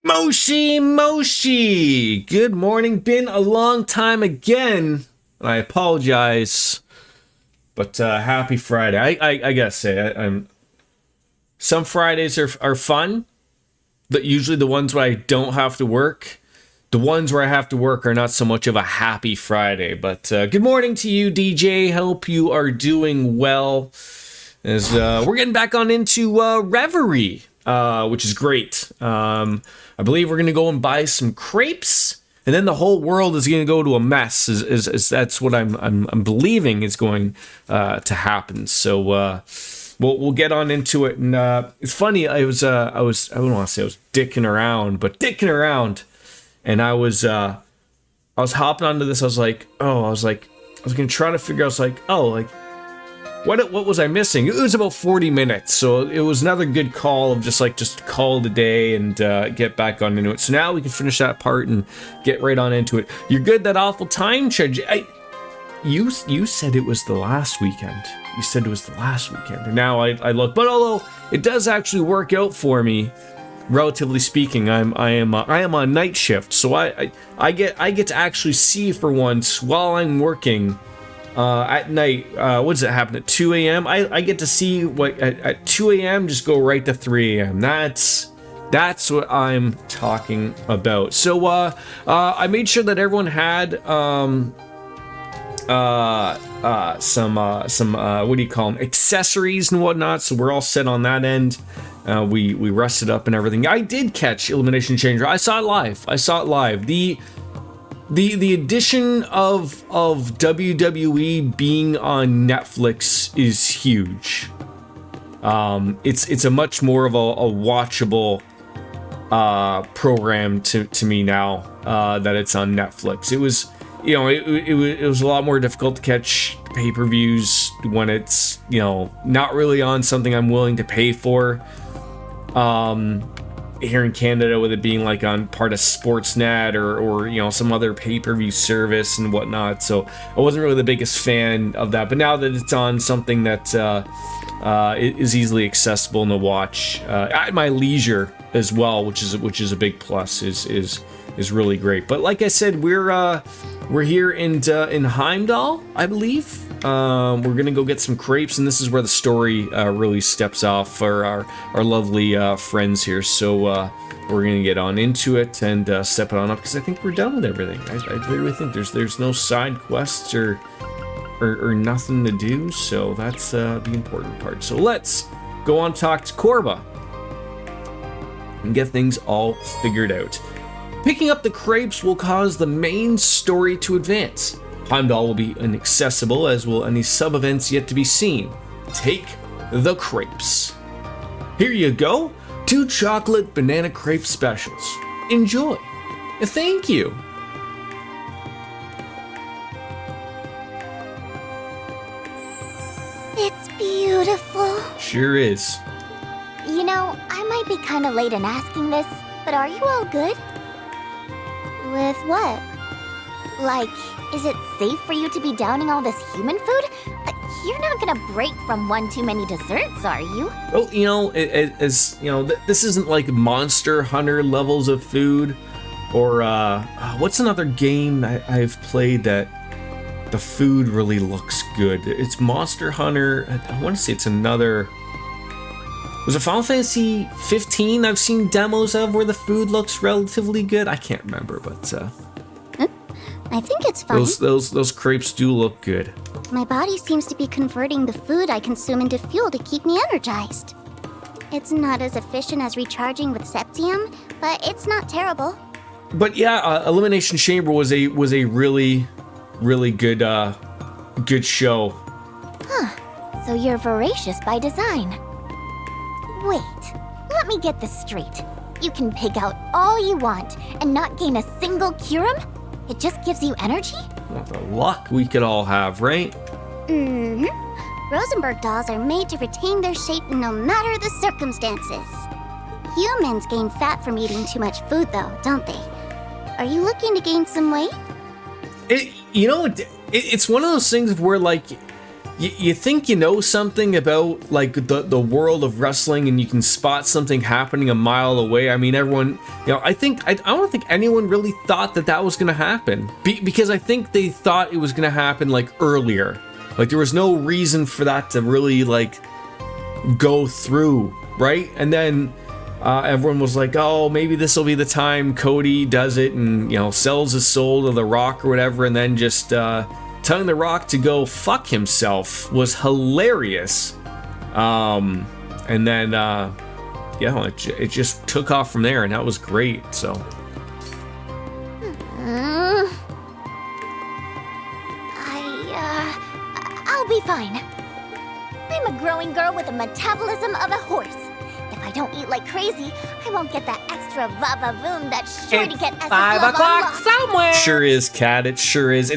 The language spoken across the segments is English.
Moshi! Good morning. Been a long time again. I apologize, but happy Friday. I gotta say, I'm. Some Fridays are fun, but usually the ones where I don't have to work, the ones where I have to work are not so much of a happy Friday. But good morning to you, DJ. Hope you are doing well. As we're getting back on into Reverie, which is great. I believe we're gonna go and buy some crepes, and then the whole world is gonna go to a mess. Is that's what I'm believing is going to happen. So we'll get on into it. And it's funny. I don't want to say I was dicking around, and I was hopping onto this. I was gonna try to figure out. What was I missing? It was about 40 minutes, so it was another good call of just call it a day and get back on into it. So now we can finish that part and get right on into it. You're good, that awful time change. You said it was the last weekend. You said it was the last weekend, and now I look. But although it does actually work out for me, relatively speaking, I am on night shift, so I get to actually see for once while I'm working. At night, what does it happen at 2 a.m.? I get to see what at 2 a.m. just go right to 3 a.m. That's what I'm talking about. So I made sure that everyone had some what do you call them, accessories and whatnot. So we're all set on that end. We rested up and everything. I did catch Elimination Chamber. I saw it live. The addition of WWE being on Netflix is huge. It's a much more of a watchable program to me now that it's on Netflix. It was it was a lot more difficult to catch pay-per-views when it's not really on something I'm willing to pay for. Here in Canada, with it being like on part of Sportsnet or some other pay-per-view service and whatnot, so I wasn't really the biggest fan of that. But now that it's on something that is easily accessible to watch at my leisure as well, which is a big plus, is really great. But like I said, we're here in Heimdall, I believe. We're gonna go get some crepes, and this is where the story really steps off for our lovely friends here. So we're gonna get on into it and step it on up, because I think we're done with everything. I literally think there's no side quests or nothing to do. So that's the important part. So let's go on, talk to Korba and get things all figured out. Picking up the crepes will cause the main story to advance. Heimdall will be inaccessible, as will any sub-events yet to be seen. Take the crepes. Here you go, 2 chocolate banana crepe specials. Enjoy. Thank you. It's beautiful. Sure is. I might be kind of late in asking this, but are you all good? With what? Is it safe for you to be downing all this human food? You're not gonna break from one too many desserts, are you? Well, this isn't like Monster Hunter levels of food, or what's another game I've played that the food really looks good? It's Monster Hunter. I want to say it's another. Was it Final Fantasy 15? I've seen demos of where the food looks relatively good. I can't remember, but I think it's fine. Those crepes do look good. My body seems to be converting the food I consume into fuel to keep me energized. It's not as efficient as recharging with Septium, but it's not terrible. But yeah, Elimination Chamber was a really, really good show. Huh. So you're voracious by design. Wait, let me get this straight. You can pig out all you want and not gain a single Curum? It just gives you energy? Well, the luck we could all have, right? Mm-hmm. Rosenberg dolls are made to retain their shape no matter the circumstances. Humans gain fat from eating too much food, though, don't they? Are you looking to gain some weight? It's one of those things where, you think you know something about like the world of wrestling, and you can spot something happening a mile away. I mean, everyone, I don't think anyone really thought that was gonna happen, because I think they thought it was gonna happen like earlier. Like there was no reason for that to really like go through, right? And then everyone was like, oh, maybe this will be the time Cody does it and, sells his soul to The Rock or whatever, and then just telling The Rock to go fuck himself was hilarious. And then, it just took off from there, and that was great, so. I'll be fine. I'm a growing girl with the metabolism of a horse. If I don't eat like crazy, I won't get that extra va-va-voom that's sure to get us 5 o'clock somewhere. Sure is, Kat. It sure is.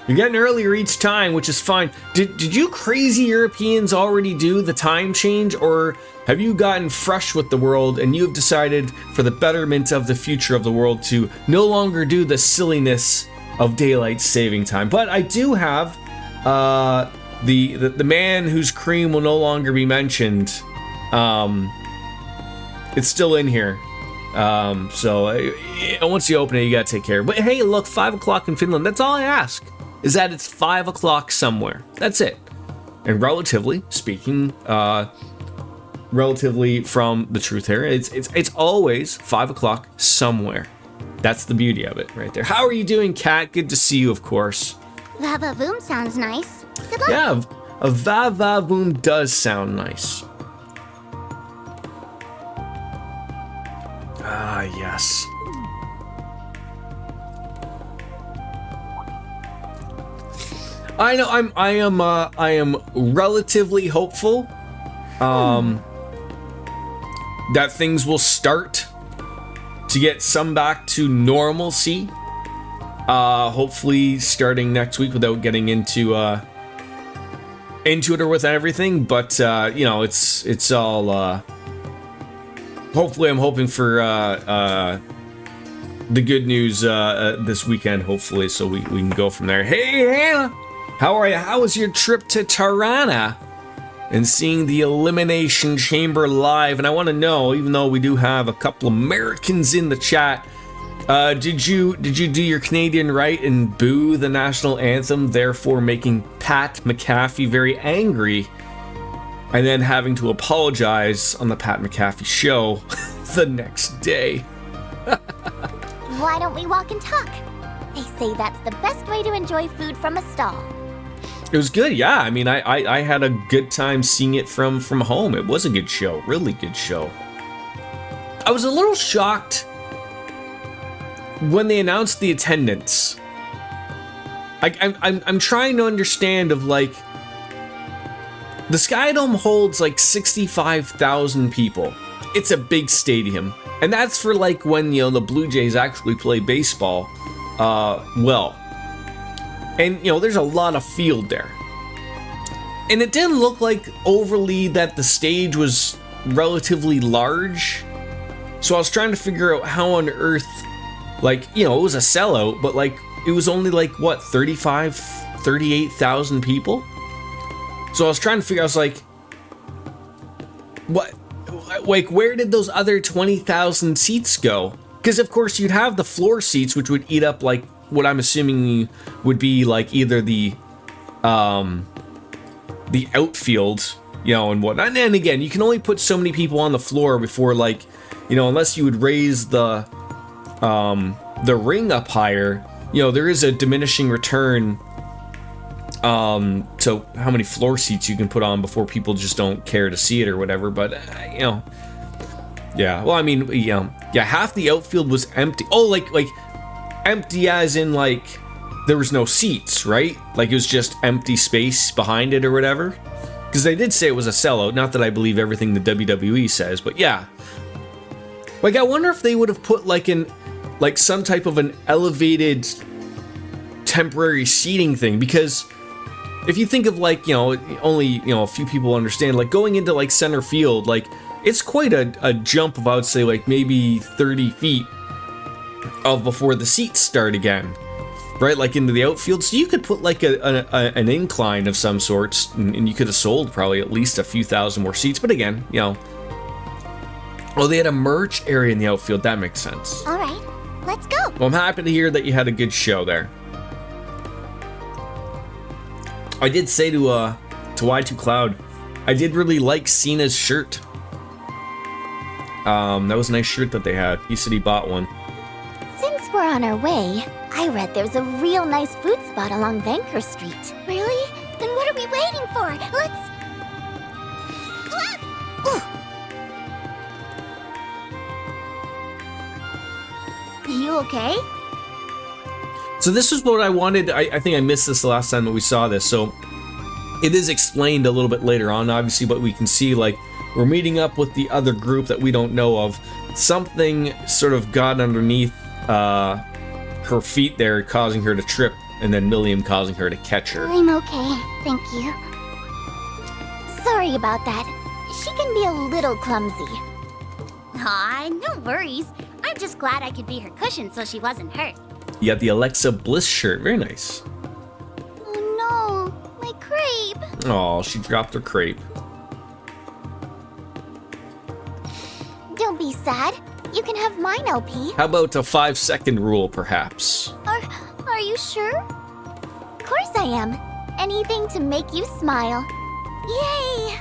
You're getting earlier each time, which is fine. Did you crazy Europeans already do the time change, or have you gotten fresh with the world and you have decided, for the betterment of the future of the world, to no longer do the silliness of daylight saving time? But I do have the man whose cream will no longer be mentioned. It's still in here. So once you open it, you gotta take care. But hey, look, 5 o'clock in Finland. That's all I ask, is that it's 5 o'clock somewhere. That's it. And relatively speaking, relatively from the truth here, it's always 5 o'clock somewhere. That's the beauty of it right there. How are you doing, Kat? Good to see you, of course. Va-va-voom sounds nice. Good luck. Yeah, a va-va-voom does sound nice. Ah, yes. I know. I am relatively hopeful that things will start to get some back to normalcy. Hopefully starting next week, without getting into it or with everything. But it's all. Hopefully, I'm hoping for the good news this weekend, hopefully, so we can go from there. Hey, Hannah! How are you? How was your trip to Tirana? And seeing the Elimination Chamber live. And I want to know, even though we do have a couple Americans in the chat, did you do your Canadian right and boo the national anthem, therefore making Pat McAfee very angry? And then having to apologize on the Pat McAfee show the next day. Why don't we walk and talk? They say that's the best way to enjoy food from a stall. It was good, yeah. I mean, I had a good time seeing it from home. It was a good show, really good show. I was a little shocked when they announced the attendance. I'm trying to understand of like, the Skydome holds like 65,000 people. It's a big stadium. And that's for like when, the Blue Jays actually play baseball well. And, there's a lot of field there. And it didn't look like overly that the stage was relatively large. So I was trying to figure out how on earth, like, it was a sellout, but like, it was only like, what, 38,000 people? So I was trying to figure, I was like, what, like, where did those other 20,000 seats go? Because of course you'd have the floor seats, which would eat up like what I'm assuming would be like either the outfield, and whatnot. And then again, you can only put so many people on the floor before, like, unless you would raise the ring up higher, there is a diminishing return to how many floor seats you can put on before people just don't care to see it or whatever. But yeah. Well, I mean, half the outfield was empty. Oh, like empty as in like there was no seats, right? Like it was just empty space behind it or whatever. Because they did say it was a sellout. Not that I believe everything the WWE says, but yeah. Like, I wonder if they would have put like some type of an elevated temporary seating thing, because if you think of like, only, a few people understand, like going into like center field, like it's quite a jump of, I would say, like maybe 30 feet of before the seats start again, right, like into the outfield. So you could put like an incline of some sorts, and you could have sold probably at least a few thousand more seats. But again, you know, oh, they had a merch area in the outfield. That makes sense. All right, let's go. Well, I'm happy to hear that you had a good show there. I did say to Y2 Cloud, I did really like Cena's shirt. That was a nice shirt that they had. He said he bought one. Since we're on our way, I read there's a real nice food spot along Vanker Street. Really? Then what are we waiting for? Let's... You okay? So this is what I wanted. I think I missed this the last time that we saw this. So it is explained a little bit later on, obviously, but we can see like we're meeting up with the other group that we don't know of. Something sort of got underneath her feet there, causing her to trip, and then Milliam causing her to catch her. I'm okay, thank you. Sorry about that. She can be a little clumsy. Aw, no worries. I'm just glad I could be her cushion so she wasn't hurt. You got the Alexa Bliss shirt. Very nice. Oh no, my crepe. Oh, she dropped her crepe. Don't be sad. You can have mine, LP. How about a 5-second rule, perhaps? Are you sure? Of course I am. Anything to make you smile. Yay!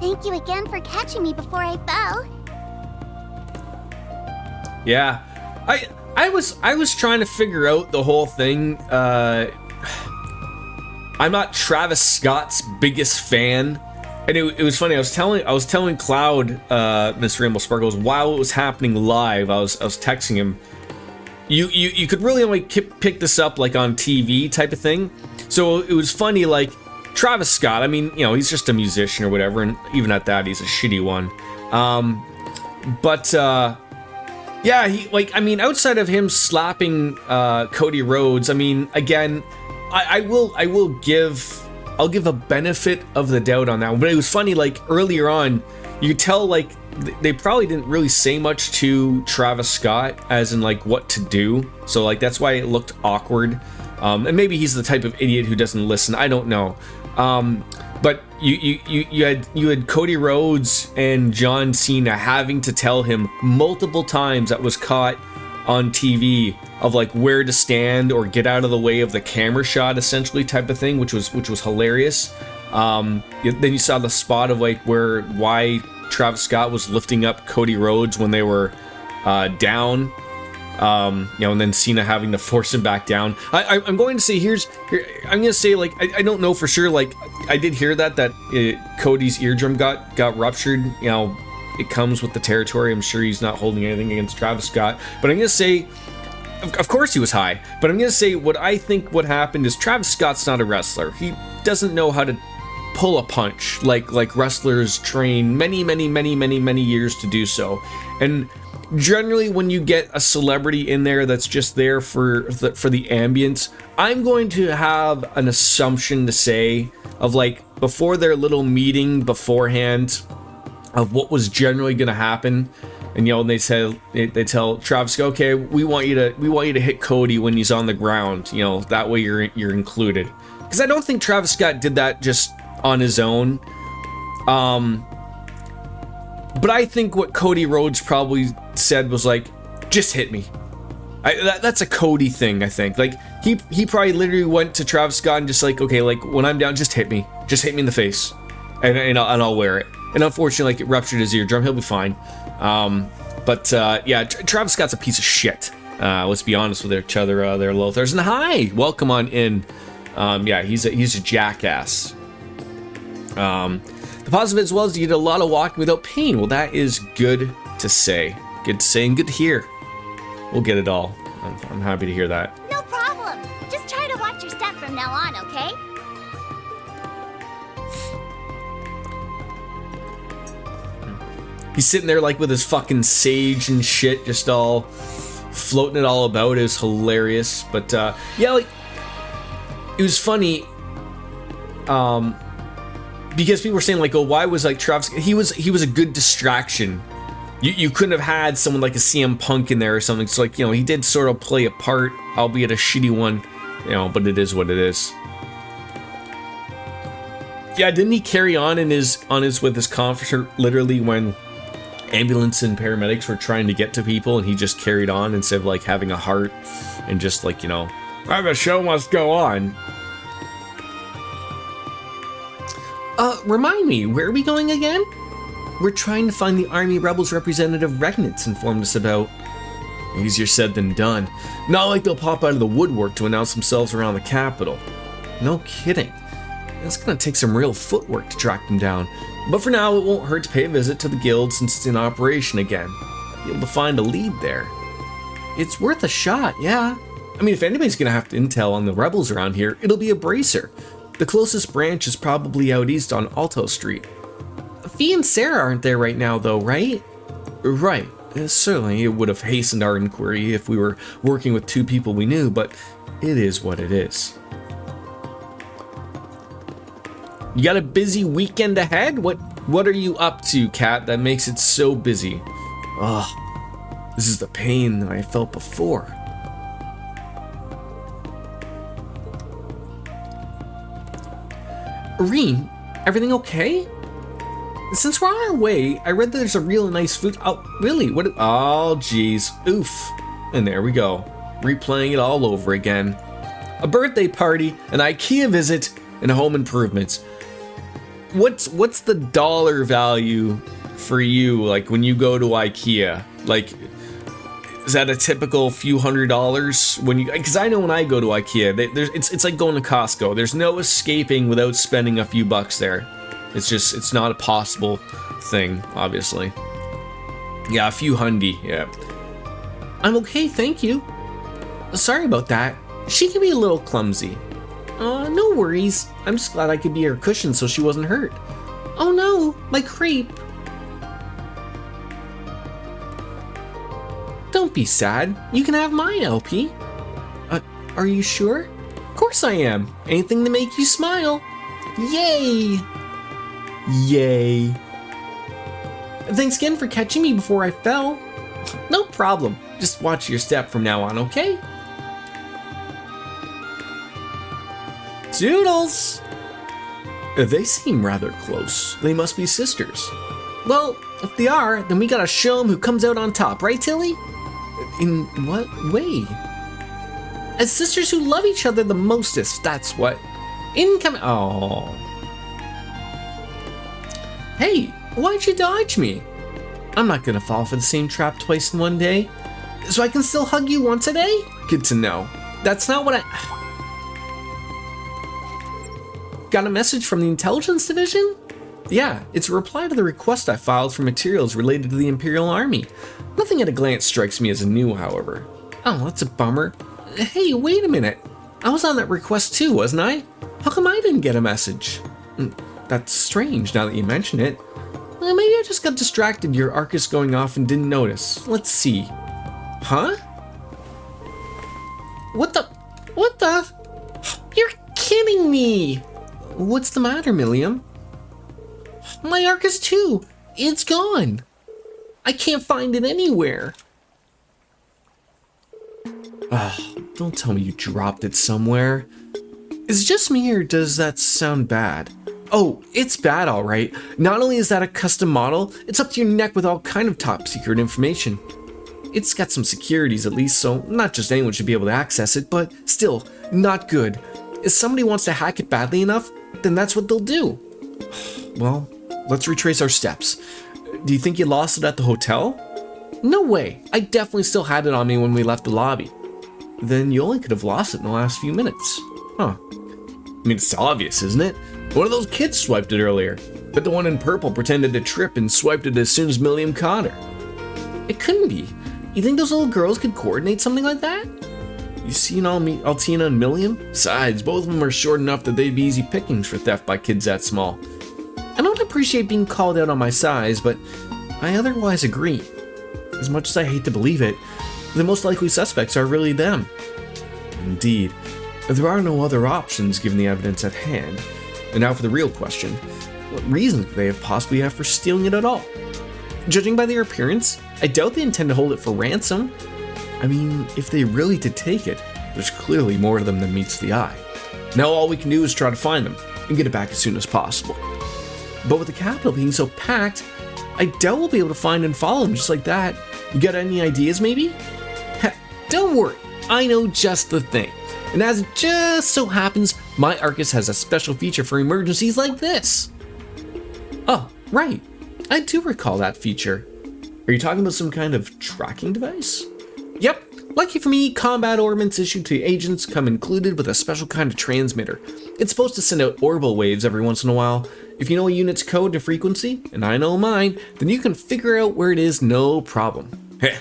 Thank you again for catching me before I fell. Yeah, I was trying to figure out the whole thing. I'm not Travis Scott's biggest fan, and it was funny. I was telling Cloud, Mr. Rainbow Sparkles, while it was happening live. I was texting him. You could really only pick this up like on TV type of thing. So it was funny, like Travis Scott. I mean, you know, he's just a musician or whatever, and even at that, he's a shitty one. Yeah, he, like, I mean, outside of him slapping Cody Rhodes, I mean, again, I'll give a benefit of the doubt on that one. But it was funny, like earlier on, you could tell like they probably didn't really say much to Travis Scott as in like what to do. So like that's why it looked awkward. And maybe he's the type of idiot who doesn't listen. I don't know. But you had Cody Rhodes and John Cena having to tell him multiple times, that was caught on TV, of like where to stand or get out of the way of the camera shot, essentially, type of thing, which was hilarious. Then you saw the spot of like why Travis Scott was lifting up Cody Rhodes when they were down. And then Cena having to force him back down. I'm going to say I'm going to say, like, I don't know for sure. Like, I did hear that Cody's eardrum got ruptured. You know, it comes with the territory. I'm sure he's not holding anything against Travis Scott. But I'm going to say, of course he was high. But I'm going to say what I think what happened is Travis Scott's not a wrestler. He doesn't know how to pull a punch like wrestlers train many years to do so. And generally, when you get a celebrity in there that's just there for the ambience, I'm going to have an assumption to say of like before their little meeting beforehand of what was generally going to happen, and they tell Travis, okay, we want you to hit Cody when he's on the ground, that way you're included. Because I don't think Travis Scott did that just on his own. But I think what Cody Rhodes probably said was like, just hit me. That's a Cody thing, I think. Like he probably literally went to Travis Scott and just like, okay, like when I'm down, just hit me in the face, and I'll wear it. And unfortunately, like it ruptured his eardrum. He'll be fine. Yeah, Travis Scott's a piece of shit. Let's be honest with each other, there, Lothars. And hi, welcome on in. Yeah, he's a jackass. The positive as well is you did a lot of walking without pain. Well, that is good to say. Good to say and good to hear. We'll get it all. I'm happy to hear that. No problem. Just try to watch your step from now on, okay? He's sitting there like with his fucking sage and shit, just all floating it all about. It was hilarious. But yeah, like it was funny. Because people were saying like, oh, why was like Travis? He was a good distraction You couldn't have had someone like a CM Punk in there or something. So, like, you know, he did sort of play a part, albeit a shitty one, you know, but it is what it is. Yeah, didn't he carry on with his concert literally when ambulance and paramedics were trying to get to people, and he just carried on instead of like having a heart and just like, you know, oh, the show must go on. Remind me, where are we going again? We're trying to find the Army Rebels representative Regnitz informed us about. Easier said than done. Not like they'll pop out of the woodwork to announce themselves around the capital. No kidding. It's gonna take some real footwork to track them down. But for now, it won't hurt to pay a visit to the guild since it's in operation again. Be able to find a lead there. It's worth a shot, yeah. I mean, if anybody's gonna have to intel on the rebels around here, it'll be a bracer. The closest branch is probably out east on Alto Street. Fee and Sarah aren't there right now, though, right? Right. Certainly, it would have hastened our inquiry if we were working with two people we knew, but it is what it is. You got a busy weekend ahead? What are you up to, Kat, that makes it so busy? Ugh, this is the pain that I felt before. Reen, everything okay? Since we're on our way, I read that there's a real nice food. Oh, really? What? Oh, geez. Oof. And there we go. Replaying it all over again. A birthday party, an IKEA visit, and home improvements. What's the dollar value for you, like, when you go to IKEA? Like, is that a typical few $100s when you? Because I know when I go to IKEA, it's like going to Costco. There's no escaping without spending a few bucks there. It's not a possible thing, obviously. Yeah, a few hundy, yeah. I'm okay, thank you. Sorry about that. She can be a little clumsy. No worries. I'm just glad I could be her cushion so she wasn't hurt. Oh no, my crepe. Don't be sad. You can have mine, LP. Are you sure? Of course I am. Anything to make you smile. Yay! Yay. Thanks again for catching me before I fell. No problem. Just watch your step from now on, okay? Doodles! They seem rather close. They must be sisters. Well, if they are, then we gotta show them who comes out on top, right, Tilly? In what way? As sisters who love each other the mostest, that's what. Oh. Hey, why'd you dodge me? I'm not gonna fall for the same trap twice in one day. So I can still hug you once a day? Good to know. That's not what I... Got a message from the Intelligence Division? Yeah, it's a reply to the request I filed for materials related to the Imperial Army. Nothing at a glance strikes me as new, however. Oh, that's a bummer. Hey, wait a minute. I was on that request too, wasn't I? How come I didn't get a message? That's strange now that you mention it. Well, maybe I just got distracted. Your arc is going off and didn't notice. Let's see. Huh? What the? You're kidding me! What's the matter, Milliam? My Arcus too. It's gone. I can't find it anywhere. Don't tell me you dropped it somewhere. Is it just me or does that sound bad? Oh, it's bad, all right. Not only is that a custom model, it's up to your neck with all kind of top secret information. It's got some securities at least, so not just anyone should be able to access it, but still, not good. If somebody wants to hack it badly enough, then that's what they'll do. Well, let's retrace our steps. Do you think you lost it at the hotel? No way. I definitely still had it on me when we left the lobby. Then you only could have lost it in the last few minutes. Huh. I mean, it's obvious, isn't it? One of those kids swiped it earlier, but the one in purple pretended to trip and swiped it as soon as Milliam caught her. It couldn't be. You think those little girls could coordinate something like that? You seen Altina and Milliam? Besides, both of them are short enough that they'd be easy pickings for theft by kids that small. I don't appreciate being called out on my size, but I otherwise agree. As much as I hate to believe it, the most likely suspects are really them. Indeed. There are no other options given the evidence at hand. And now for the real question. What reason could they possibly have for stealing it at all? Judging by their appearance, I doubt they intend to hold it for ransom. I mean, if they really did take it, there's clearly more to them than meets the eye. Now all we can do is try to find them and get it back as soon as possible. But with the capital being so packed, I doubt we'll be able to find and follow them just like that. You got any ideas maybe? Heck, don't worry, I know just the thing. And as it just so happens, my Arcus has a special feature for emergencies like this. Oh, right. I do recall that feature. Are you talking about some kind of tracking device? Yep. Lucky for me, combat orbits issued to agents come included with a special kind of transmitter. It's supposed to send out orbital waves every once in a while. If you know a unit's code to frequency, and I know mine, then you can figure out where it is no problem. Heh.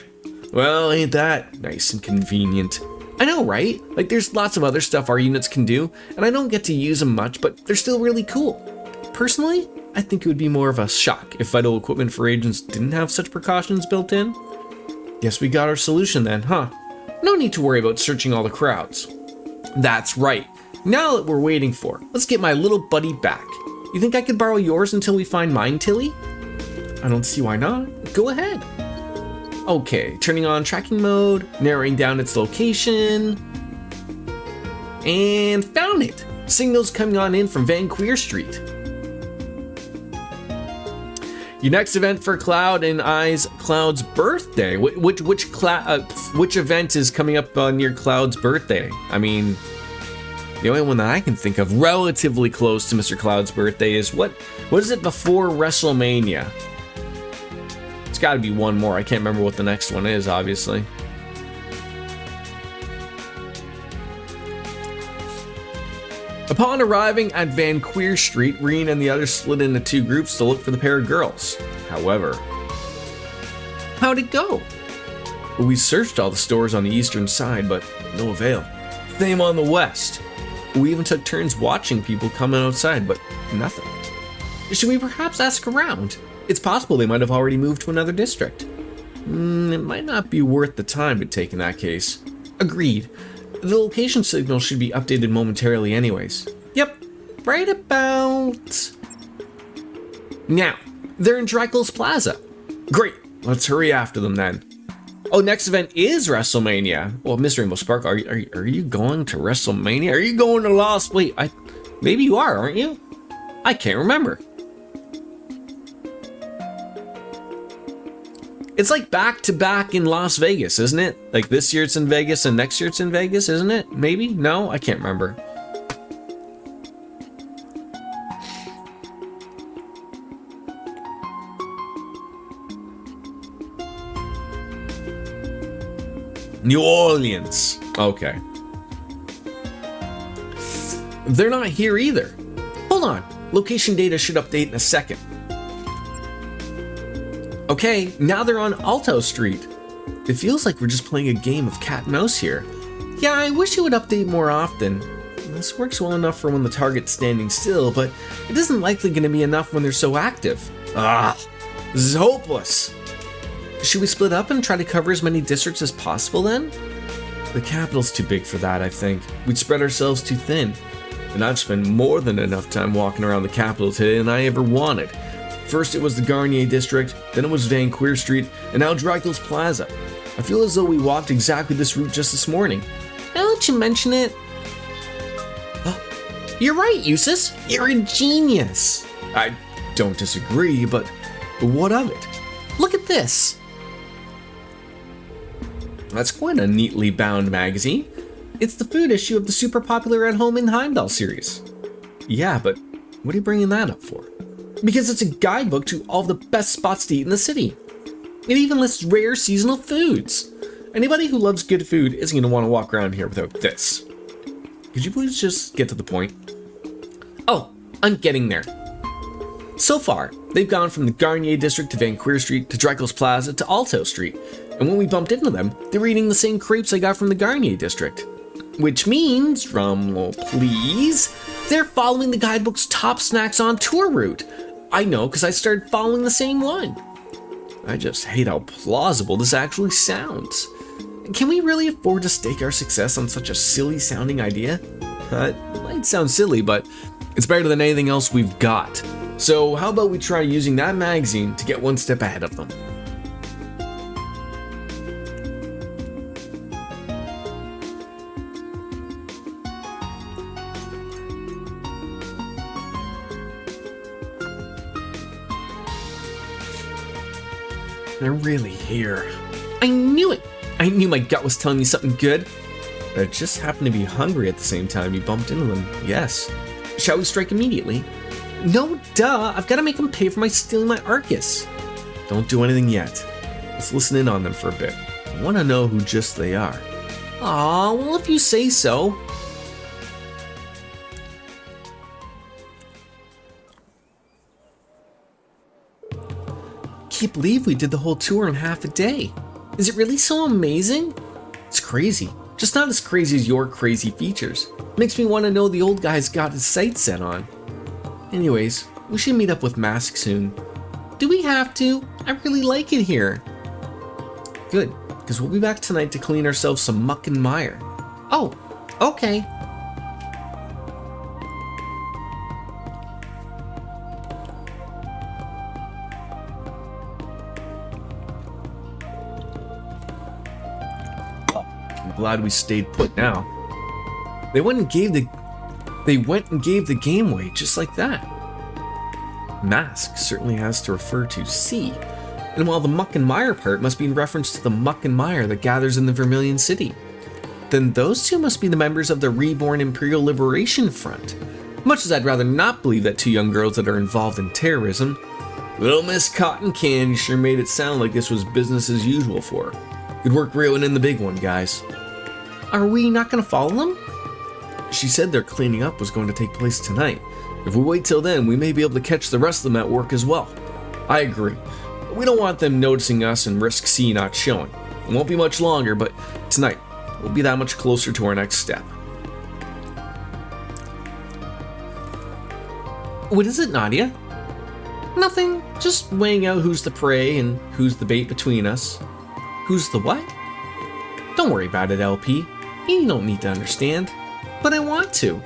Well, ain't that nice and convenient? I know, right? Like, there's lots of other stuff our units can do, and I don't get to use them much, but they're still really cool. Personally, I think it would be more of a shock if vital equipment for agents didn't have such precautions built in. Guess we got our solution then, huh? No need to worry about searching all the crowds. That's right. Now that we're waiting for, let's get my little buddy back. You think I could borrow yours until we find mine, Tilly? I don't see why not. Go ahead. Okay, turning on tracking mode, narrowing down its location, and found it. Signals coming on in from Van Queer Street. Your next event for Cloud and Cloud's birthday. Which event is coming up near Cloud's birthday? I mean, the only one that I can think of relatively close to Mr. Cloud's birthday is what is it before WrestleMania? It's got to be one more. I can't remember what the next one is, obviously. Upon arriving at Van Queer Street, Reen and the others split into two groups to look for the pair of girls. However, how'd it go? We searched all the stores on the eastern side, but no avail. Same on the west. We even took turns watching people coming outside, but nothing. Should we perhaps ask around? It's possible they might have already moved to another district. It might not be worth the time to take in that case. Agreed. The location signal should be updated momentarily anyways. Yep, right about now. They're in Dracula's Plaza. Great, let's hurry after them then. Oh, next event is WrestleMania. Well, Mr. Rainbow Spark, are you going to WrestleMania? Are you going to Las... Wait, maybe you are, aren't you? I can't remember. It's like back-to-back in Las Vegas, isn't it? Like this year it's in Vegas and next year it's in Vegas, isn't it? Maybe? No? I can't remember. New Orleans. Okay. They're not here either. Hold on. Location data should update in a second. Okay, now they're on Alto Street. It feels like we're just playing a game of cat and mouse here. Yeah, I wish it would update more often. This works well enough for when the target's standing still, but it isn't likely going to be enough when they're so active. This is hopeless. Should we split up and try to cover as many districts as possible then? The capital's too big for that, I think. We'd spread ourselves too thin. And I've spent more than enough time walking around the capital today than I ever wanted. First it was the Garnier district, then it was Van Queer Street, and now Dracula's Plaza. I feel as though we walked exactly this route just this morning. Now that you mention it... You're right, Eustace. You're a genius. I don't disagree, but what of it? Look at this. That's quite a neatly bound magazine. It's the food issue of the super popular At Home in Heimdall series. Yeah, but what are you bringing that up for? Because it's a guidebook to all the best spots to eat in the city. It even lists rare seasonal foods. Anybody who loves good food isn't going to want to walk around here without this. Could you please just get to the point? Oh, I'm getting there. So far, they've gone from the Garnier district to Van Queer Street to Dracula's Plaza to Alto Street. And when we bumped into them, they were eating the same crepes I got from the Garnier district. Which means, drumroll please, they're following the guidebook's top snacks on tour route. I know, because I started following the same one. I just hate how plausible this actually sounds. Can we really afford to stake our success on such a silly sounding idea? It might sound silly, but it's better than anything else we've got. So how about we try using that magazine to get one step ahead of them? They're really here. I knew it! I knew my gut was telling me something good. But I just happened to be hungry at the same time you bumped into them. Yes. Shall we strike immediately? No, duh! I've got to make them pay for my stealing my Arcus. Don't do anything yet. Let's listen in on them for a bit. I want to know who just they are. Aw, well if you say so. Can't believe we did the whole tour in half a day. Is it really so amazing? It's crazy. Just not as crazy as your crazy features. Makes me want to know the old guy's got his sights set on. Anyways, we should meet up with Mask soon. Do we have to? I really like it here. Good, because we'll be back tonight to clean ourselves some muck and mire. Oh, okay. Glad we stayed put now. They went and gave the game away just like that. Mask certainly has to refer to sea, and while the muck and mire part must be in reference to the muck and mire that gathers in the Vermilion City, then those two must be the members of the Reborn Imperial Liberation Front. Much as I'd rather not believe that two young girls that are involved in terrorism, little Miss Cotton Candy sure made it sound like this was business as usual for her. Good work reeling in the big one, guys. Are we not going to follow them? She said their cleaning up was going to take place tonight. If we wait till then, we may be able to catch the rest of them at work as well. I agree. We don't want them noticing us and risk C not showing. It won't be much longer, but tonight, we'll be that much closer to our next step. What is it, Nadia? Nothing. Just weighing out who's the prey and who's the bait between us. Who's the what? Don't worry about it, LP. You don't need to understand. But I want to.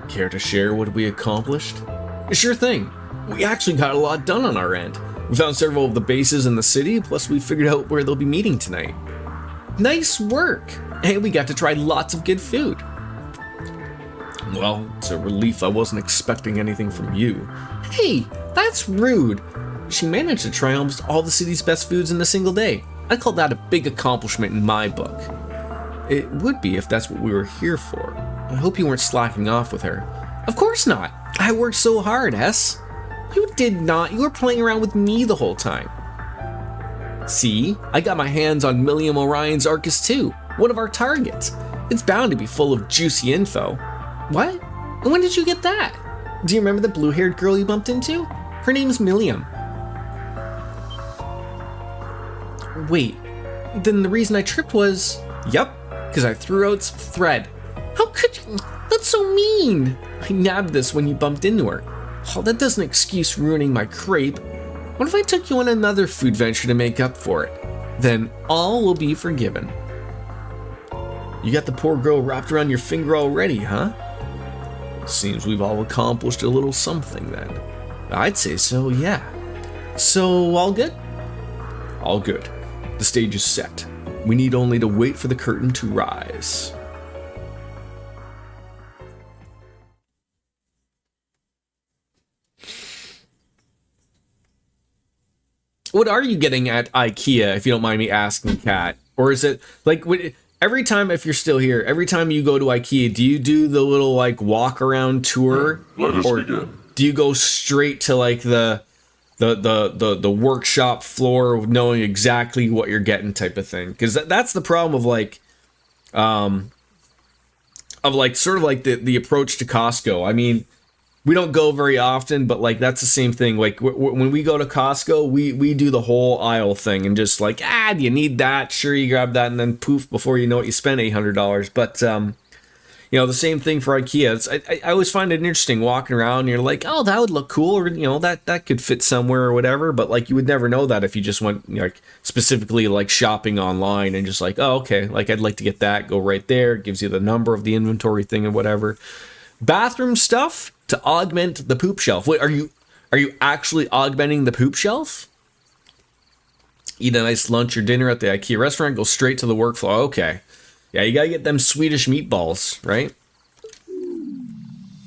Care to share what we accomplished? Sure thing. We actually got a lot done on our end. We found several of the bases in the city, plus we figured out where they'll be meeting tonight. Nice work! And we got to try lots of good food. Well, it's a relief I wasn't expecting anything from you. Hey, that's rude. She managed to try almost all the city's best foods in a single day. I call that a big accomplishment in my book. It would be if that's what we were here for. I hope you weren't slacking off with her. Of course not. I worked so hard, S. You did not. You were playing around with me the whole time. See, I got my hands on Milliam Orion's Arcus too, one of our targets. It's bound to be full of juicy info. What? And when did you get that? Do you remember the blue-haired girl you bumped into? Her name's Milliam. Wait, then the reason I tripped was... Yup, because I threw out some thread. How could you? That's so mean. I nabbed this when you bumped into her. Oh, that doesn't excuse ruining my crepe. What if I took you on another food venture to make up for it? Then all will be forgiven. You got the poor girl wrapped around your finger already, huh? Seems we've all accomplished a little something then. I'd say so, yeah. So, all good? All good. The stage is set. We need only to wait for the curtain to rise. What are you getting at IKEA, if you don't mind me asking, Kat? Or is it, like, every time, if you're still here, every time you go to IKEA, do you do the little, like, walk-around tour? Let us or begin. do you go straight to, like, the workshop floor knowing exactly what you're getting type of thing? Because that's the problem of, like, sort of like the approach to Costco. I mean, we don't go very often, but like that's the same thing. Like when we go to Costco, we do the whole aisle thing and just like, do you need that? Sure, you grab that, and then poof, before you know it, you spend $800. But the same thing for IKEA. I always find it interesting walking around and you're like, oh, that would look cool, or that could fit somewhere or whatever, but like you would never know that if you just went like specifically like shopping online and just like, oh, okay, like I'd like to get that, go right there. It gives you the number of the inventory thing and whatever. Bathroom stuff to augment the poop shelf. Wait, are you actually augmenting the poop shelf? Eat a nice lunch or dinner at the IKEA restaurant, go straight to the workflow. Okay. Yeah, you gotta get them Swedish meatballs, right?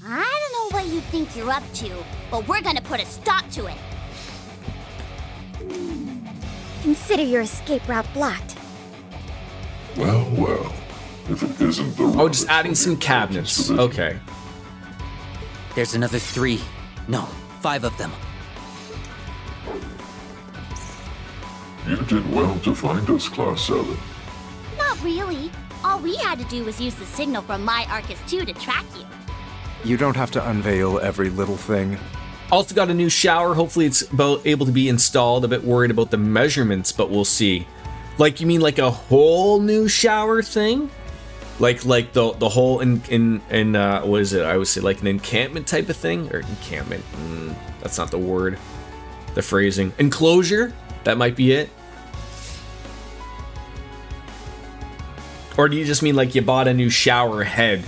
I don't know what you think you're up to, but we're gonna put a stop to it. Consider your escape route blocked. Well, if it isn't the... Oh, just adding some cabinets. Okay. There's another 3. No, 5 of them. You did well to find us, Class 7. Not really. All we had to do was use the signal from my Arcus 2 to track you. You don't have to unveil every little thing. Also got a new shower. Hopefully it's able to be installed. A bit worried about the measurements, but we'll see. Like, you mean like a whole new shower thing? Like the whole in what is it? I would say like an encampment type of thing, or encampment. That's not the word. The phrasing. Enclosure. That might be it. Or do you just mean like you bought a new shower head?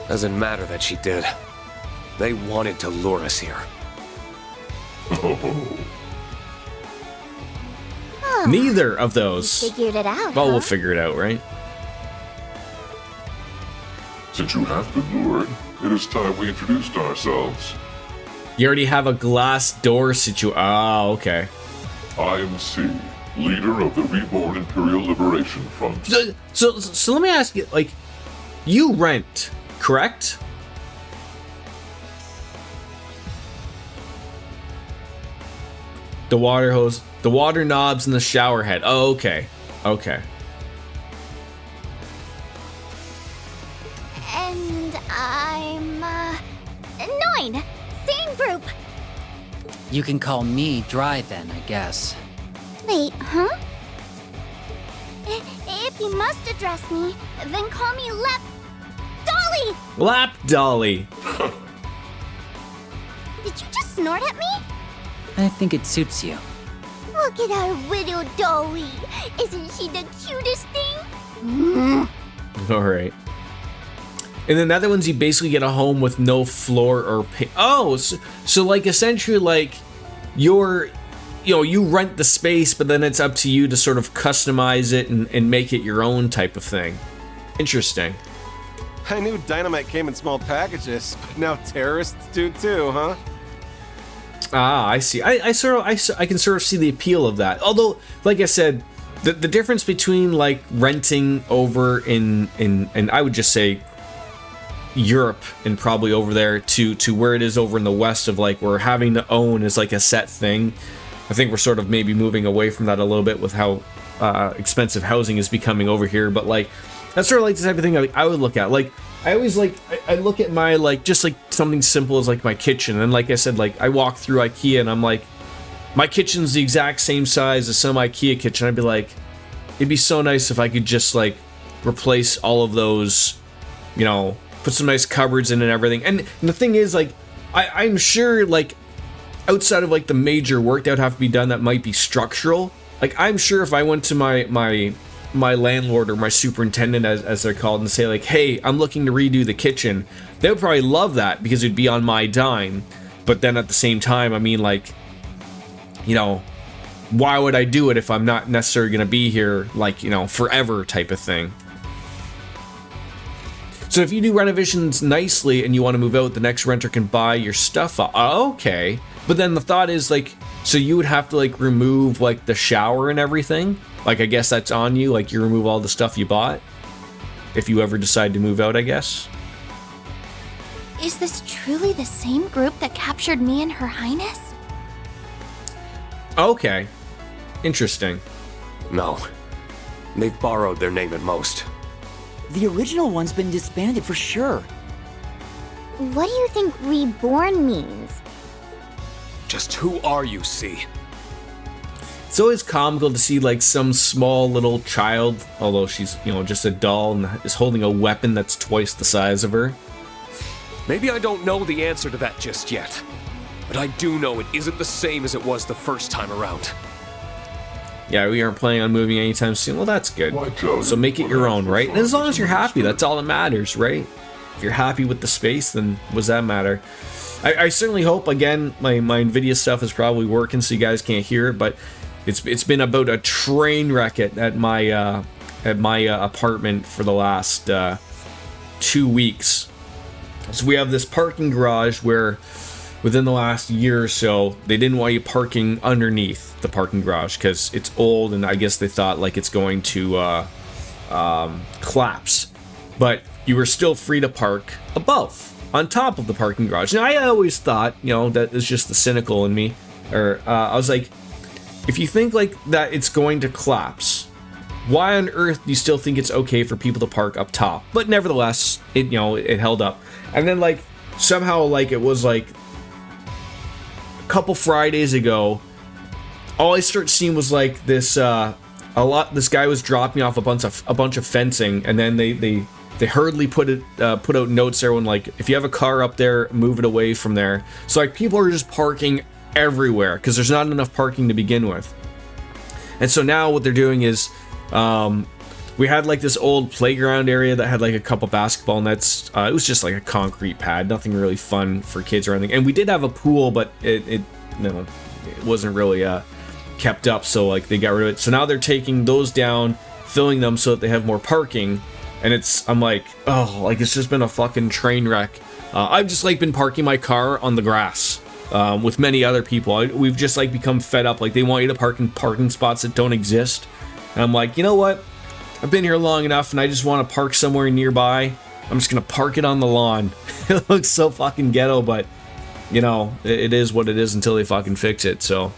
Doesn't matter that she did. They wanted to lure us here. Neither of those. Figured it out, Well, huh? we'll figure it out, right? Since you have been lured, it is time we introduced ourselves. You already have a glass door situation. Oh, okay. I am C, leader of the Reborn Imperial Liberation Front. So let me ask you, like, you rent, correct? The water hose, the water knobs, and the shower head. Oh, okay. Okay. And I'm, 9. Same group. You can call me Dry then, I guess. Wait, huh? If you must address me, then call me Lep... Dolly! Lap Dolly. Did you just snort at me? I think it suits you. Look at our widow Dolly. Isn't she the cutest thing? All right. And then the other ones, you basically get a home with no floor or oh, so like essentially like you rent the space, but then it's up to you to sort of customize it and make it your own type of thing. Interesting. I knew dynamite came in small packages, but now terrorists do too, huh? Ah, I see. I can sort of see the appeal of that. Although, like I said, the difference between like renting over in I would just say Europe and probably over there to where it is over in the West of like where having to own is like a set thing. I think we're sort of maybe moving away from that a little bit with how expensive housing is becoming over here. But like that's sort of like the type of thing I would look at. Like I always like I look at my like just like something simple as like my kitchen, and like I said, like I walk through IKEA and I'm like, my kitchen's the exact same size as some IKEA kitchen. I'd be like, it'd be so nice if I could just like replace all of those, put some nice cupboards in and everything. And the thing is, like, I'm sure, like, outside of, like, the major work that would have to be done that might be structural, like, I'm sure if I went to my landlord or my superintendent, as they're called, and say, like, hey, I'm looking to redo the kitchen, they would probably love that because it'd be on my dime. But then at the same time, I mean, like, why would I do it if I'm not necessarily going to be here, like, forever type of thing? So if you do renovations nicely and you want to move out, the next renter can buy your stuff. Okay. But then the thought is like, so you would have to like remove like the shower and everything. Like, I guess that's on you. Like you remove all the stuff you bought. If you ever decide to move out, I guess. Is this truly the same group that captured me and Her Highness? Okay. Interesting. No. They've borrowed their name at most. The original one's been disbanded for sure. What do you think reborn means? Just who are you, C? It's always comical to see like some small little child, although she's, you know, just a doll and is holding a weapon that's twice the size of her. Maybe I don't know the answer to that just yet, but I do know it isn't the same as it was the first time around. Yeah, we aren't planning on moving anytime soon. Well, that's good. So make it your own, right? And as long as you're happy, that's all that matters, right? If you're happy with the space, then what does that matter? I certainly hope, again, my NVIDIA stuff is probably working so you guys can't hear it, but it's been about a train wreck at my apartment for the last 2 weeks. So we have this parking garage where within the last year or so, they didn't want you parking underneath the parking garage because it's old, and I guess they thought like it's going to collapse. But you were still free to park above, on top of the parking garage. And I always thought, you know, that is just the cynical in me. Or I was like, if you think like that it's going to collapse, why on earth do you still think it's okay for people to park up top? But nevertheless, it, you know, it held up. And then like somehow like it was like a couple Fridays ago, all I started seeing was like this this guy was dropping off a bunch of fencing, and then they hurriedly put out notes there when like, if you have a car up there, move it away from there. So like people are just parking everywhere because there's not enough parking to begin with. And so now what they're doing is we had like this old playground area that had like a couple basketball nets. It was just like a concrete pad, nothing really fun for kids or anything. And we did have a pool, but it wasn't really kept up, so like they got rid of it. So now they're taking those down, filling them so that they have more parking. And I'm like, oh, like it's just been a fucking train wreck. I've just like been parking my car on the grass with many other people. We've just like become fed up. Like they want you to park in parking spots that don't exist. And I'm like, you know what? I've been here long enough and I just want to park somewhere nearby. I'm just going to park it on the lawn. It looks so fucking ghetto, but you know, it is what it is until they fucking fix it. So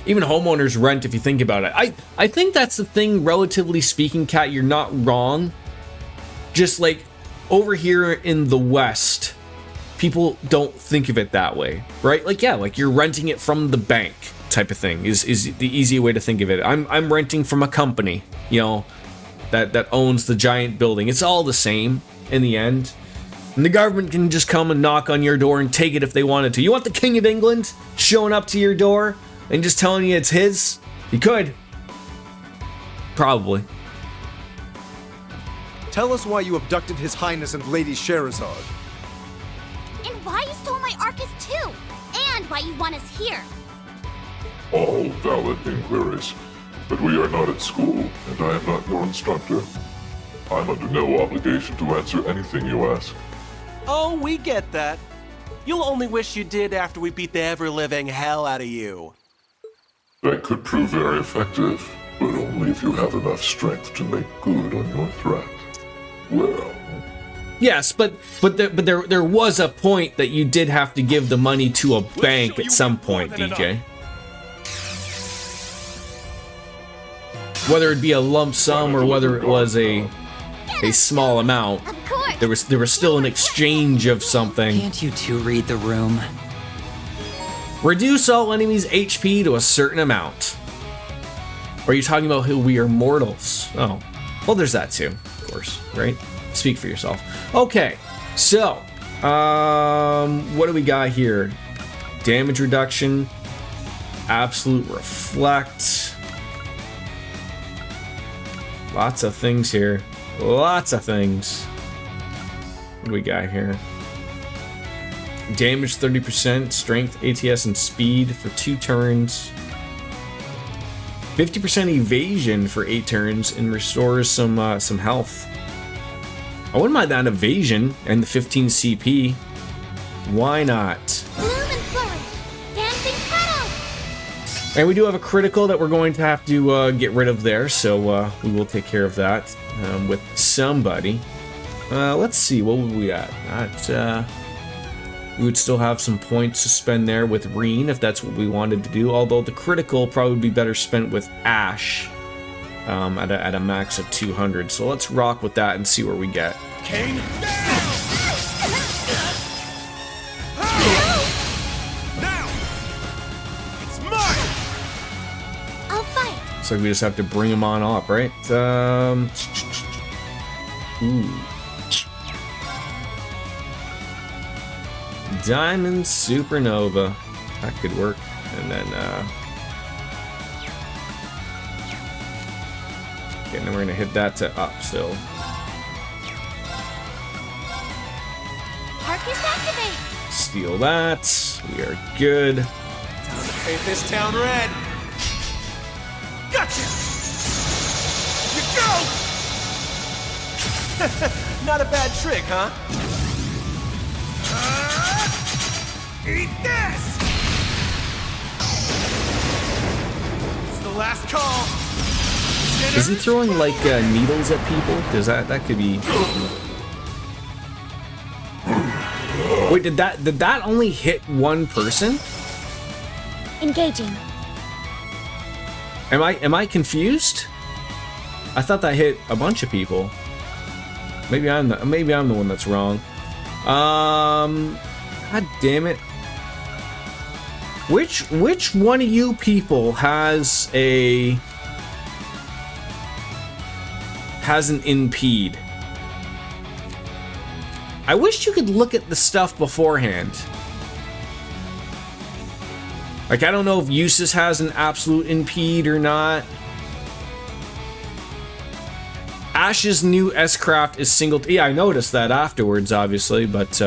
even homeowners rent, if you think about it. I think that's the thing, relatively speaking, Kat, you're not wrong. Just like over here in the West, people don't think of it that way, right? Like, yeah, like you're renting it from the bank type of thing is the easy way to think of it. I'm renting from a company, you know, that owns the giant building. It's all the same in the end. And the government can just come and knock on your door and take it if they wanted to. You want the King of England showing up to your door and just telling you it's his? He could. Probably. Tell us why you abducted His Highness and Lady Sherazade. And why you stole my Arcus too. And why you want us here. All valid inquiries, but we are not at school, and I am not your instructor. I'm under no obligation to answer anything you ask. Oh, we get that. You'll only wish you did after we beat the ever-living hell out of you. That could prove very effective, but only if you have enough strength to make good on your threat. Well... Yes, but there was a point that you did have to give the money to a bank at some point, DJ. Whether it be a lump sum or whether it was a small amount, there was still an exchange of something. Can't you two read the room? Reduce all enemies' HP to a certain amount. Or are you talking about who we are mortals? Oh, well, there's that too, of course, right? Speak for yourself. Okay, so what do we got here? Damage reduction, absolute reflect. Lots of things here. Lots of things. What do we got here? Damage 30%, strength, ATS, and speed for 2 turns. 50% evasion for 8 turns and restores some health. I wouldn't mind that evasion and the 15 CP. Why not? Bloom and flourish. Dancing petals. And we do have a critical that we're going to have to get rid of there, so we will take care of that with somebody. Let's see, what would we got? We would still have some points to spend there with Reen if that's what we wanted to do, although the critical probably would be better spent with Ash at a max of 200. So let's rock with that and see where we get. King now! It's mine! So we just have to bring them on up, right? Ooh. Diamond Supernova. That could work. And then, okay, and then we're gonna hit that to up still. Arcus activate! Steal that. We are good. Time to paint this town red. Gotcha! You go! Not a bad trick, huh? Eat this! It's the last call. Is he throwing like needles at people? Because that could be. Wait, did that only hit one person? Engaging. Am I confused? I thought that hit a bunch of people. Maybe I'm the one that's wrong. God damn it. Which one of you people has an impede? I wish you could look at the stuff beforehand. Like, I don't know if Eustace has an absolute impede or not. Ash's new S-Craft is single... Yeah, I noticed that afterwards, obviously, but...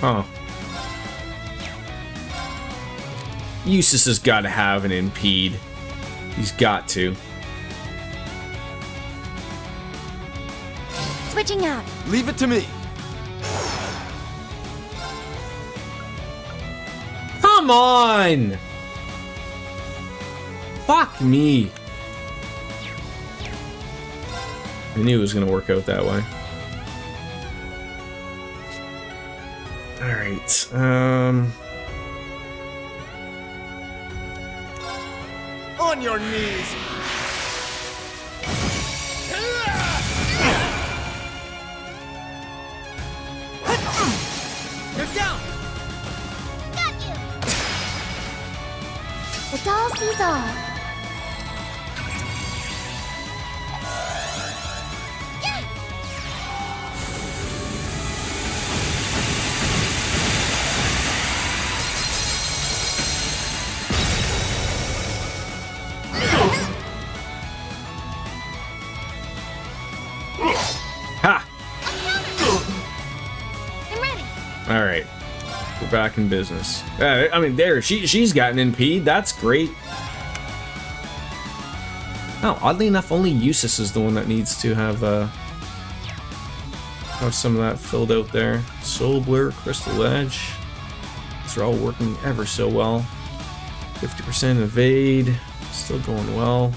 Huh. Eustace has got to have an impede. He's got to. Switching out. Leave it to me. Come on! Fuck me. I knew it was going to work out that way. Alright, On your knees. You're down! Got you! The doll sees all. ha! I'm ready. Alright. We're back in business. I mean, there, she's got an impede. That's great. Oh, oddly enough, only Eustace is the one that needs to have some of that filled out there. Soul Blur, Crystal Edge. These are all working ever so well. 50% evade. Still going well.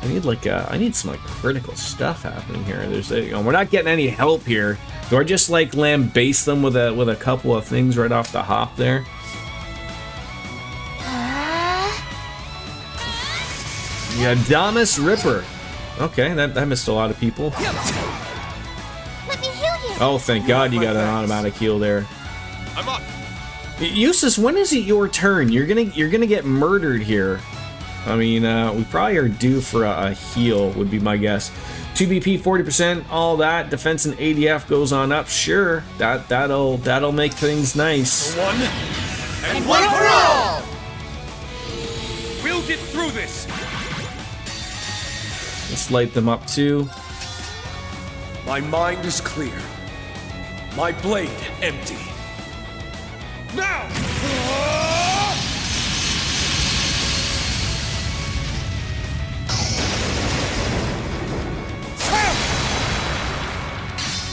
I need some like critical stuff happening here. We're not getting any help here. Do I just like lambaste them with a couple of things right off the hop there? Yeah, Damas Ripper. Okay, that missed a lot of people. Let me heal you. Oh, thank God you got an automatic heal there. I'm up. Eustace, when is it your turn? You're gonna get murdered here. I mean, we probably are due for a heal, would be my guess. 2BP, 40%, all that. Defense and ADF goes on up. Sure, that'll make things nice. One and one for all. We'll get through this. Let's light them up too. My mind is clear. My blade empty. Now!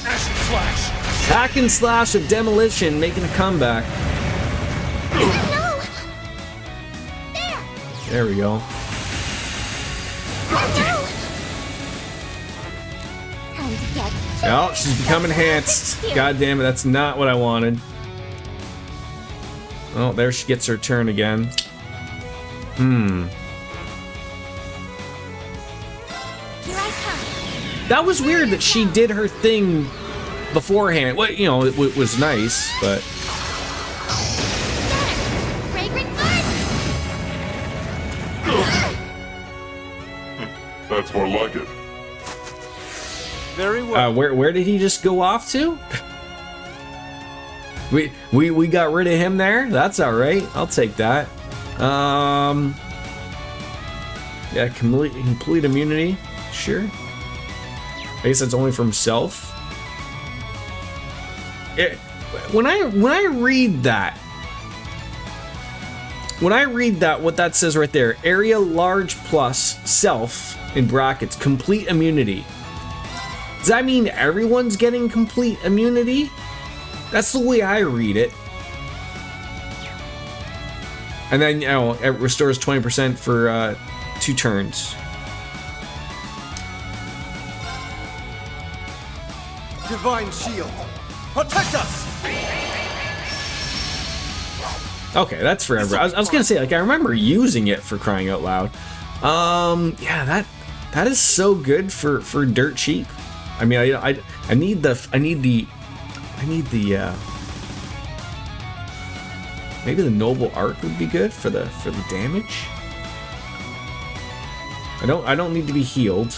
Acid Flash! Hack and slash of demolition making a comeback. No! There! There we go. No! Time to get... Oh, she's become enhanced. God damn it, that's not what I wanted. Oh, there she gets her turn again. Here I come. That was weird that she did her thing beforehand. Well, you know, it was nice, but... Fragrant garden. That's more like it. Very well. Where did he just go off to? We got rid of him there. That's all right. I'll take that. Yeah, complete immunity. Sure. I guess that's only for himself. When I read that, what that says right there, area large plus self in brackets, complete immunity. Does that mean everyone's getting complete immunity? That's the way I read it. And then, you know, it restores 20% for 2 turns. Divine shield, protect us! Okay, that's forever. I was gonna say, like, I remember using it for crying out loud. Yeah, that is so good for dirt cheap. I mean, I need the maybe the noble arc would be good for the damage. I don't need to be healed.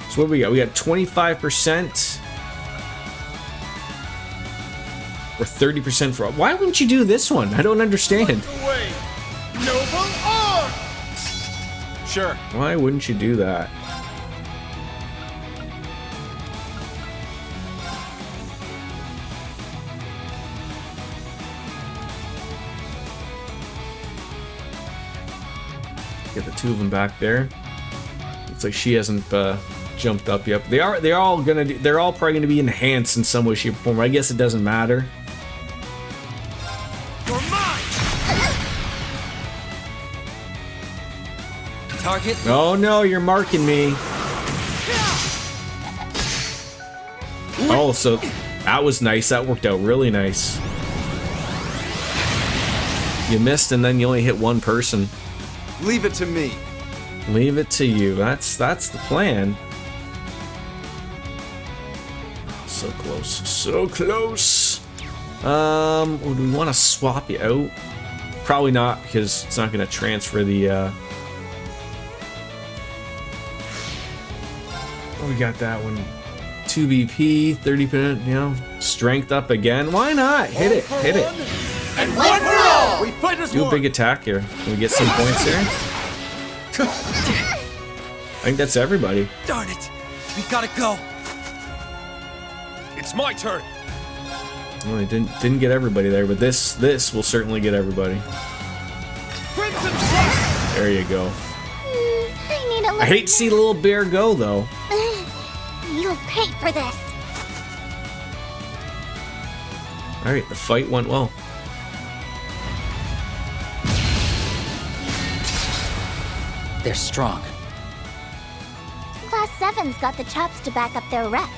So what do we got? We got 25% or 30% for. Why wouldn't you do this one? I don't understand. Away, noble arm! Sure. Why wouldn't you do that? Get the 2 of them back there. Looks like she hasn't jumped up yet. They're all probably gonna be enhanced in some way, shape, or form. I guess it doesn't matter. You're mine! Target. Oh no, you're marking me. Oh, so that was nice. That worked out really nice. You missed, and then you only hit one person. Leave it to me. Leave it to you. That's the plan. So close. So close. Do we want to swap you out? Probably not, because it's not going to transfer the oh, we got that one. 2 BP, 30%, you know, strength up again. Why not? Hit it. Hit it. And one for all! We fight as Do a one! big attack here. Can we get some points here? I think that's everybody. Darn it. We gotta go. It's my turn. Well, it didn't get everybody there, but this will certainly get everybody. There you go. I need a little. I hate to see the little bear go, though. You'll pay for this. All right, the fight went well. They're strong. Class 7's got the chops to back up their rep.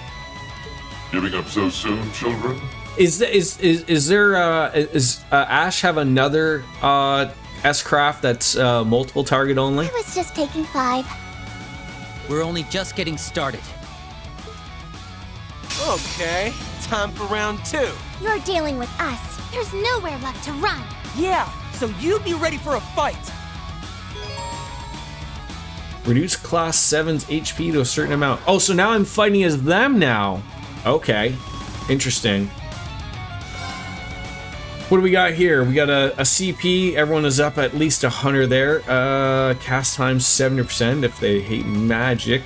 Giving up so soon, children? Is there Ash have another S-craft that's multiple target only? I was just taking 5. We're only just getting started. Okay, time for round 2. You're dealing with us. There's nowhere left to run. Yeah, so you be ready for a fight. Reduce class 7's HP to a certain amount. Oh, so now I'm fighting as them now. Okay, interesting. What do we got here? We got a CP. Everyone is up at least 100 there. Cast time 70% if they hate magic.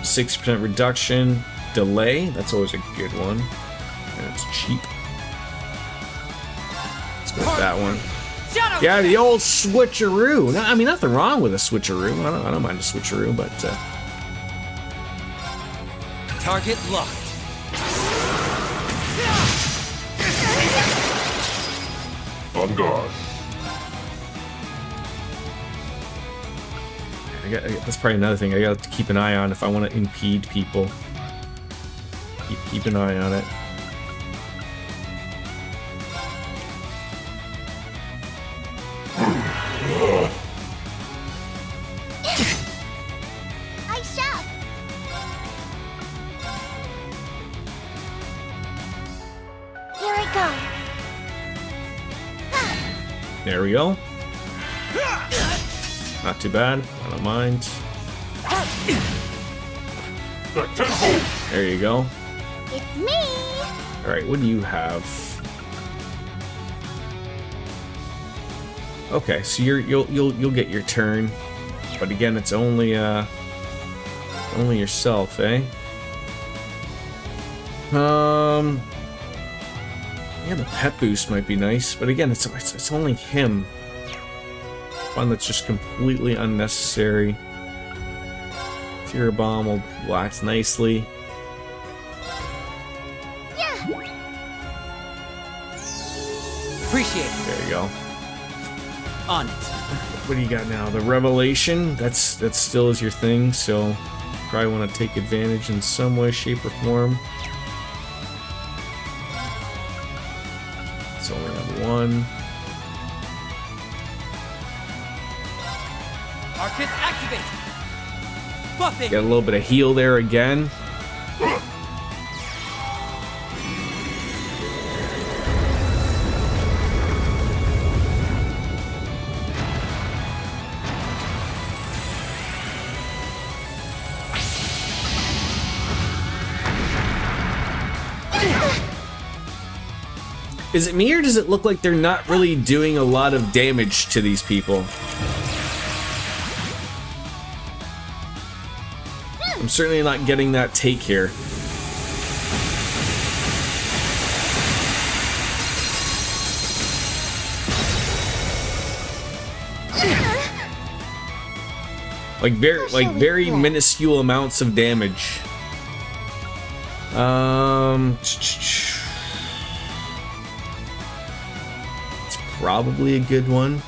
6% reduction. Delay. That's always a good one. And it's cheap. Let's go with that one. Yeah, the old switcheroo. No, I mean, nothing wrong with a switcheroo. I don't mind a switcheroo, but Target locked. On guard. that's probably another thing I got to keep an eye on if I want to impede people. Keep an eye on it. There we go. Not too bad. I don't mind. There you go. It's me! Alright, what do you have? Okay, so you'll get your turn. But again, it's only yourself, eh? Yeah, the pet boost might be nice, but again, it's only him. One that's just completely unnecessary. Fear Bomb will wax nicely. Yeah! Appreciate it. There you go. On it. What do you got now? The Revelation? That still is your thing, so probably want to take advantage in some way, shape, or form. It's only on one. Arcus, activate! Buffing! Got a little bit of heal there again. Is it me, or does it look like they're not really doing a lot of damage to these people? I'm certainly not getting that take here. Like very minuscule amounts of damage. It's probably a good one,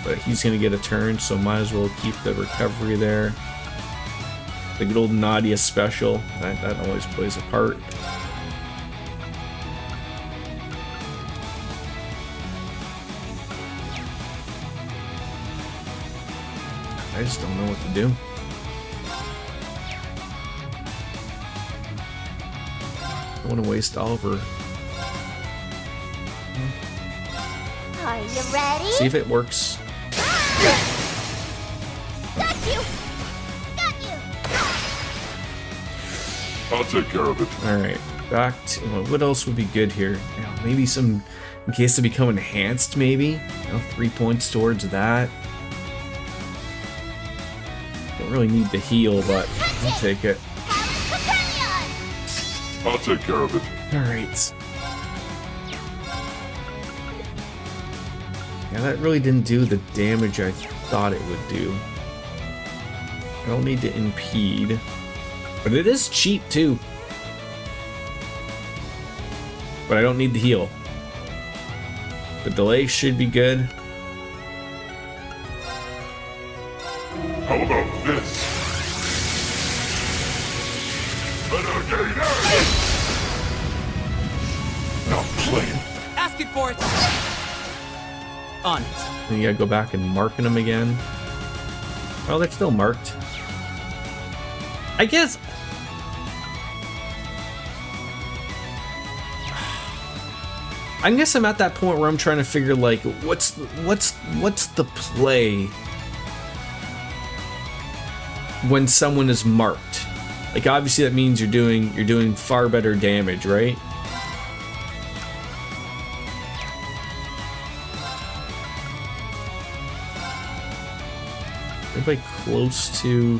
but he's gonna get a turn, so might as well keep the recovery there. The good old Nadia special, that always plays a part. I just don't know what to do. I don't want to waste Oliver. Are you ready? See if it works. Got you! Got you! I'll take care of it. Alright, back to... what else would be good here? You know, maybe some... in case they become enhanced, maybe? You know, 3 points towards that. Don't really need the heal, but I'll take it. I'll take care of it. Alright. Yeah, that really didn't do the damage I thought it would do. I don't need to impede. But it is cheap, too. But I don't need the heal. The delay should be good. How about this? Renegade! Not playing. Asking for it! On it. And you gotta go back and marking them again. Well, they're still marked. I guess... I guess I'm at that point where I'm trying to figure, like, what's the play when someone is marked? Like, obviously that means you're doing far better damage, right? Everybody close to...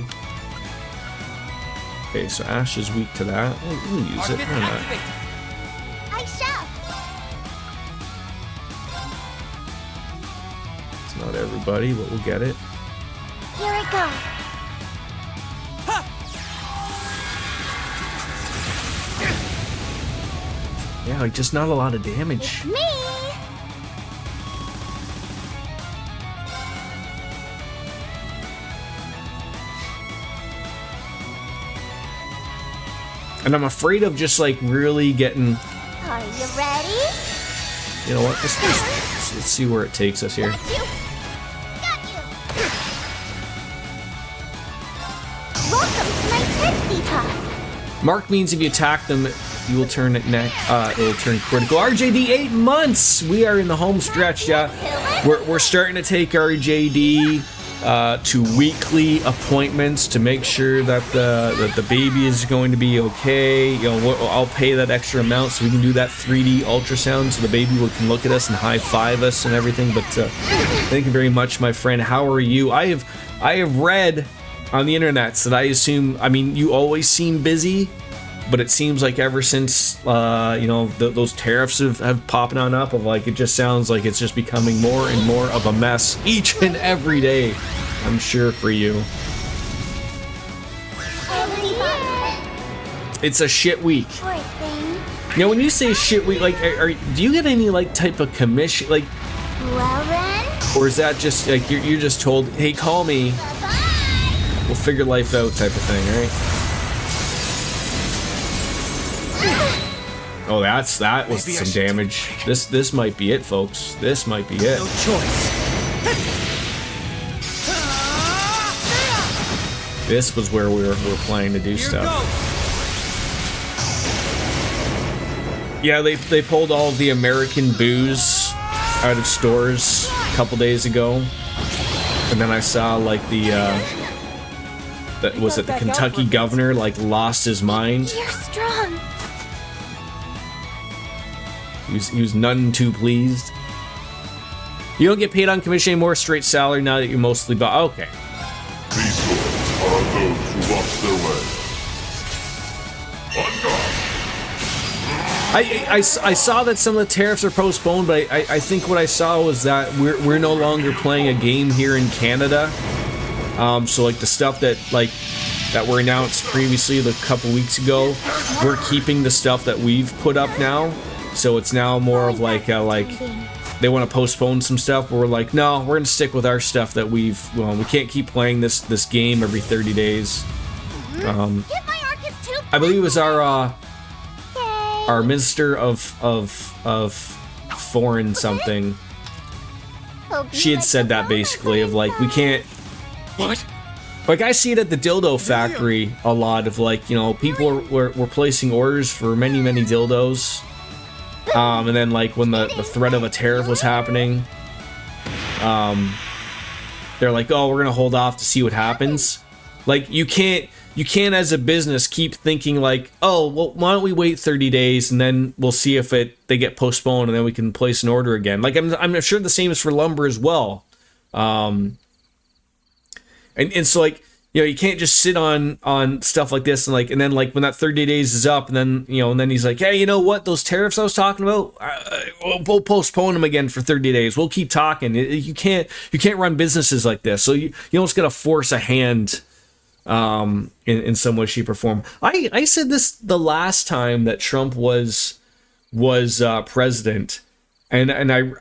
Okay, so Ash is weak to that. We'll use it. Why not? I shall! It's not everybody, but we'll get it. Here it goes. Yeah, like just not a lot of damage. Me! And I'm afraid of just like really getting... Are you ready? You know what? Let's see where it takes us here. Got you! Got you! Welcome to my Tipsy Pod! Mark means if you attack them you will turn it it will turn critical. RJD, 8 months. We are in the home stretch. Yeah, we're starting to take RJD to weekly appointments to make sure that the baby is going to be okay. You know, I'll pay that extra amount so we can do that 3D ultrasound so the baby can look at us and high five us and everything. But thank you very much, my friend. How are you? I have read on the internet that I assume, I mean, you always seem busy, but it seems like ever since you know, those tariffs have popping on up, of like, it just sounds like it's just becoming more and more of a mess each and every day. I'm sure for you. It's a shit week. You know, when you say shit week, like, do you get any like type of commission, like? Well then. Or is that just like you're just told, hey, call me, we'll figure life out type of thing, right? Oh, that was maybe some damage. This might be it, folks. This might be it. No choice. This was where we were planning to do stuff. Yeah, they pulled all of the American booze out of stores a couple days ago, and then I saw like the Kentucky governor like lost his mind. You're strong. He was none too pleased. You don't get paid on commission anymore, straight salary now that you're mostly okay. These swords are those who lost their way. On guard. I saw that some of the tariffs are postponed, but I think what I saw was that we're no longer playing a game here in Canada. So like the stuff that were announced previously a couple weeks ago, we're keeping the stuff that we've put up now. So it's now more of like they want to postpone some stuff, but we're like, no, we're gonna stick with our stuff that we can't keep playing this game every 30 days. I believe it was our minister of foreign something. She had said that basically, of like, we can't. What? Like, I see it at the dildo factory a lot of like, you know, people were placing orders for many dildos. And then like when the threat of a tariff was happening, they're like, oh, we're gonna hold off to see what happens. Like, you can't as a business keep thinking like, oh, well, why don't we wait 30 days and then we'll see if they get postponed and then we can place an order again. Like, I'm sure the same is for lumber as well. And so like, you know, you can't just sit on stuff like this and then like when that 30 days is up and then, you know, and then he's like, hey, you know what, those tariffs I was talking about, we'll postpone them again for 30 days. We'll keep talking. You can't run businesses like this. So you almost got to force a hand in some way, shape, or form. I said this the last time that Trump was president, and I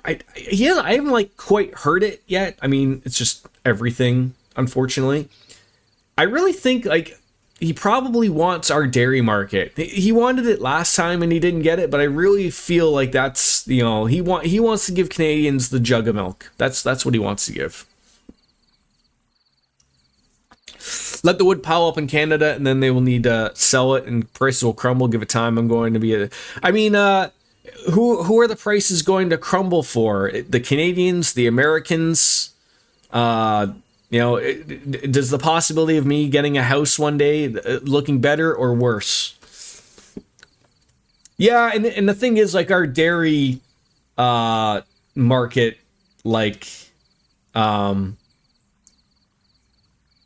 haven't like quite heard it yet. I mean, it's just everything, unfortunately. I really think like he probably wants our dairy market. He wanted it last time and he didn't get it, but I really feel like that's, you know, he wants to give Canadians the jug of milk. That's what he wants to give. Let the wood pile up in Canada, and then they will need to sell it, and prices will crumble. Give it time. I'm going to be who are the prices going to crumble for? The Canadians, the Americans? You know, does the possibility of me getting a house one day looking better or worse? Yeah, and the thing is, like, our dairy market, like,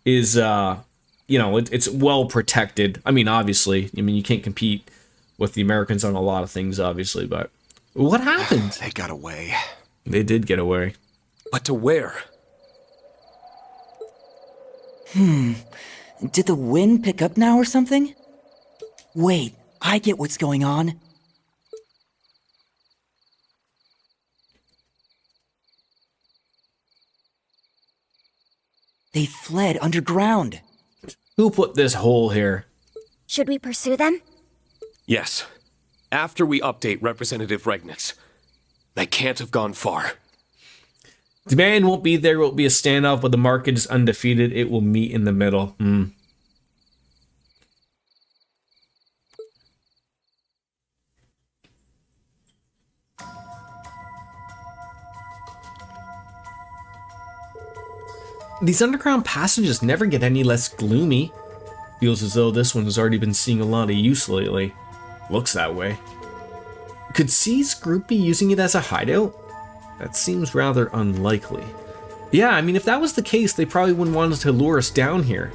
is you know, it's well protected. I mean, obviously, you can't compete with the Americans on a lot of things, obviously, but what happened? They got away. They did get away. But to where? Did the wind pick up now or something? Wait, I get what's going on. They fled underground. Who put this hole here? Should we pursue them? Yes. After we update Representative Regnitz. They can't have gone far. Demand won't be there. It will be a standoff, but the market is undefeated. It will meet in the middle. These underground passages never get any less gloomy. Feels as though this one has already been seeing a lot of use lately. Looks that way. Could C's group be using it as a hideout? That seems rather unlikely. Yeah, I mean, if that was the case, they probably wouldn't want to lure us down here.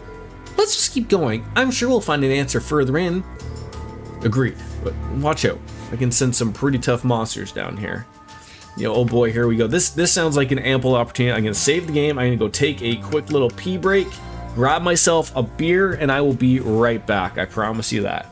Let's just keep going. I'm sure we'll find an answer further in. Agreed, but watch out. I can sense some pretty tough monsters down here. You know, oh boy, here we go. This sounds like an ample opportunity. I'm gonna save the game. I'm gonna go take a quick little pee break, grab myself a beer, and I will be right back. I promise you that.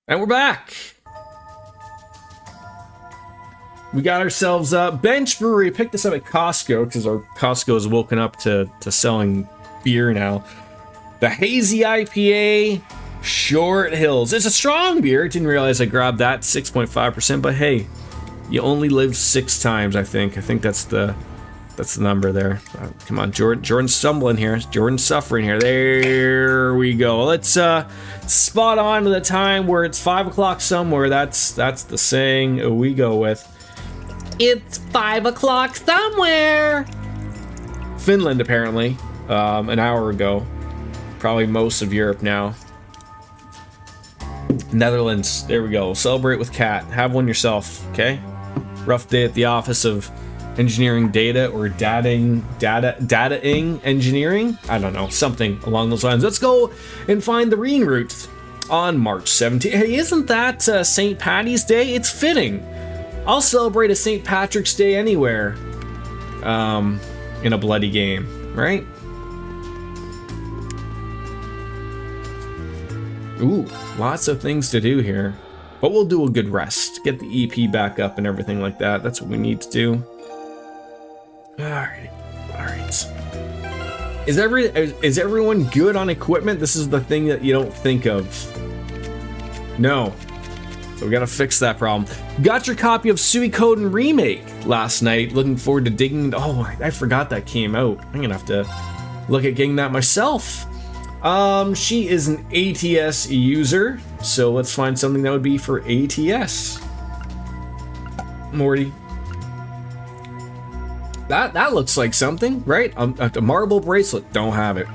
And we're back. We got ourselves a Bench Brewery. Picked this up at Costco because our Costco has woken up to selling beer now. The Hazy IPA. Short Hills. It's a strong beer. Didn't realize I grabbed that. 6.5%, but hey, you only live 6 times, I think. I think that's the number there. Come on, Jordan's stumbling here. Jordan's suffering here. There we go. Let's spot on to the time where it's 5 o'clock somewhere. That's the saying we go with. It's 5 o'clock somewhere. Finland, apparently, an hour ago. Probably most of Europe now. Netherlands. There we go. Celebrate with Kat. Have one yourself, okay? Rough day at the office of engineering data or dataing engineering. I don't know, something along those lines. Let's go and find the Reen route on March 17th. Hey, isn't that St. Paddy's Day? It's fitting. I'll celebrate a St. Patrick's Day anywhere in a bloody game, right? Ooh, lots of things to do here. But we'll do a good rest. Get the EP back up and everything like that. That's what we need to do. Alright. Is everyone good on equipment? This is the thing that you don't think of. No. So we gotta fix that problem. Got your copy of Suikoden Remake last night. Looking forward to digging. Oh, I forgot that came out. I'm gonna have to look at getting that myself. She is an ATS user, so let's find something that would be for ATS. Morty. That looks like something, right? A marble bracelet. Don't have it.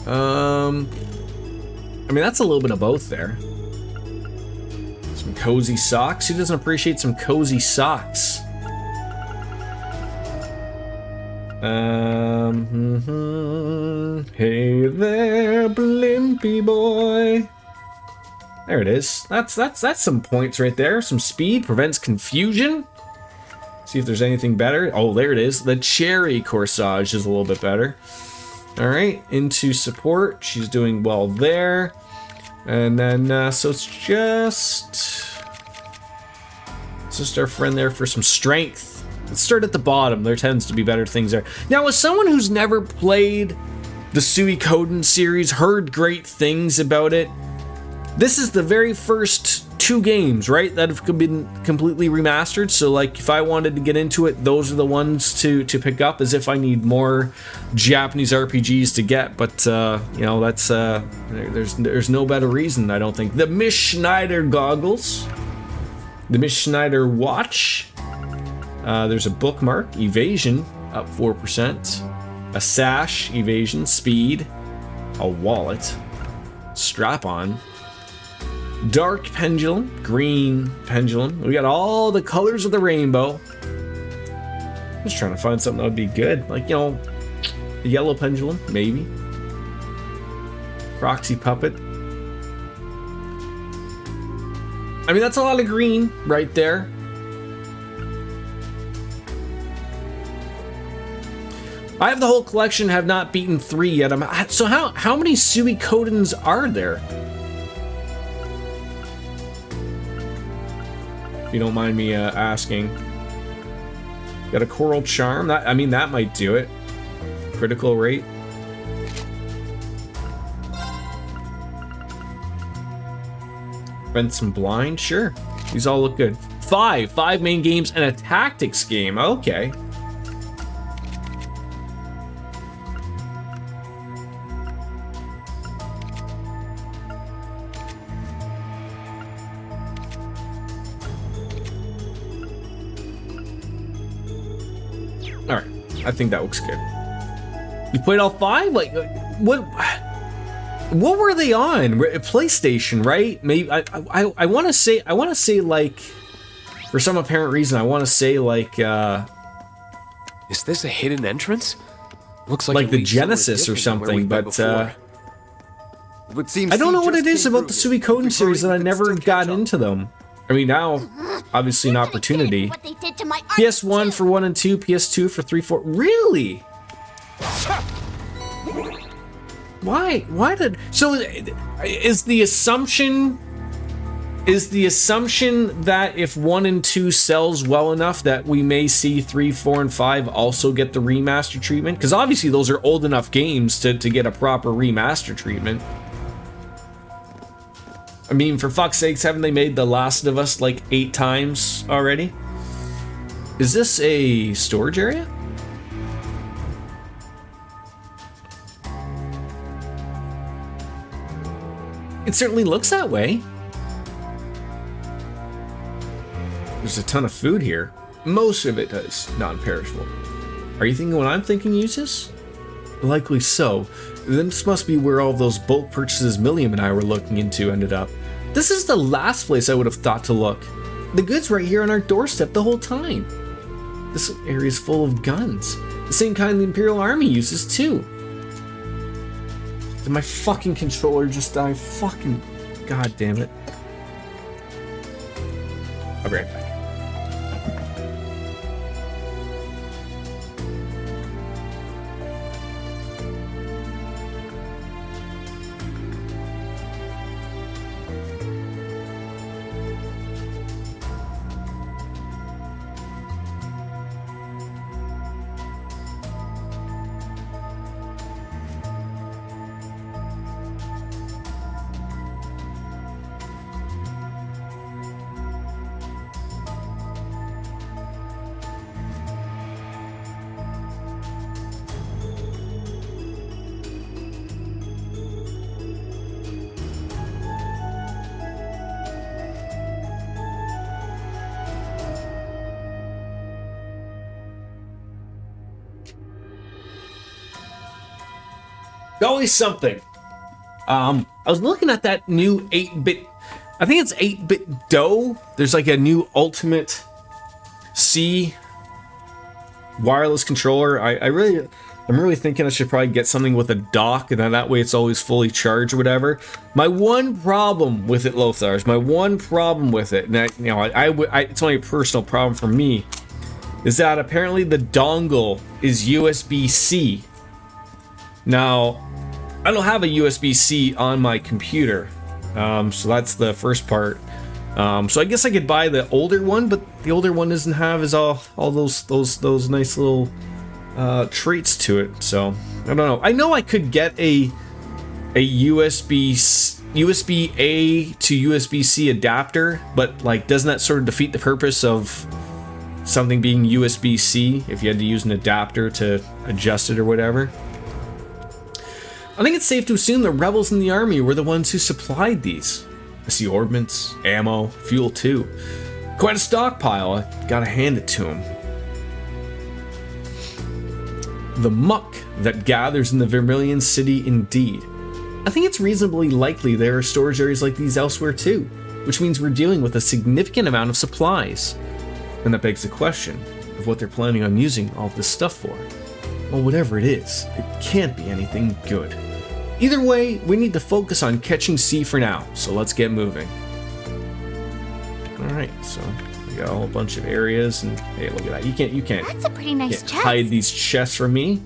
I mean, that's a little bit of both there. Some cozy socks. Who doesn't appreciate some cozy socks? Hey there, Blimpy boy. There it is. That's some points right there. Some speed, prevents confusion. See if there's anything better. Oh, there it is. The cherry corsage is a little bit better. All right, into support. She's doing well there. And then, so it's just our friend there for some strength. Let's start at the bottom. There tends to be better things there. Now, as someone who's never played the Suikoden series, heard great things about it, this is the very first 2 games, right, that have been completely remastered. So, like, if I wanted to get into it, those are the ones to pick up, as if I need more Japanese RPGs to get. But, you know, that's, there's no better reason, I don't think. The Miss Schneider goggles. The Miss Schneider watch. There's a bookmark, evasion, up 4%. A sash, evasion, speed. A wallet. Strap-on. Dark pendulum, green pendulum. We got all the colors of the rainbow. Just trying to find something that would be good. Like, you know, a yellow pendulum, maybe. Proxy puppet. I mean, that's a lot of green right there. I have the whole collection, have not beaten 3 yet. So how many Suikodens are there? If you don't mind me asking. Got a coral charm. I mean, that might do it. Critical rate. Prevent some blind. Sure. These all look good. 5 main games and a tactics game. Okay. Alright, I think that looks good. You played all 5? Like, what were they on? PlayStation, right? Maybe I want to say like, for some apparent reason, I want to say like, is this a hidden entrance? Looks like the Genesis or something, but I don't know what it is about the Suikoden series that I never got into them. I mean, now, obviously an opportunity. PS1 for 1 and 2, PS2 for 3, 4. Really? Why did... So, is the assumption that if 1 and 2 sells well enough that we may see 3, 4, and 5 also get the remaster treatment? Because obviously those are old enough games to get a proper remaster treatment. I mean, for fuck's sakes, haven't they made The Last of Us like 8 times already? Is this a storage area? It certainly looks that way. There's a ton of food here. Most of it is non-perishable. Are you thinking what I'm thinking, Uses? Likely so. This must be where all those bulk purchases Milliam and I were looking into ended up. This is the last place I would have thought to look. The goods right here on our doorstep the whole time. This area is full of guns. The same kind the Imperial Army uses too. Did my fucking controller just die? Fucking... God damn it. I'll be right back. Always something. I was looking at that new 8-bit, I think it's 8-bit dough. There's like a new Ultimate C wireless controller. I'm really thinking I should probably get something with a dock, and then that way it's always fully charged or whatever. My one problem with it, Lothars, my one problem with it, and it's only a personal problem for me, is that apparently the dongle is USB-C. Now, I don't have a USB-C on my computer, so that's the first part. So I guess I could buy the older one, but the older one doesn't have all those nice little traits to it. So I don't know. I know I could get a USB-A to USB-C adapter, but like, doesn't that sort of defeat the purpose of something being USB-C if you had to use an adapter to adjust it or whatever? I think it's safe to assume the rebels in the army were the ones who supplied these. I see ordnance, ammo, fuel too. Quite a stockpile, I gotta hand it to them. The muck that gathers in the Vermilion City indeed. I think it's reasonably likely there are storage areas like these elsewhere too, which means we're dealing with a significant amount of supplies. And that begs the question of what they're planning on using all of this stuff for. Well, whatever it is, it can't be anything good. Either way, we need to focus on catching C for now, so let's get moving. Alright, so we got a whole bunch of areas, and hey, look at that. You can't That's a pretty nice chest. hide these chests from me.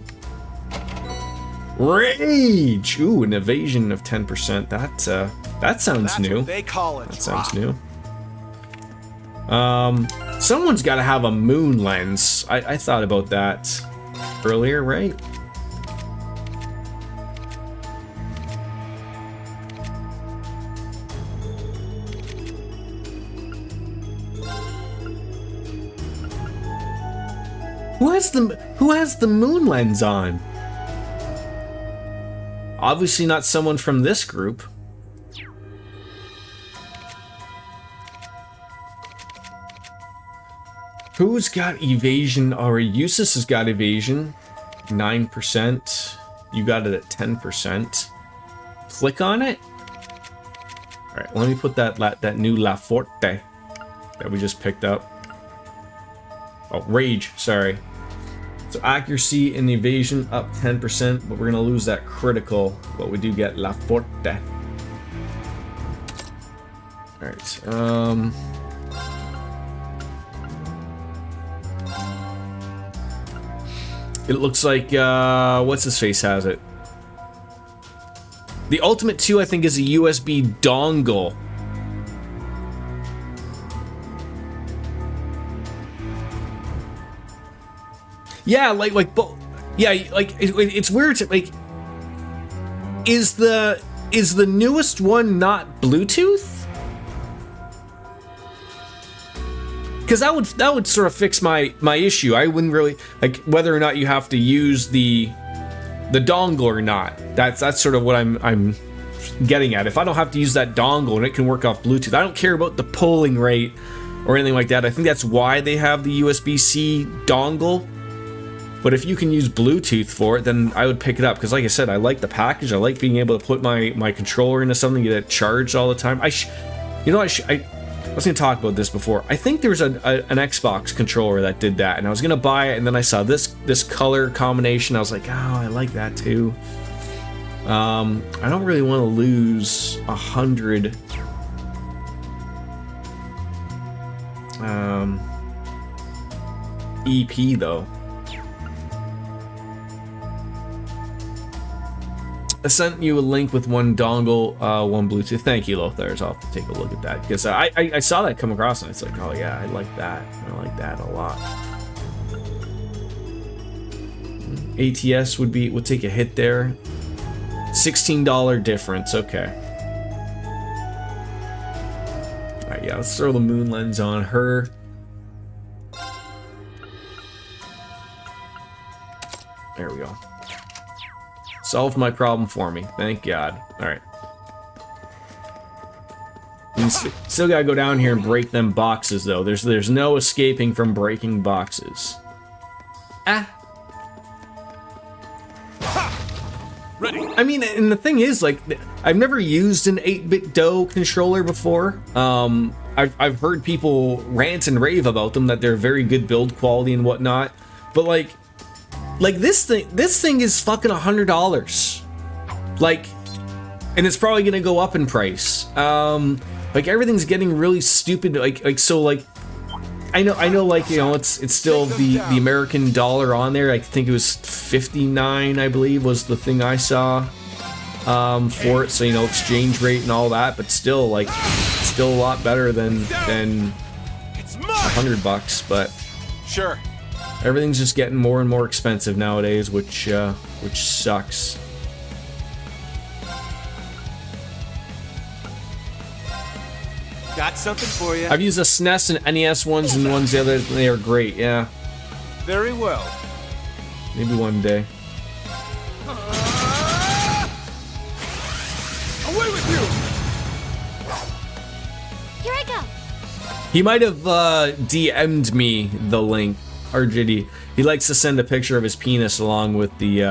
Rage! Ooh, an evasion of 10%. That sounds That's new. What they call it. That sounds new. Someone's got to have a moon lens. I thought about that earlier, right? Who has the moon lens on? Obviously not someone from this group. Who's got evasion? Or Eustace has got evasion. 9%. You got it at 10%. Click on it. Alright, let me put that new La Forte that we just picked up. Oh, Rage, sorry. So accuracy and evasion up 10%, but we're gonna lose that critical, but we do get La Forte. Alright, it looks like, what's his face has it? The Ultimate 2, I think, is a USB dongle. Yeah, it's weird to, like, is the newest one not Bluetooth? because that would sort of fix my issue. I wouldn't really like whether or not you have to use the dongle or not. That's sort of what I'm getting at. If I don't have to use that dongle and it can work off Bluetooth, I don't care about the polling rate or anything like that. I think that's why they have the USB-C dongle. But if you can use Bluetooth for it, then I would pick it up. Because like I said, I like the package. I like being able to put my controller into something, get it charged all the time. I was going to talk about this before. I think there was an Xbox controller that did that. And I was going to buy it. And then I saw this color combination. I was like, oh, I like that too. I don't really want to lose 100 EP though. I sent you a link with one dongle, one Bluetooth. Thank you, Lothars. I'll have to take a look at that because I saw that come across and it's like, oh yeah, I like that. I like that a lot. ATS would take a hit there. $16 difference. Okay. All right, yeah. Let's throw the moon lens on her. There we go. Solved my problem for me. Thank God. All right. Still gotta go down here and break them boxes, though. There's no escaping from breaking boxes. Ah. Ready. I mean, and the thing is, like, I've never used an 8-bit DOE controller before. I've heard people rant and rave about them, that they're very good build quality and whatnot. But like this thing is fucking $100. Like, and it's probably gonna go up in price. Like everything's getting really stupid. Like so like. I know, like, you know, it's still the American dollar on there. I think it was 59, I believe, was the thing I saw for it. So, you know, exchange rate and all that, but still, like, still a lot better than $100. But sure, everything's just getting more and more expensive nowadays, which sucks. Got something for you. I've used the SNES and NES ones and ones the other. They are great. Yeah. Very well. Maybe one day. Away with you! Here I go. He might have DM'd me the link. RJD. He likes to send a picture of his penis along with the you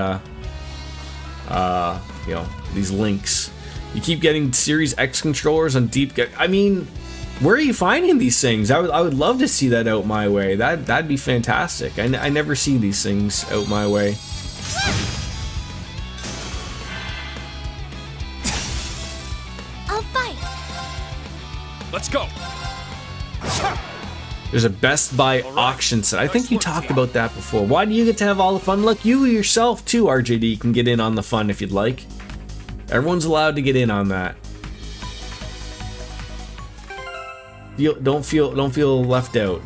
know, these links. You keep getting Series X controllers on deep. I mean, where are you finding these things? I would love to see that out my way. That'd be fantastic. I never see these things out my way. I'll fight. Let's go. There's a Best Buy auction set. I think you talked about that before. Why do you get to have all the fun? Look, you yourself too, RJD, can get in on the fun if you'd like. Everyone's allowed to get in on that. Don't feel left out.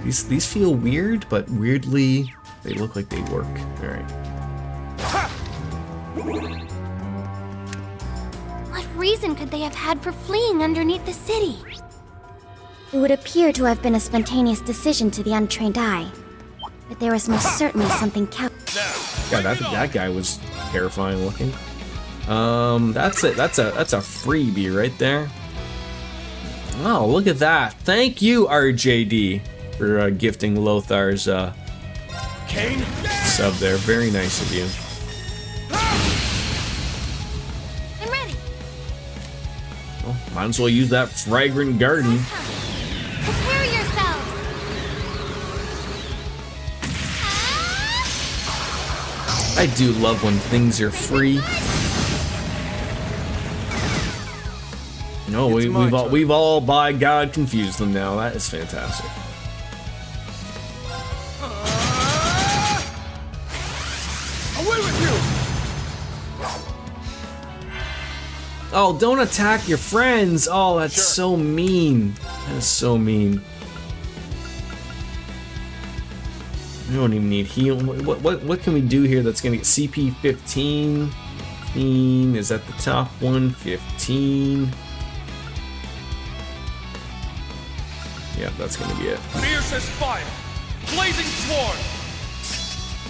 These feel weird, but weirdly they look like they work. All right. What reason could they have had for fleeing underneath the city? It would appear to have been a spontaneous decision to the untrained eye. But there was most certainly something God, that guy was terrifying looking. That's it. That's a freebie right there. Oh, look at that! Thank you, RJD, for gifting Lothar's sub there. Very nice of you. I'm ready. Well, might as well use that fragrant garden. Prepare yourselves. I do love when things are free. No, we've all by God confused them now. That is fantastic. Away with you! Oh, don't attack your friends. Oh, that's so mean. That is so mean. We don't even need heal. What can we do here that's gonna get CP 15? Is that the top one? 15. Yeah, that's gonna be it. Fiercest fire! Blazing sworn!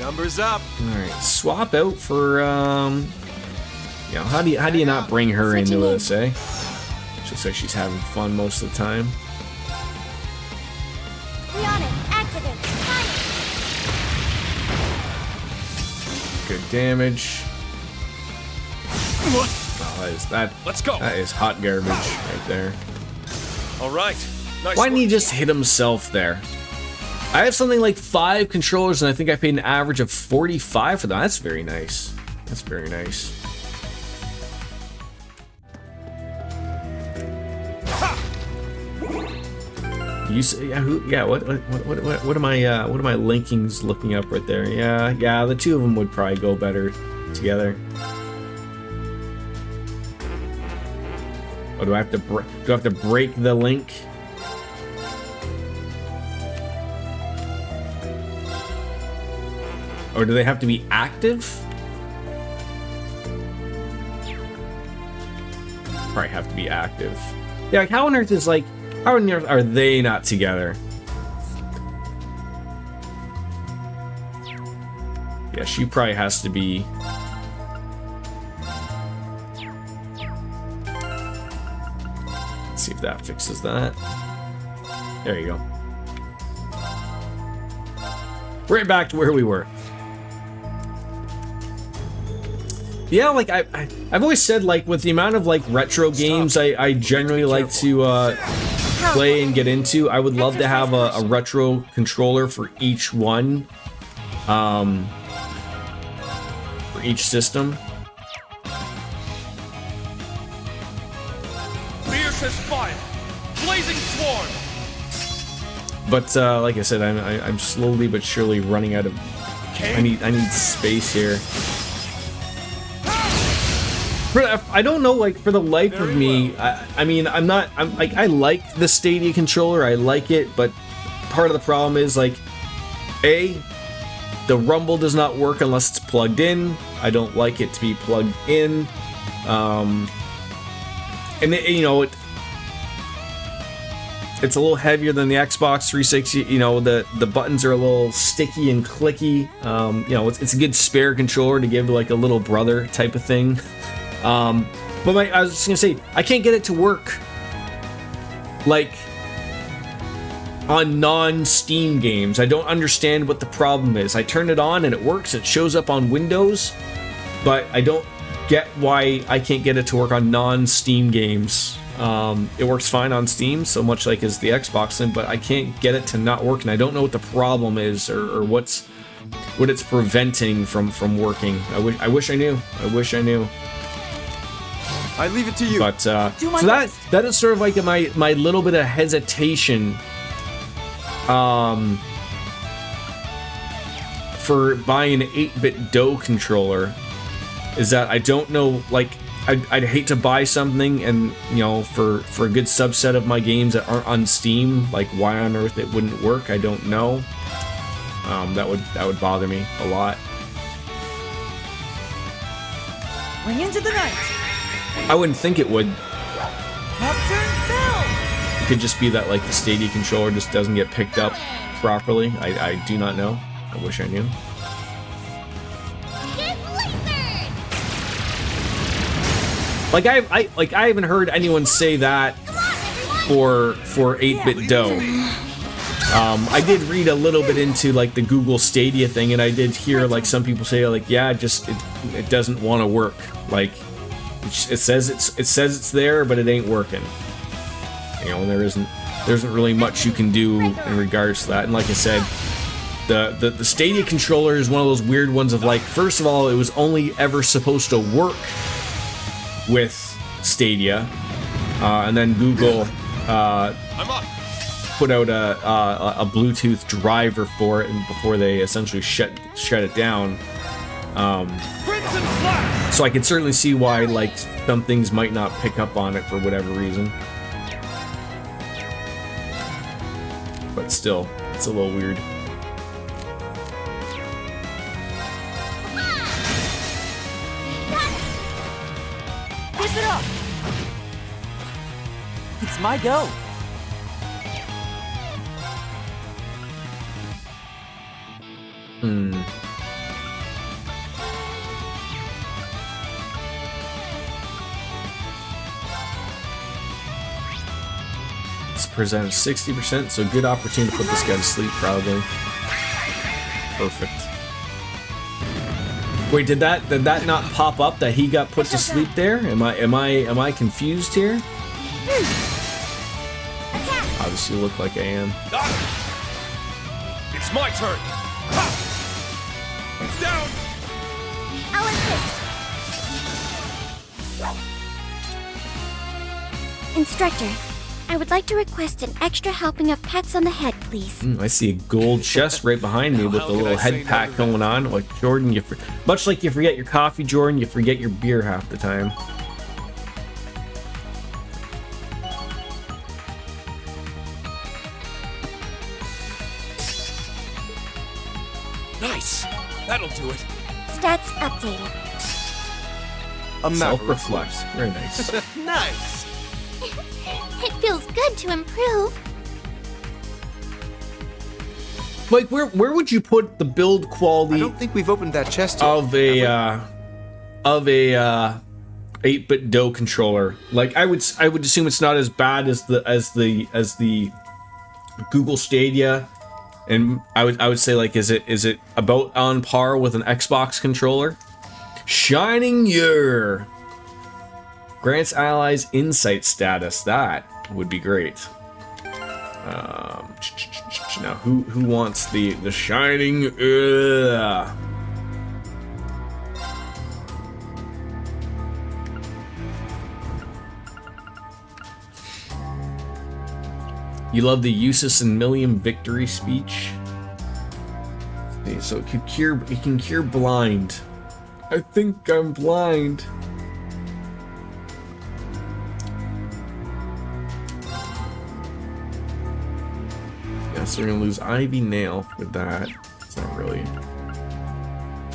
Numbers up. All right, swap out for you know, how do you not bring her into this, eh? Just like she's having fun most of the time. We on it. Activate. Fire. Good damage. What? Oh, Let's go. That is hot garbage right there. All right. Nice Why didn't he work. just hit himself there? I have something like 5 controllers, and I think I paid an average of 45 for them. That's very nice. That's very nice. You say, yeah, what am I linkings looking up right there? Yeah, the two of them would probably go better together. Oh, do I have to break the link? Or do they have to be active? Probably have to be active. Yeah, like how on earth is how on earth are they not together? Yeah, she probably has to be. Let's see if that fixes that. There you go. Right back to where we were. Yeah, like I've always said, like with the amount of like retro games I generally like to play and get into, I would love to have a retro controller for each one, for each system. Fiercest fire! Blazing sworn! But like I said, I'm slowly but surely running out of. I need space here. I don't know, like for the life of me. I mean, I'm like I like the Stadia controller. I like it, but part of the problem is like, the rumble does not work unless it's plugged in. I don't like it to be plugged in, and it's a little heavier than the Xbox 360. You know, the buttons are a little sticky and clicky. It's a good spare controller to give to like a little brother type of thing. But I was just gonna say, I can't get it to work like on non-Steam games. I don't understand what the problem is. I turn it on and it works. It shows up on Windows, but I don't get why I can't get it to work on non-Steam games. It works fine on Steam, so much like as the Xbox thing, but I can't get it to not work, and I don't know what the problem is or what it's preventing from working. I wish I knew. I wish I knew. I leave it to you. But so that is sort of like my little bit of hesitation for buying an 8-bit DOE controller, is that I don't know, like I'd hate to buy something and for a good subset of my games that aren't on Steam, like why on earth it wouldn't work, I don't know. That would bother me a lot. Ring into the night. I wouldn't think it would. Nocturne Bell. It could just be that like the Stadia controller just doesn't get picked up properly. I do not know. I wish I knew. Like I haven't heard anyone say that for 8-bit DOE. I did read a little bit into like the Google Stadia thing, and I did hear like some people say like, yeah, it doesn't want to work. Like it says it's there, but it ain't working. There isn't really much you can do in regards to that. And like I said, the Stadia controller is one of those weird ones of like, first of all, it was only ever supposed to work with Stadia, and then Google put out a Bluetooth driver for it, and before they essentially shut it down. So I can certainly see why like some things might not pick up on it for whatever reason. But still, it's a little weird. Keep it up. It's my go. It's presented 60%, so good opportunity to put this guy to sleep, probably. Perfect. Wait, did that not pop up that he got put to sleep there? Am I confused here? Obviously look like I am. It's my turn. Down. I'll assist. Instructor, I would like to request an extra helping of pats on the head, please. I see a gold chest right behind me with a little head pack going on. Like Jordan, much like you forget your coffee, Jordan, you forget your beer half the time. Nice. That'll do it. Stats updated. Self-reflect. Very nice. Nice. It feels good to improve. Like, where would you put the build quality? I don't think we've opened that chest yet. Of a 8-bit dough controller. Like, I would assume it's not as bad as the Google Stadia. And I would say, like, is it about on par with an Xbox controller? Shining Year grants allies insight status. That would be great. Now, who wants the Shining Year? You love the Usus and Millium victory speech. Okay, so it can cure blind. I think I'm blind. Yeah, so we're gonna lose Ivy Nail with that. It's not really.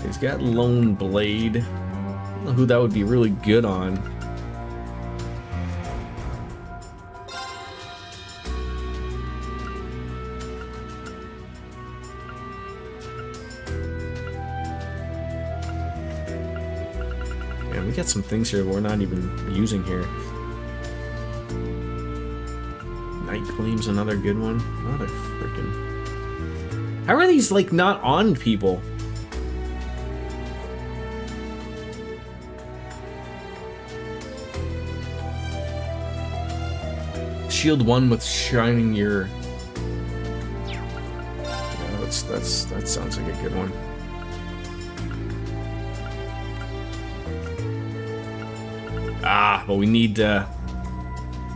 He's got Lone Blade. I don't know who that would be really good on. We got some things here we're not even using here. Night Gleam's another good one. What a freaking... How are these, like, not on people? Shield 1 with Shining Year. Yeah, that sounds like a good one. But we need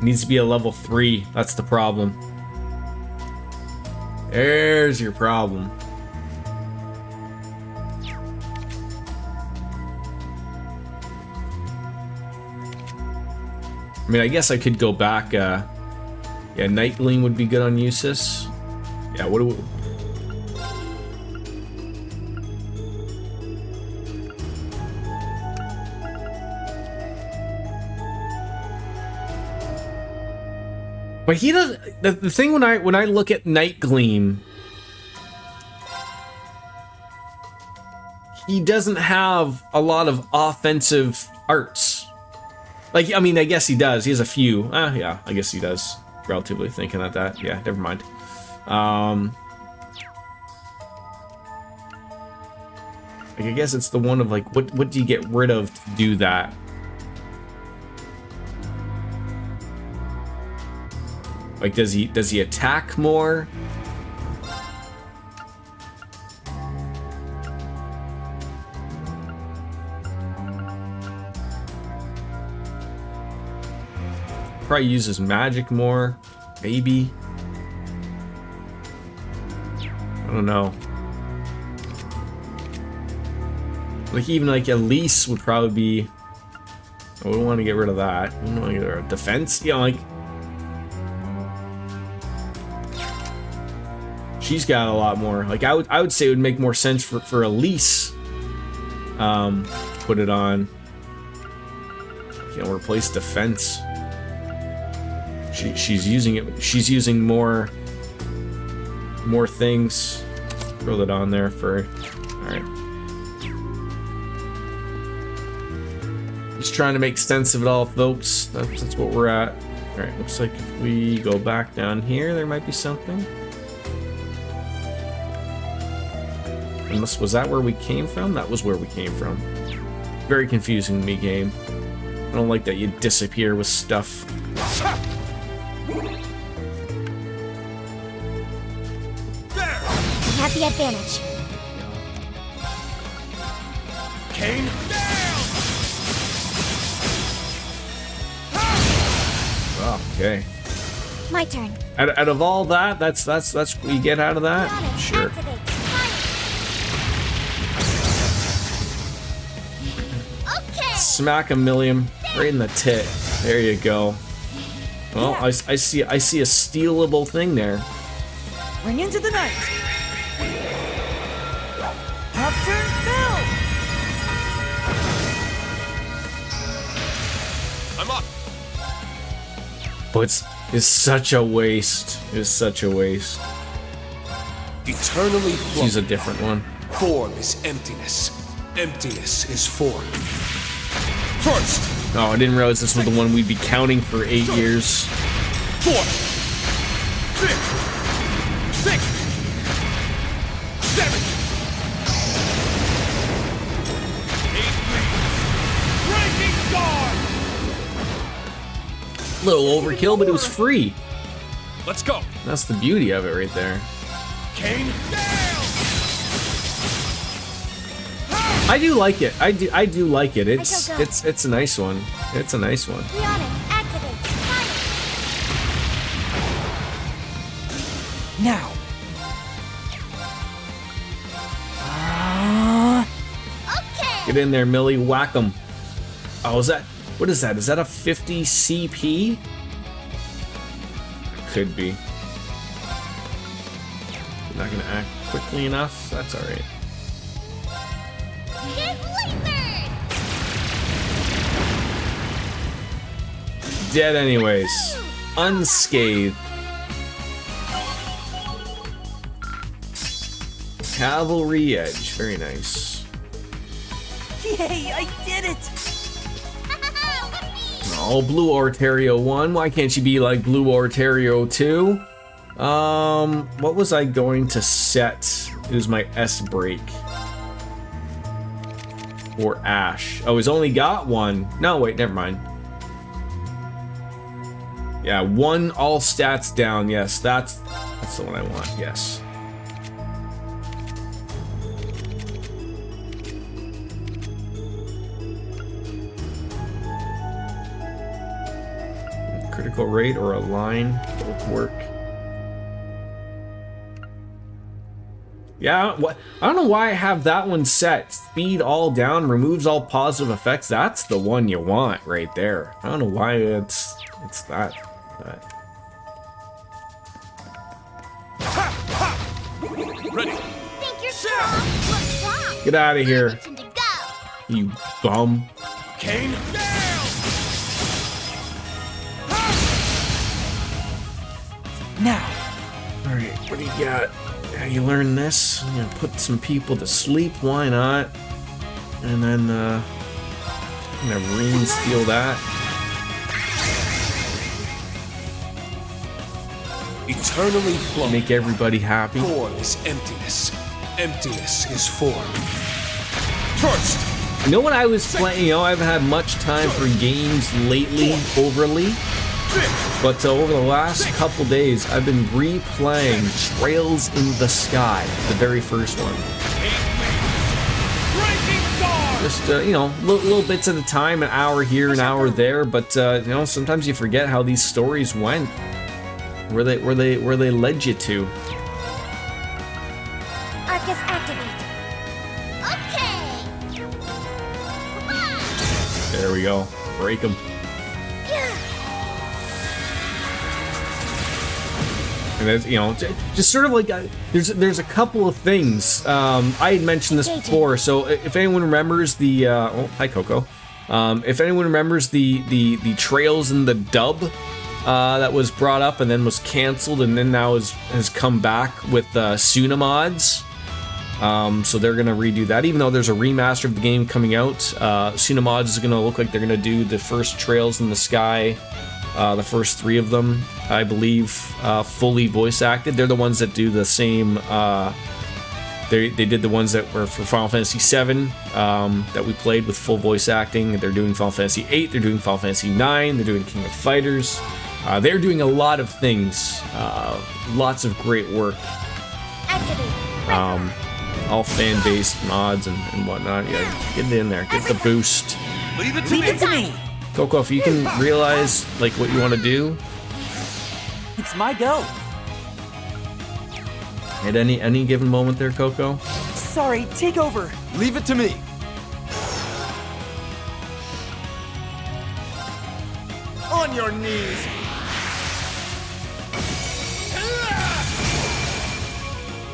needs to be a level 3. That's the problem. There's your problem. I mean, I guess I could go back. Yeah, Night Gleam would be good on Usus. Yeah, what do we... But he does the thing when I look at Night Gleam, he doesn't have a lot of offensive arts. Like, I mean, I guess he does. He has a few. Yeah, I guess he does. Relatively thinking at that. Yeah, never mind. Like, I guess it's the one of like, what do you get rid of to do that? Like, does he attack more? Probably uses magic more, maybe. I don't know. Like, even like Elise would probably be. I wouldn't want to get rid of that. I wouldn't want to get rid of defense. You know, like. She's got a lot more. Like, I would say it would make more sense for Elise. Put it on. Can't replace defense. She's using it. She's using more things. throw that on there for... Alright. Just trying to make sense of it all, folks. That's what we're at. Alright, looks like if we go back down here, there might be something. Unless, was that where we came from? That was where we came from. Very confusing to me, game. I don't like that you disappear with stuff. I have the advantage. Kane? Okay. My turn. Out of all that, that's what you get out of that? Sure. Okay. Smack a million right in the tit. There you go. Well, I see a stealable thing there. Ring into the night. Half turn, Bill. I'm up. But it's such a waste. It's such a waste. Eternally Let's use a different one. Form is emptiness. Emptiness is form. First. Oh, I didn't realize this was the one we'd be counting for 8 years. 4. 5. 6. 7. 8. Breaking guard. Little overkill, but it was free. Let's go. That's the beauty of it right there. Kane down. I do like it. I do like it. I feel good. It's a nice one. It's a nice one. Be on it. Activate. Now. Okay. Get in there, Millie. Whack 'em. Oh, is that? What is that? Is that a 50 CP? Could be. Not gonna act quickly enough. That's all right. Get Blizzard. Dead anyways. Unscathed. Cavalry Edge. Very nice. Yay, I did it! Oh, Blue Orterio 1. Why can't you be like Blue Orterio 2? What was I going to set? It was my S break. Or Ash. Oh, he's only got one. No, wait, never mind. Yeah, one all stats down. Yes, that's the one I want. Yes. Critical rate or a line both work. Yeah, what? I don't know why I have that one set. Speed all down, removes all positive effects. That's the one you want right there. I don't know why it's that. Ready. Think you're strong? What's wrong? Get out of here, Itching to go. you bum. Kane down. Now. All right, what do you got? Yeah, you learn this. I'm gonna put some people to sleep. Why not? And then I'm gonna re-steal that. Eternally flowing. Make everybody happy. Form is emptiness. Emptiness is form. First. You know what I was playing? You know, I haven't had much time for games lately, overly. But over the last couple days, I've been replaying Trails in the Sky, the very first one. Just, you know, little bits at a time, an hour here, an hour there, but, you know, sometimes you forget how these stories went. Where they led you to. Arcus activate. Okay. Come on. There we go. Break them. And that's, you know, just sort of like there's a couple of things. I had mentioned this before, so if anyone remembers the oh, hi Coco. If anyone remembers the Trails in the dub that was brought up and then was canceled and then now has come back with Suna mods. So they're gonna redo that, even though there's a remaster of the game coming out. Cinemods is gonna look like they're gonna do the first Trails in the Sky, the first 3 of them, I believe, fully voice acted. They're the ones that do the same. They did the ones that were for Final Fantasy VII that we played with full voice acting. They're doing Final Fantasy VIII. They're doing Final Fantasy IX. They're doing King of Fighters. They're doing a lot of things. Lots of great work. All fan-based mods and whatnot. Yeah, get in there. Get the boost. Leave it to me. Coco, if you can realize like what you want to do It's my go. at any given moment there, Coco. Sorry, take over. Leave it to me. On your knees.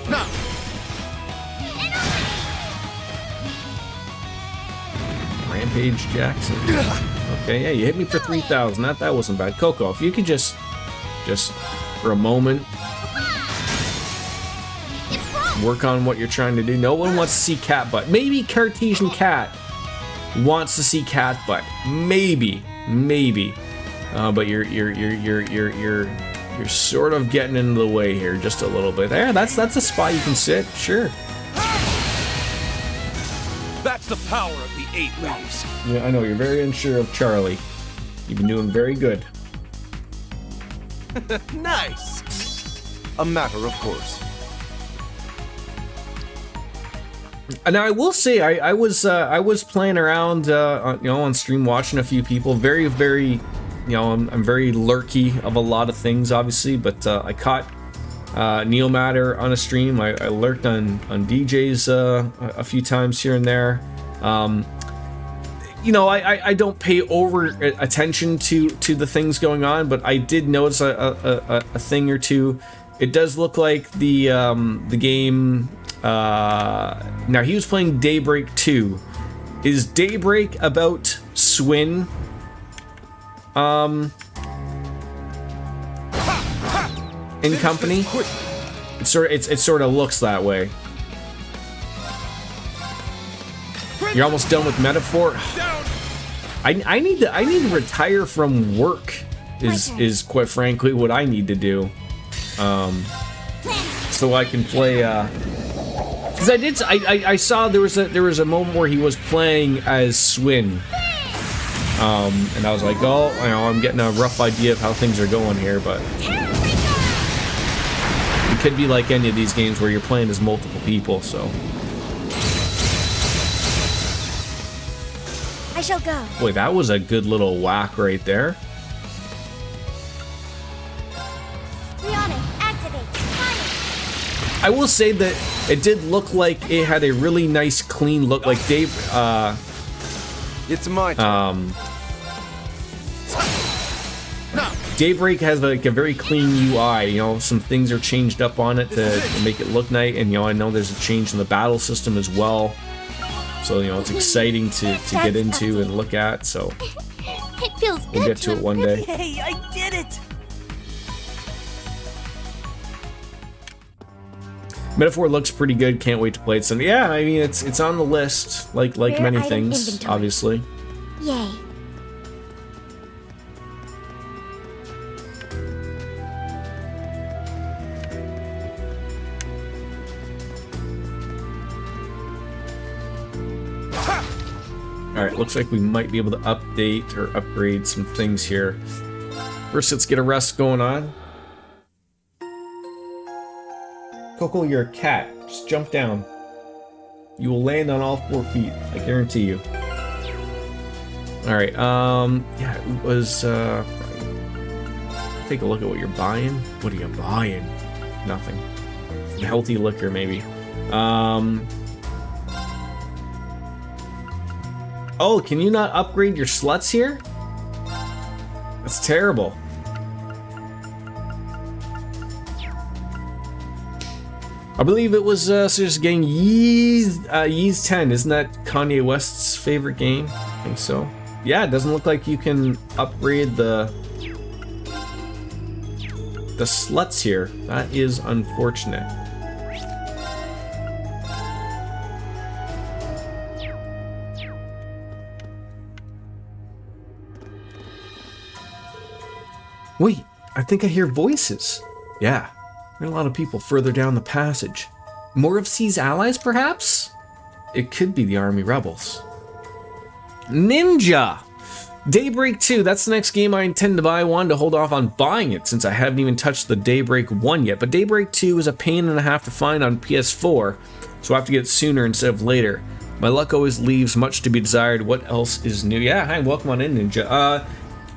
Now. Rampage Jackson. Okay, yeah, you hit me for 3,000. That wasn't bad. Coco, if you could just for a moment work on what you're trying to do. No one wants to see cat butt. Maybe Cartesian Cat wants to see cat butt. Maybe. But you're sort of getting into the way here just a little bit. There, that's a spot you can sit. Sure. That's the power of the 8 leaves. Yeah, I know you're very unsure of Charlie. You've been doing very good. Nice. A matter of course. Now I will say I was playing around on stream, watching a few people. Very I'm very lurky of a lot of things, obviously, but I caught Neil Matter on a stream. I lurked on DJs a few times here and there. I don't pay over attention to the things going on, but I did notice a thing or two. It does look like the game. Now he was playing Daybreak 2. Is Daybreak about Swin? In company? It sort of looks that way. You're almost done with Metaphor. I need to retire from work. Is quite frankly what I need to do. So I can play. Because I saw there was a moment where he was playing as Swin. And I was like, oh, I'm getting a rough idea of how things are going here, but it could be like any of these games where you're playing as multiple people, so. I shall go. Boy, that was a good little whack right there. I will say that it did look like it had a really nice, clean look. Like Dave, it's my turn. Daybreak has like a very clean UI. Some things are changed up on it to make it look nice, and I know there's a change in the battle system as well. So it's exciting to get into and look at. So It feels good. we'll get to it one day. Hey, I did it. Metaphor looks pretty good. Can't wait to play it someday. Yeah, I mean it's on the list, like many things, inventory. obviously. Yay. Alright, looks like we might be able to update or upgrade some things here. First, let's get a rest going on. Coco, you're a cat. Just jump down. You will land on all 4 feet. I guarantee you. Alright, yeah, it was, take a look at what you're buying. What are you buying? Nothing. Some healthy liquor, maybe. Oh, can you not upgrade your sluts here? That's terrible. I believe it was so just getting Yeez 10. Isn't that Kanye West's favorite game? I think so. Yeah, it doesn't look like you can upgrade the sluts here. That is unfortunate. Wait, I think I hear voices. Yeah, there are a lot of people further down the passage. More of C's allies, perhaps? It could be the army rebels. Ninja! Daybreak 2, that's the next game I intend to buy. I wanted to hold off on buying it since I haven't even touched the Daybreak 1 yet, but Daybreak 2 is a pain and a half to find on PS4, so I have to get it sooner instead of later. My luck always leaves much to be desired. What else is new? Yeah, hi, welcome on in, Ninja.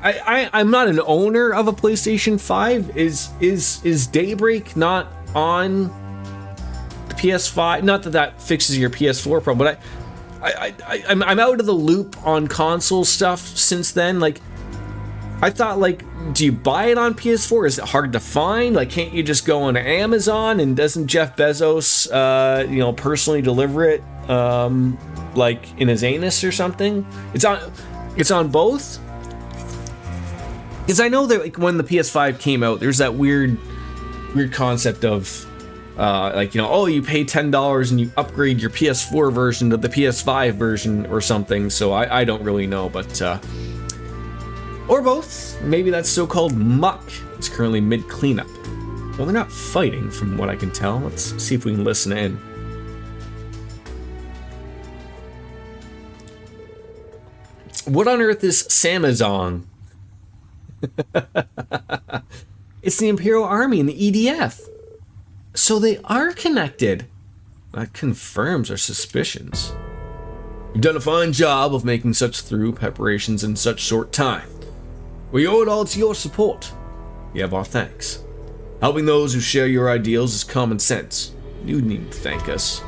I'm not an owner of a PlayStation 5. Is Daybreak not on the PS5? Not that that fixes your PS4 problem, but I'm out of the loop on console stuff since then. Like, I thought, like, do you buy it on PS4? Is it hard to find? Like, can't you just go on Amazon? And doesn't Jeff Bezos, personally deliver it, like in his anus or something? It's on both. Because I know that, like, when the PS5 came out, there's that weird concept of, you pay $10 and you upgrade your PS4 version to the PS5 version or something. So I don't really know, but or both. Maybe that so-called muck is currently mid-cleanup. Well, they're not fighting, from what I can tell. Let's see if we can listen in. What on earth is Samazong? It's the Imperial Army and the EDF. So they are connected. That confirms our suspicions. You've done a fine job of making such thorough preparations in such short time. We owe it all to your support. You have our thanks. Helping those who share your ideals is common sense. You needn't thank us.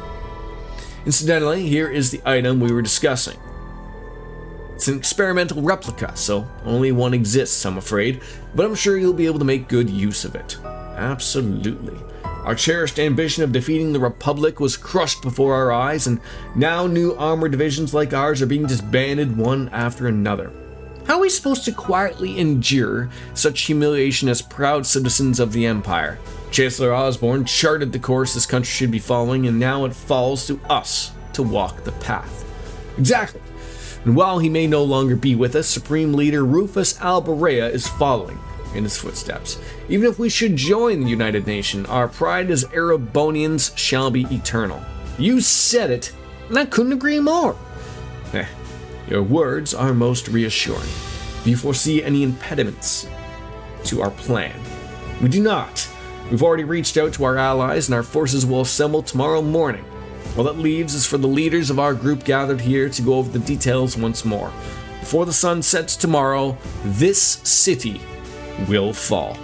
Incidentally, here is the item we were discussing. It's an experimental replica, so only one exists, I'm afraid, but I'm sure you'll be able to make good use of it. Absolutely. Our cherished ambition of defeating the Republic was crushed before our eyes, and now new armored divisions like ours are being disbanded one after another. How are we supposed to quietly endure such humiliation as proud citizens of the Empire? Chancellor Osborne charted the course this country should be following, and now it falls to us to walk the path. Exactly. And while he may no longer be with us, Supreme Leader Rufus Alberea is following in his footsteps. Even if we should join the United Nation, our pride as Erebonians shall be eternal. You said it, and I couldn't agree more. Your words are most reassuring. Do you foresee any impediments to our plan? We do not. We've already reached out to our allies, and our forces will assemble tomorrow morning. All that leaves is for the leaders of our group gathered here to go over the details once more. Before the sun sets tomorrow, this city will fall.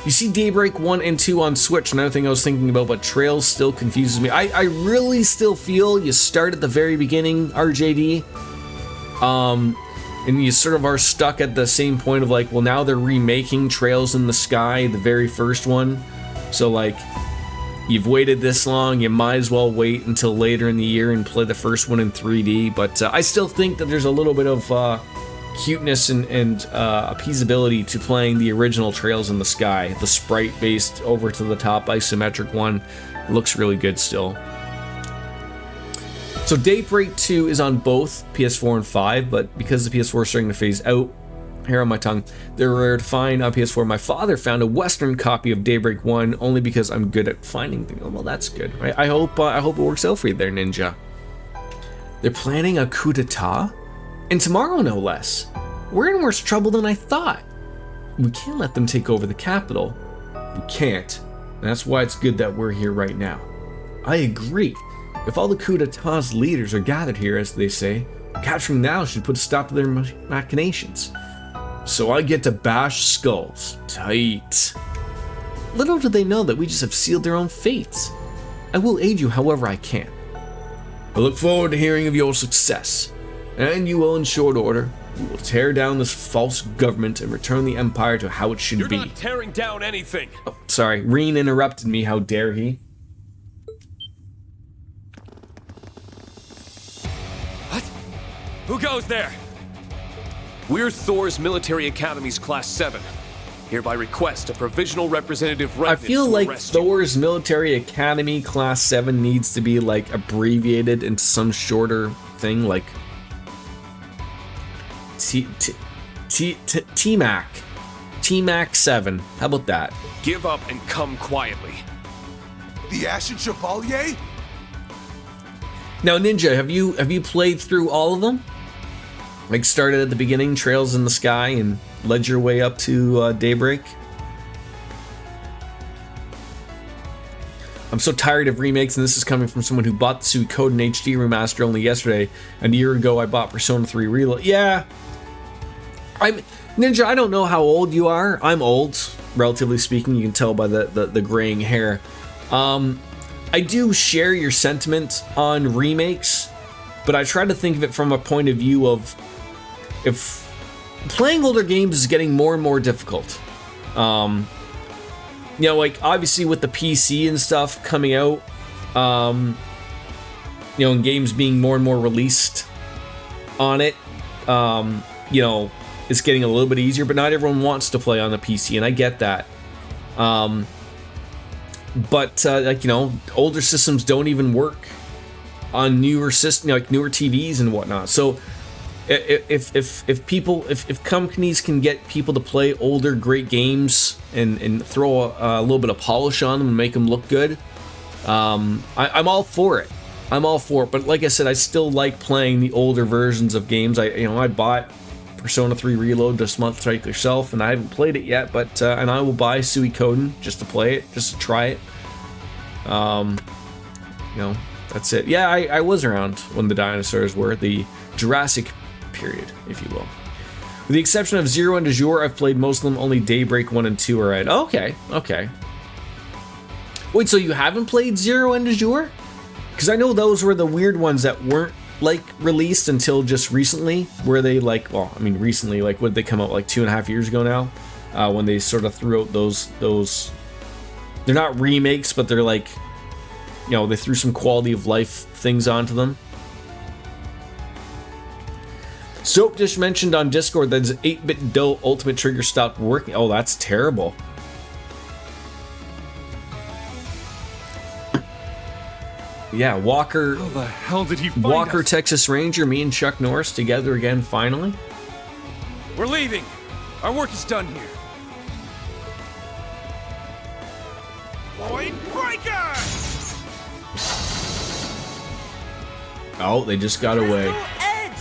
You see Daybreak 1 and 2 on Switch. Another thing I was thinking about, but Trails still confuses me. I really still feel you start at the very beginning, RJD, and you sort of are stuck at the same point of like, well, now they're remaking Trails in the Sky, the very first one. So like, you've waited this long, you might as well wait until later in the year and play the first one in 3D. But I still think that there's a little bit of cuteness and appeasability to playing the original Trails in the Sky. The sprite-based over to the top isometric one looks really good still. So Daybreak 2 is on both PS4 and 5, but because the PS4 is starting to phase out, hair on my tongue, they're rare to find on PS4. My father found a Western copy of Daybreak 1 only because I'm good at finding things. Oh, well, that's good. Right? I hope it works out for you there, Ninja. They're planning a coup d'etat? And tomorrow, no less. We're in worse trouble than I thought. We can't let them take over the capital. We can't. And that's why it's good that we're here right now. I agree. If all the coup d'etat's leaders are gathered here, as they say, capturing now should put a stop to their machinations. So I get to bash skulls. Tight. Little do they know that we just have sealed their own fates. I will aid you however I can. I look forward to hearing of your success. And you will, in short order, we will tear down this false government and return the Empire to how it should be. You're not tearing down anything! Oh, sorry, Reen interrupted me. How dare he? What? Who goes there? We're Thor's Military Academy's Class 7. Hereby request a provisional representative. I feel like Thor's Military Academy Class 7 needs to be like abbreviated into some shorter thing, like T-Mac. T-Mac 7. How about that? Give up and come quietly. The Ashen Chevalier? Now, Ninja, have you played through all of them? Like started at the beginning, Trails in the Sky, and led your way up to Daybreak? I'm so tired of remakes, and this is coming from someone who bought the Suikoden HD remaster only yesterday. And a year ago, I bought Persona 3 Reload. Yeah, Ninja, I don't know how old you are. I'm old, relatively speaking. You can tell by the graying hair. I do share your sentiment on remakes, but I try to think of it from a point of view of if playing older games is getting more and more difficult. You know, like obviously with the PC and stuff coming out, you know, and games being more and more released on it, you know, it's getting a little bit easier, but not everyone wants to play on the PC, and I get that. But like, you know, older systems don't even work on newer systems, like newer TVs and whatnot. So if companies can get people to play older great games and throw a little bit of polish on them and make them look good, I'm all for it. I'm all for it. But like I said, I still like playing the older versions of games. I bought Persona 3 Reload this month like yourself, and I haven't played it yet, but and I will buy Suikoden just to play it, just to try it. You know, that's it. Yeah, I was around when the dinosaurs were the Jurassic period, if you will. With the exception of Zero and Du Jour, I've played most of them. Only Daybreak 1 and 2 are right. Okay. Wait, so you haven't played Zero and Du Jour? Because I know those were the weird ones that weren't like released until just recently, where they like, well, I mean recently, like what did they come out like 2.5 years ago now, when they sort of threw out those they're not remakes, but they're like, you know, they threw some quality of life things onto them. Soap Dish mentioned on Discord that his 8-bit Do Ultimate Trigger stopped working. Oh, that's terrible. Yeah, Walker. How the hell did he find Walker, us? Texas Ranger, me and Chuck Norris together again finally. We're leaving. Our work is done here. Point breaker! Oh, they just got away. Edge!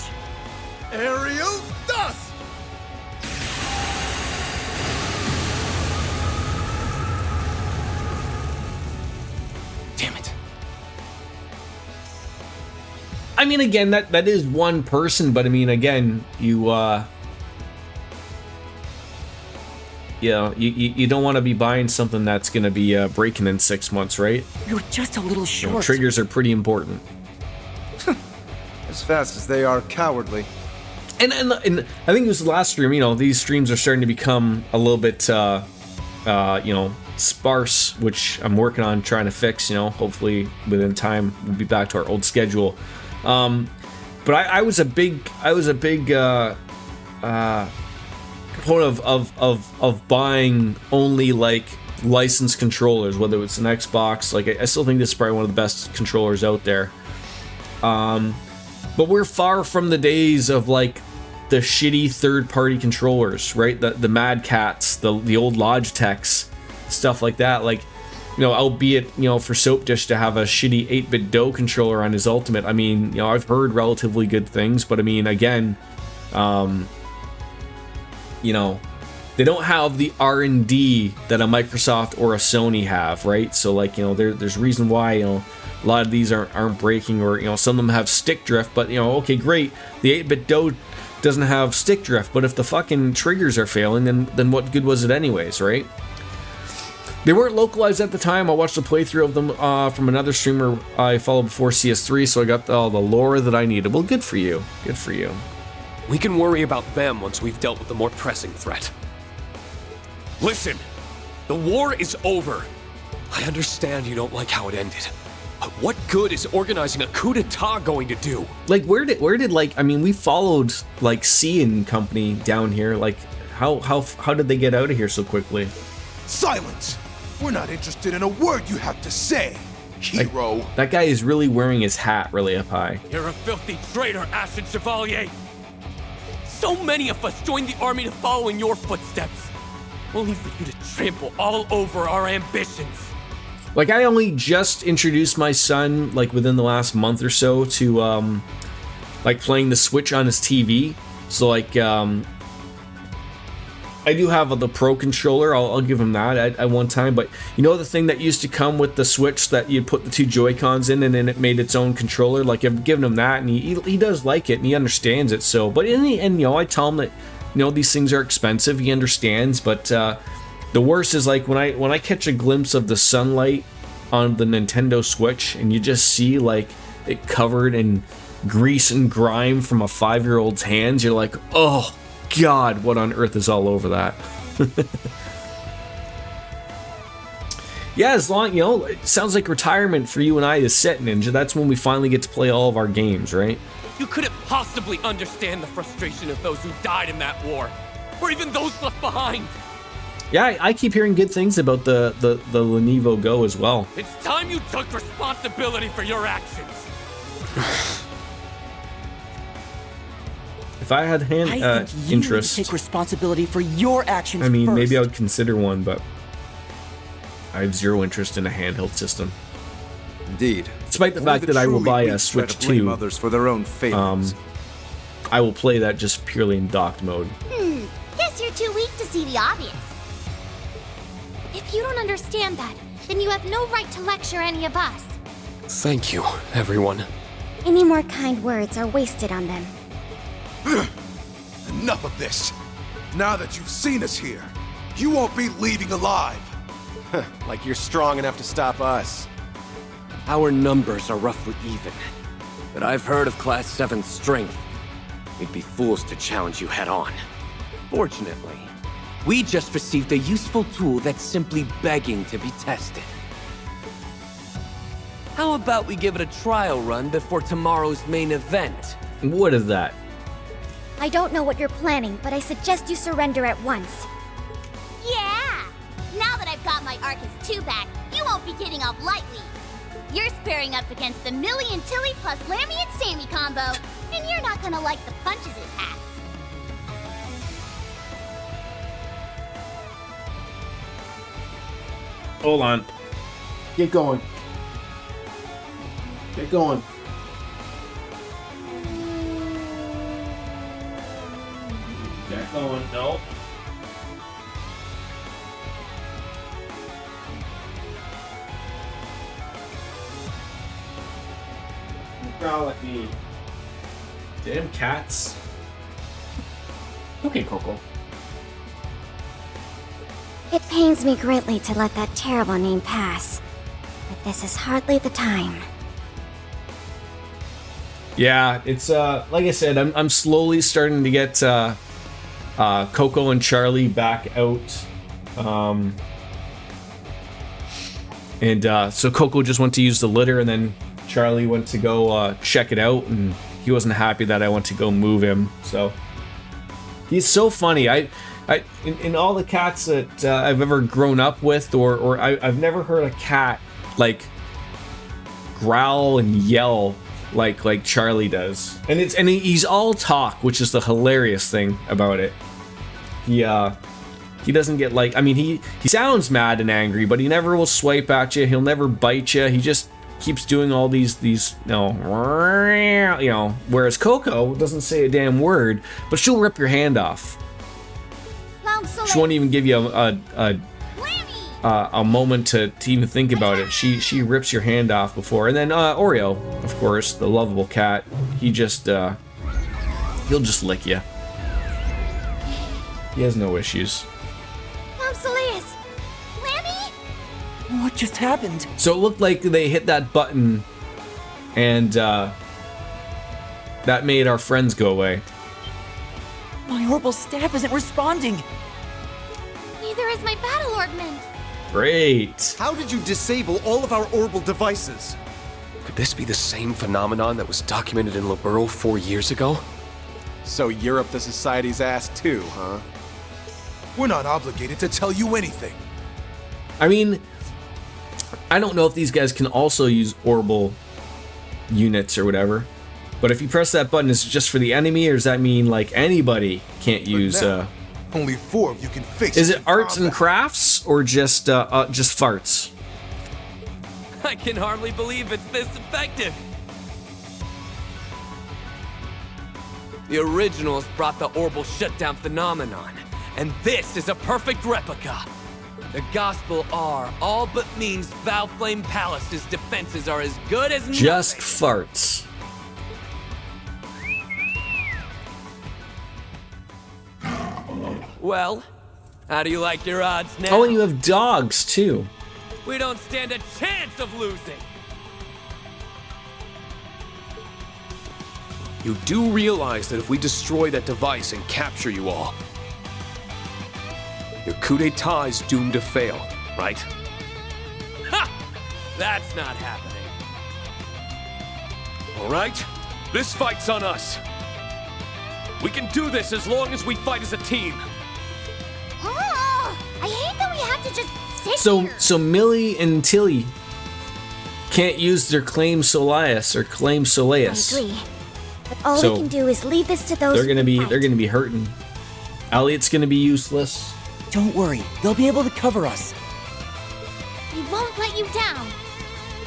Aerial dust! Damn it. I mean, again, that is one person, but I mean, again, you don't want to be buying something that's going to be breaking in 6 months, right? You're just a little short. You know, triggers are pretty important. As fast as they are cowardly. And I think it was the last stream, you know, these streams are starting to become a little bit, you know, sparse, which I'm working on trying to fix, you know, hopefully within time we'll be back to our old schedule. But I was a big proponent of buying only like licensed controllers, whether it's an Xbox. Like I still think this is probably one of the best controllers out there. But we're far from the days of like the shitty third-party controllers, right? The Mad Cats, the old Logitechs, stuff like that. Like, you know, albeit, you know, for Soap Dish to have a shitty 8-bit Do controller on his Ultimate, I mean, you know, I've heard relatively good things, but I mean, again, you know, they don't have the R&D that a Microsoft or a Sony have, right? So, like, you know, there's a reason why, you know, a lot of these aren't breaking, or, you know, some of them have stick drift, but, you know, okay, great, the 8-bit Do doesn't have stick drift, but if the fucking triggers are failing, then what good was it anyways, right? They weren't localized at the time. I watched a playthrough of them from another streamer I followed before CS3, so I got all the lore that I needed. Well, good for you. Good for you. We can worry about them once we've dealt with the more pressing threat. Listen, the war is over. I understand you don't like how it ended. But what good is organizing a coup d'etat going to do? Like, where did like, I mean, we followed like C and company down here. Like, how did they get out of here so quickly? Silence! We're not interested in a word you have to say, hero. Like, that guy is really wearing his hat really up high. You're a filthy traitor, Ashen Chevalier! So many of us joined the army to follow in your footsteps, only for you to trample all over our ambitions. Like, I only just introduced my son, like, within the last month or so to, like, playing the Switch on his TV. So, like, I do have the Pro controller. I'll give him that at one time. But you know the thing that used to come with the Switch that you put the two Joy-Cons in and then it made its own controller? Like, I've given him that, and he does like it, and he understands it. So, but in the end, you know, I tell him that, you know, these things are expensive. He understands. But the worst is, like, when I catch a glimpse of the sunlight on the Nintendo Switch and you just see, like, it covered in grease and grime from a 5-year-old's hands, you're like, oh God, what on earth is all over that? Yeah, as long, you know, it sounds like retirement for you and I is set, Ninja. That's when we finally get to play all of our games, right? You couldn't possibly understand the frustration of those who died in that war, or even those left behind. Yeah, I keep hearing good things about the Lenovo Go as well. It's time you took responsibility for your actions. If I had I think you need to interest, take responsibility for your actions. I mean, first. maybe I would consider one, but I have zero interest in a handheld system. Indeed. Despite the fact that I will buy a Switch 2, others for their own failings. I will play that just purely in docked mode. Guess you're too weak to see the obvious. If you don't understand that, then you have no right to lecture any of us. Thank you, everyone. Any more kind words are wasted on them. Enough of this. Now that you've seen us here, you won't be leaving alive. Like you're strong enough to stop us. Our numbers are roughly even, but I've heard of Class 7's strength. We'd be fools to challenge you head-on. Fortunately, we just received a useful tool that's simply begging to be tested. How about we give it a trial run before tomorrow's main event? What is that? I don't know what you're planning, but I suggest you surrender at once. Yeah! Now that I've got my Arcus 2 back, you won't be getting off lightly. You're squaring up against the Millie and Tilly plus Lammy and Sammy combo, and you're not gonna like the punches it packs. Hold on. Get going. Get going. Get going. No. Growl at me. Damn cats. Okay, Coco. It pains me greatly to let that terrible name pass, but this is hardly the time. Yeah, it's like I said, I'm slowly starting to get Coco and Charlie back out. So Coco just went to use the litter, and then Charlie went to go check it out, and he wasn't happy that I went to go move him. So he's so funny. In all the cats that I've ever grown up with, or I've never heard a cat like growl and yell like Charlie does. And he's all talk, which is the hilarious thing about it. He doesn't get like, I mean, he sounds mad and angry, but he never will swipe at you. He'll never bite you. He just keeps doing all these whereas Coco doesn't say a damn word, but she'll rip your hand off. She won't even give you a moment to even think about it. She rips your hand off before. And then Oreo, of course, the lovable cat, he'll just lick you. He has no issues. What just happened? So it looked like they hit that button and that made our friends go away. My orbital staff isn't responding. Neither is my battle augment. Great. How did you disable all of our orbital devices? Could this be the same phenomenon that was documented in Liberl 4 years ago? So you're up the society's ass too, huh? We're not obligated to tell you anything. I mean, I don't know if these guys can also use orbital units or whatever. But if you press that button, is it just for the enemy, or does that mean like anybody can't use? Only 4 of you can face. Is it arts and crafts or just farts? I can hardly believe it's this effective. The originals brought the orbital shutdown phenomenon, and this is a perfect replica. The Gospel R all but means Valflame Palace's defenses are as good as just nothing. Farts. Well, how do you like your odds now? Oh, and you have dogs too. We don't stand a chance of losing. You do realize that if we destroy that device and capture you all, your coup d'etat is doomed to fail, right? Ha! That's not happening. All right, this fight's on us. We can do this as long as we fight as a team. Oh, I hate that we have to just sit here. So Millie and Tilly can't use their claim Solias or claim Soleus. I agree. But all So, we can do is leave this to those They're gonna be who fight. hurting. Elliot's gonna be useless. Don't worry, they'll be able to cover us. We won't let you down.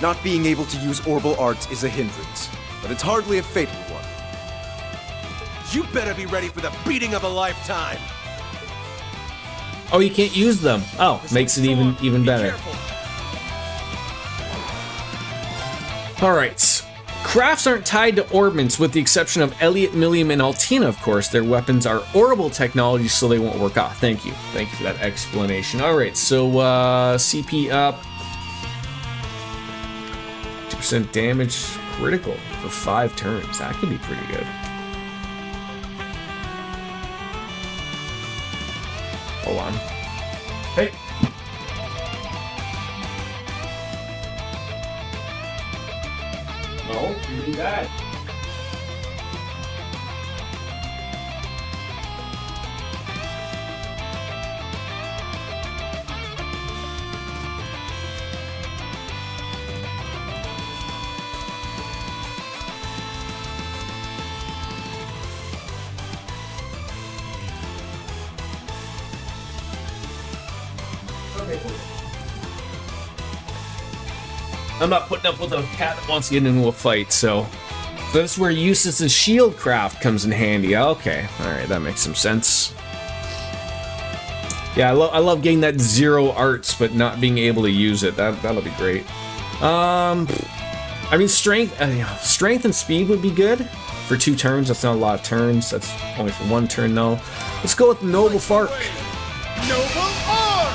Not being able to use orbital arts is a hindrance, but it's hardly a fatal one. You better be ready for the beating of a lifetime. Oh, you can't use them. Oh, makes it even better. All right. Crafts aren't tied to orbments, with the exception of Elliot, Milliam, and Altina, of course. Their weapons are orbital technology, so they won't work off. Thank you. Thank you for that explanation. All right, so CP up. 50% damage critical for 5 turns. That could be pretty good. Hold on. Hey. No, you do that. I'm not putting up with a cat that wants to get into a fight, so that's where Eustace's shield craft comes in handy. Okay, all right, that makes some sense. Yeah, I love getting that 0 arts, but not being able to use it. That'll be great. I mean, strength and speed would be good for 2 turns. That's not a lot of turns. That's only for 1 turn though. Let's go with Noble Fark. Noble Arm!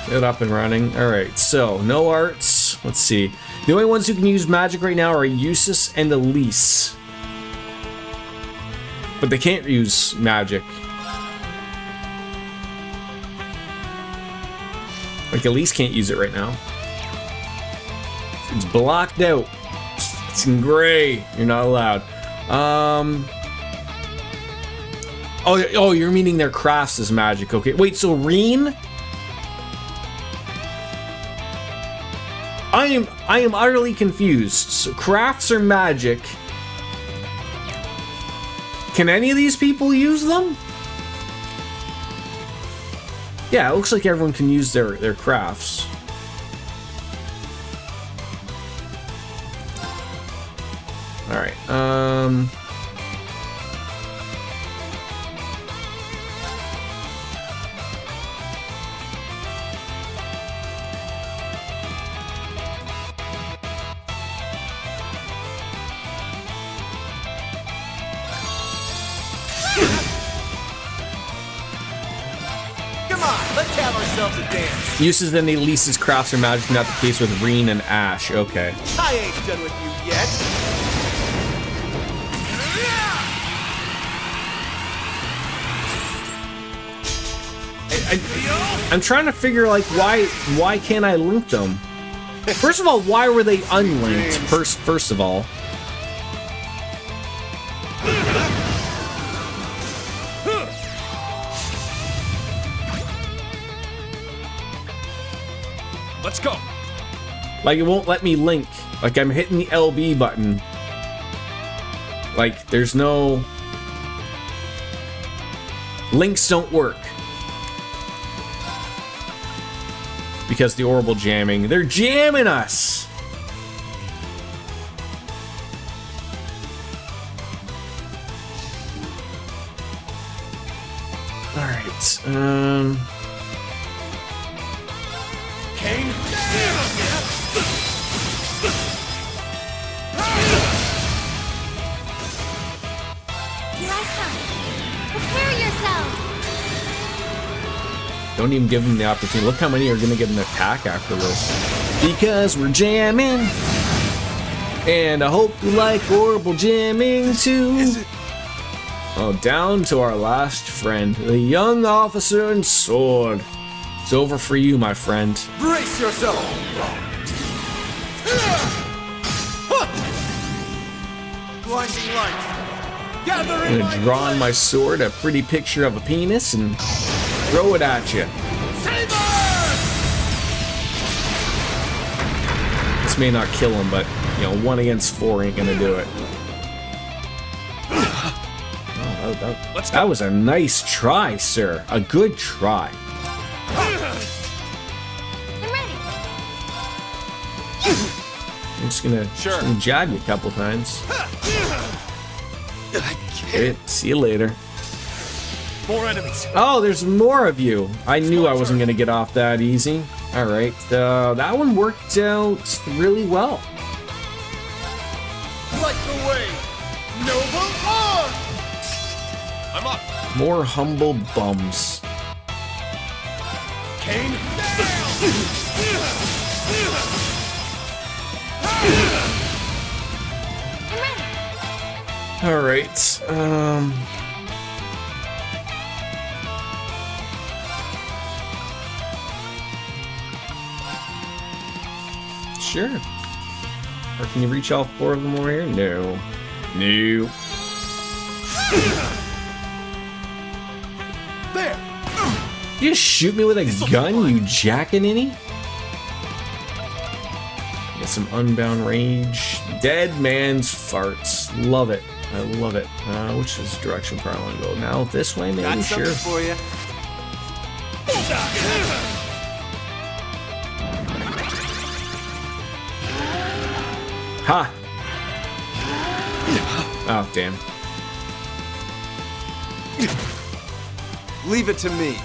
Get up and running. All right, so no arts. Let's see. The only ones who can use magic right now are Eustace and Elise. But they can't use magic. Like, Elise can't use it right now. It's blocked out. It's in gray. You're not allowed. Oh, you're meaning their crafts as magic. Okay, wait, so Reen? I am utterly confused. So crafts are magic. Can any of these people use them? Yeah, it looks like everyone can use their crafts. All right. Come on, let's have ourselves a dance. Uses and Elise's crafts are magic, not the case with Reen and Ash. Okay. I ain't done with you yet. I'm trying to figure, like, why can't I link them? First of all, why were they unlinked? First of all. Let's go. Like, it won't let me link. Like, I'm hitting the LB button. Like, there's no... Links don't work. Because the orbital jamming. They're jamming us! Alright, Kane? Here I come. Prepare yourselves. don't even give them the opportunity. Look how many are gonna get an attack after this. Because we're jamming! And I hope you like orbital jamming too! Oh, down to our last friend, the young officer and sword. It's over for you, my friend. Brace yourself! Blinding light! I'm gonna draw on my sword a pretty picture of a penis and throw it at you. This may not kill him, but, you know, 1 against 4 ain't gonna do it. That was a nice try, sir. A good try. I'm ready. I'm just gonna jab you a couple times. Great. See you later. More enemies. Oh, there's more of you. I knew I wasn't gonna get off that easy. All right, that one worked out really well. Light the way, noble art. I'm up. More humble bums. Kane. All right. Sure. Or can you reach all 4 of them over here? No. No. There. You just shoot me with a gun, you jackaninny? Get some unbound rage. Dead man's farts. Love it. I love it. Which is the direction I want to go now? This way, maybe? Got Sure. something for you. Ha! Oh, damn. Leave it to me.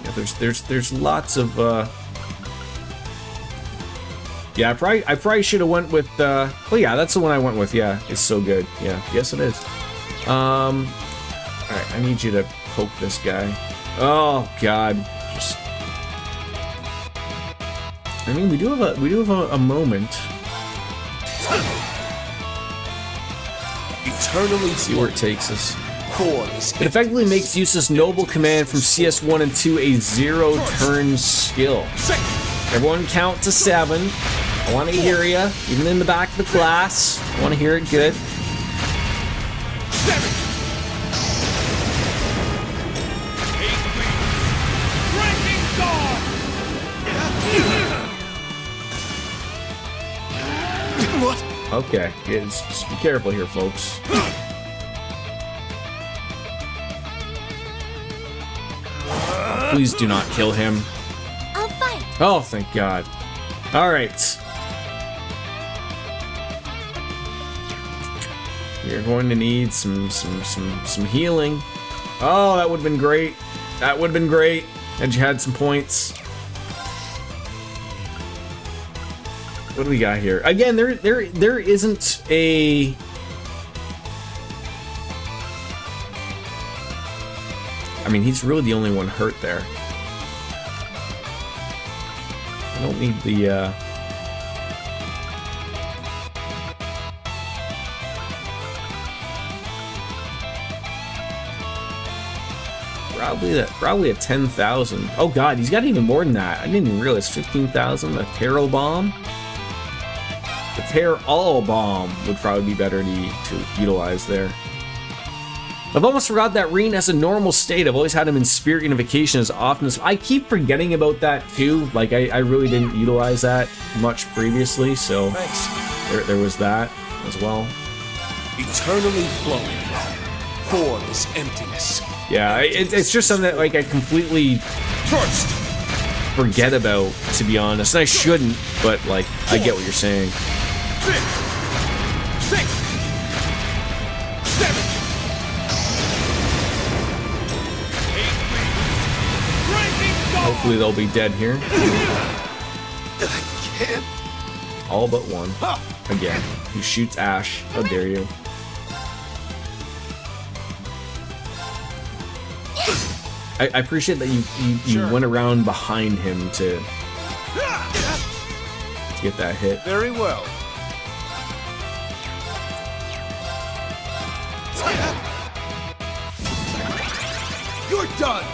Yeah, there's lots of yeah, I probably should have went with well, yeah, that's the one I went with. Yeah, it's so good. Yeah, yes it is. All right, I need you to poke this guy. Oh God, just. I mean, we do have a moment. Eternally See where it takes us. forms. It effectively makes use this noble command from CS1 and 2 a 0-turn skill. Everyone count to 7. I want to hear you, even in the back of the class. I want to hear it good. 7. Breaking guard. What? Okay, yeah, just be careful here, folks. Please do not kill him. I'll fight. Oh, thank God. All right. You're going to need some healing. Oh, that would have been great. That would have been great. Had you had some points. What do we got here? Again, there isn't a. I mean, he's really the only one hurt there. I don't need the, Probably a 10,000. Oh God, he's got even more than that. I didn't even realize 15,000. A Terror Bomb. The Tear All Bomb would probably be better to utilize there. I've almost forgot that Reen has a normal state. I've always had him in Spirit Unification as often as... I keep forgetting about that too. Like, I really didn't utilize that much previously, so... Thanks. There was that as well. eternally flowing, formless emptiness. Yeah, it's just something that like I completely First, forget about, to be honest. And I shouldn't, but like I get what you're saying. 5th, 6th, 7th, 8th. Hopefully they'll be dead here. I can't. All but one. Again, he shoots Ash. How dare you? I appreciate that you went around behind him to get that hit. Very well. You're done.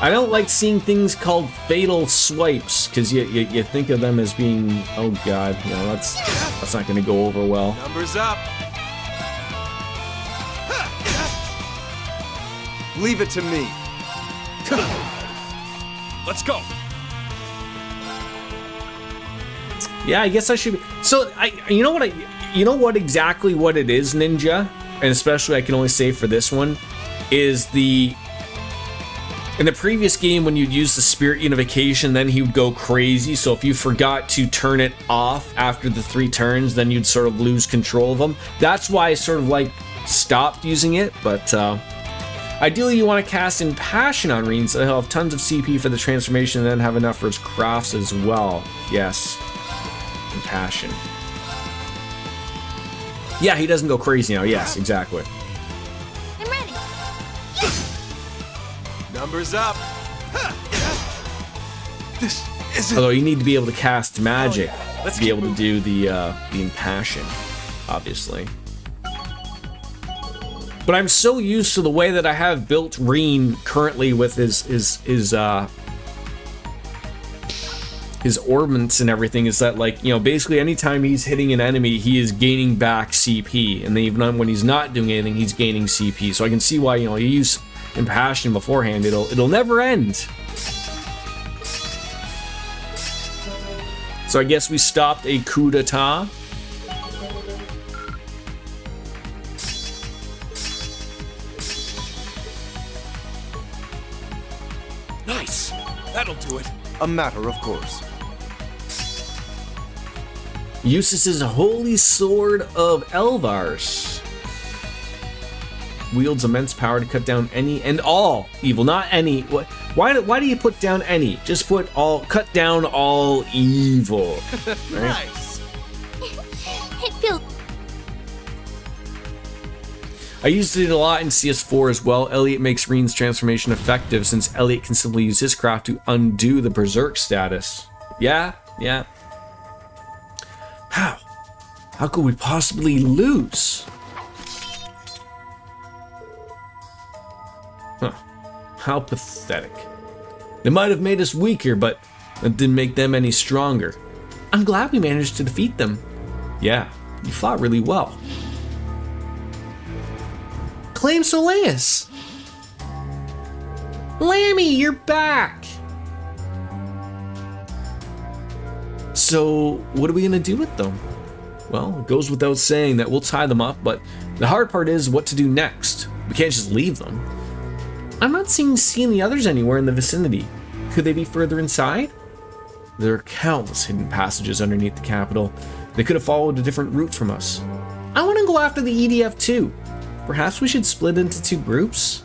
I don't like seeing things called fatal swipes because you think of them as being, oh god, you know, that's not going to go over well. Numbers up. Leave it to me. Let's go. Yeah, I guess I should. So you know what exactly what it is, Ninja, and especially I can only say for this one, is in the previous game when you'd use the spirit unification, then he would go crazy. So if you forgot to turn it off after the 3 turns, then you'd sort of lose control of him. That's why I sort of like stopped using it, but. Ideally, you want to cast Impassion on Reen so he'll have tons of CP for the transformation and then have enough for his crafts as well. Yes. Impassion. Yeah, he doesn't go crazy now. Yes, exactly. I'm ready. Numbers up. This isn't. Although you need to be able to cast magic Let's to be keep able to do the Impassion, obviously. But I'm so used to the way that I have built Reen currently with his orbments and everything, is that, like, you know, basically anytime he's hitting an enemy, he is gaining back CP, and then even when he's not doing anything, he's gaining CP. So I can see why, you know, you use Impassion beforehand, it'll never end. So I guess we stopped a coup d'etat. Nice. That'll do it. A matter of course. Uses his Holy Sword of Elvars. Wields immense power to cut down any and all evil, not any. Why do you put down any? Just put all. Cut down all evil. Right? Nice. It feels. I used it a lot in CS4 as well. Elliot makes Reen's transformation effective since Elliot can simply use his craft to undo the berserk status. Yeah. How could we possibly lose? Huh. How pathetic. They might have made us weaker, but that didn't make them any stronger. I'm glad we managed to defeat them. Yeah, you fought really well. Claim Soleus! Lammy, you're back! So, what are we gonna do with them? Well, it goes without saying that we'll tie them up, but the hard part is what to do next. We can't just leave them. I'm not seeing the others anywhere in the vicinity. Could they be further inside? There are countless hidden passages underneath the capital. They could have followed a different route from us. I want to go after the EDF too. Perhaps we should split into 2 groups?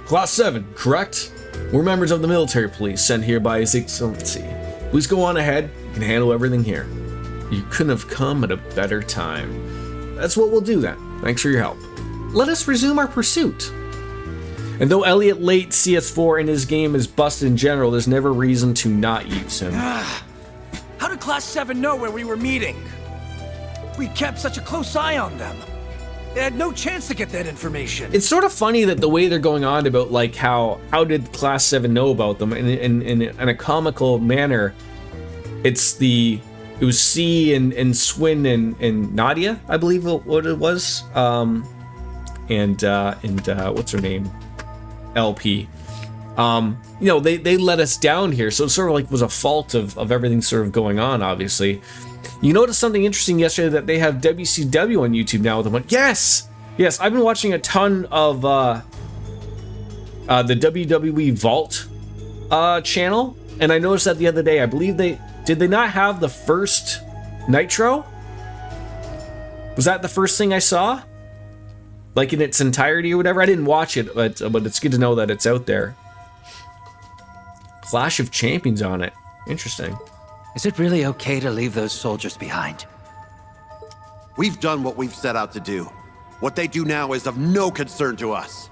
Class 7, correct? We're members of the military police sent here by His Excellency. Please go on ahead. You can handle everything here. You couldn't have come at a better time. That's what we'll do then. Thanks for your help. Let us resume our pursuit. And though Elliot late CS4 in his game is busted in general, there's never reason to not use him. How did Class 7 know where we were meeting? We kept such a close eye on them. They had no chance to get that information. It's sort of funny that the way they're going on about, like, how did Class 7 know about them in a comical manner. It was C and Swin and Nadia, I believe what it was. And what's her name? LP. You know, they let us down here, so it sort of like was a fault of everything sort of going on, obviously. You noticed something interesting yesterday, that they have WCW on YouTube now with them. Like, yes, I've been watching a ton of the WWE Vault channel, and I noticed that the other day. I believe they not have the first Nitro? Was that the first thing I saw? Like in its entirety or whatever? I didn't watch it, but it's good to know that it's out there. Clash of Champions on it. Interesting. Is it really okay to leave those soldiers behind? We've done what we've set out to do. What they do now is of no concern to us.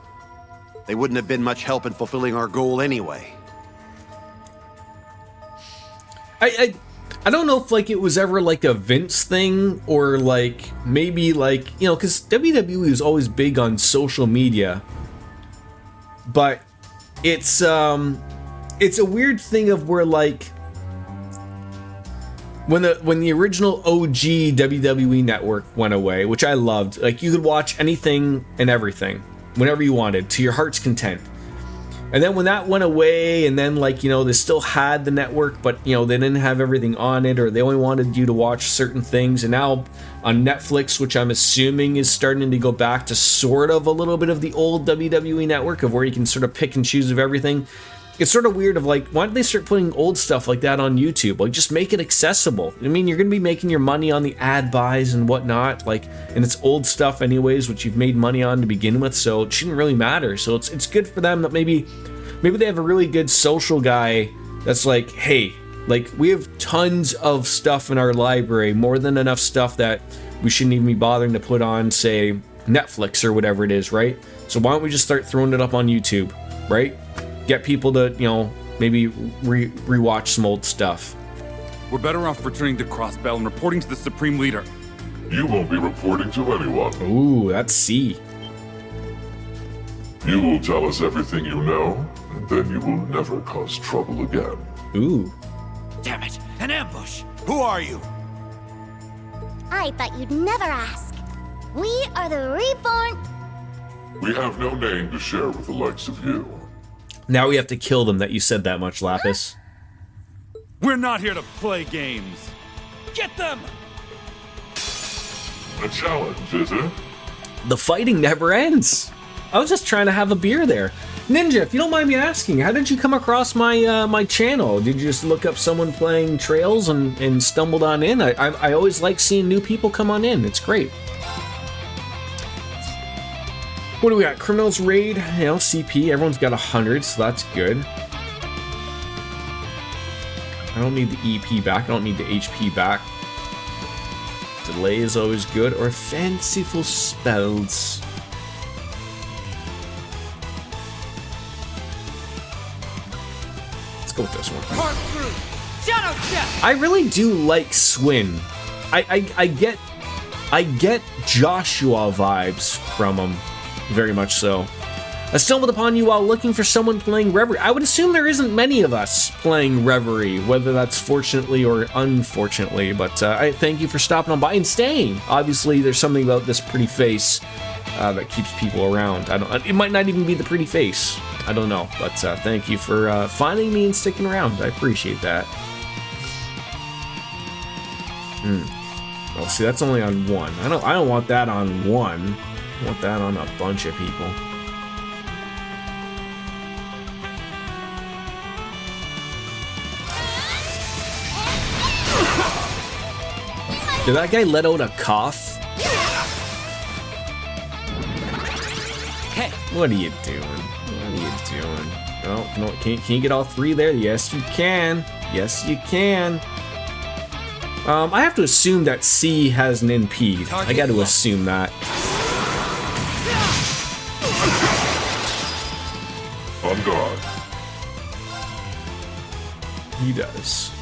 They wouldn't have been much help in fulfilling our goal anyway. I don't know if like it was ever like a Vince thing, or like maybe like, you know, because WWE was always big on social media, but it's a weird thing of where like when the original OG WWE network went away, which I loved, like you could watch anything and everything whenever you wanted to your heart's content. And then when that went away, and then like, you know, they still had the network, but you know, they didn't have everything on it, or they only wanted you to watch certain things. And now on Netflix, which I'm assuming is starting to go back to sort of a little bit of the old WWE network of where you can sort of pick and choose of everything. It's sort of weird of like, why don't they start putting old stuff like that on YouTube? Like, just make it accessible. I mean, you're going to be making your money on the ad buys and whatnot, like, and it's old stuff anyways, which you've made money on to begin with, so it shouldn't really matter. So it's good for them that maybe they have a really good social guy that's like, hey, like, we have tons of stuff in our library, more than enough stuff that we shouldn't even be bothering to put on, say, Netflix or whatever it is, right? So why don't we just start throwing it up on YouTube, right? Get people to, you know, maybe rewatch some old stuff. We're better off returning to Crossbell and reporting to the Supreme Leader. You won't be reporting to anyone. Ooh, that's C. You will tell us everything you know, and then you will never cause trouble again. Ooh. Damn it, an ambush! Who are you? I thought you'd never ask. We are the Reborn. We have no name to share with the likes of you. Now we have to kill them that you said that much, Lapis. We're not here to play games. Get them! A challenge, is it? The fighting never ends. I was just trying to have a beer there. Ninja, if you don't mind me asking, how did you come across my my channel? Did you just look up someone playing Trails and stumbled on in? I always like seeing new people come on in. It's great. What do we got? Criminals Raid, you know, CP. Everyone's got 100, so that's good. I don't need the EP back. I don't need the HP back. Delay is always good. Or fanciful spells. Let's go with this one. I really do like Swin. I get Joshua vibes from him. Very much so. I stumbled upon you while looking for someone playing Reverie. I would assume there isn't many of us playing Reverie, whether that's fortunately or unfortunately, but I thank you for stopping on by and staying. Obviously, there's something about this pretty face that keeps people around. It might not even be the pretty face. I don't know, but thank you for finding me and sticking around. I appreciate that. Well, see, that's only on one. I don't want that on one. I want that on a bunch of people. Did that guy let out a cough? Hey, what are you doing? What are you doing? Oh, no, can you get all three there? Yes, you can. Yes, you can. I have to assume that C has an NP. I got to assume that. On guard. He does.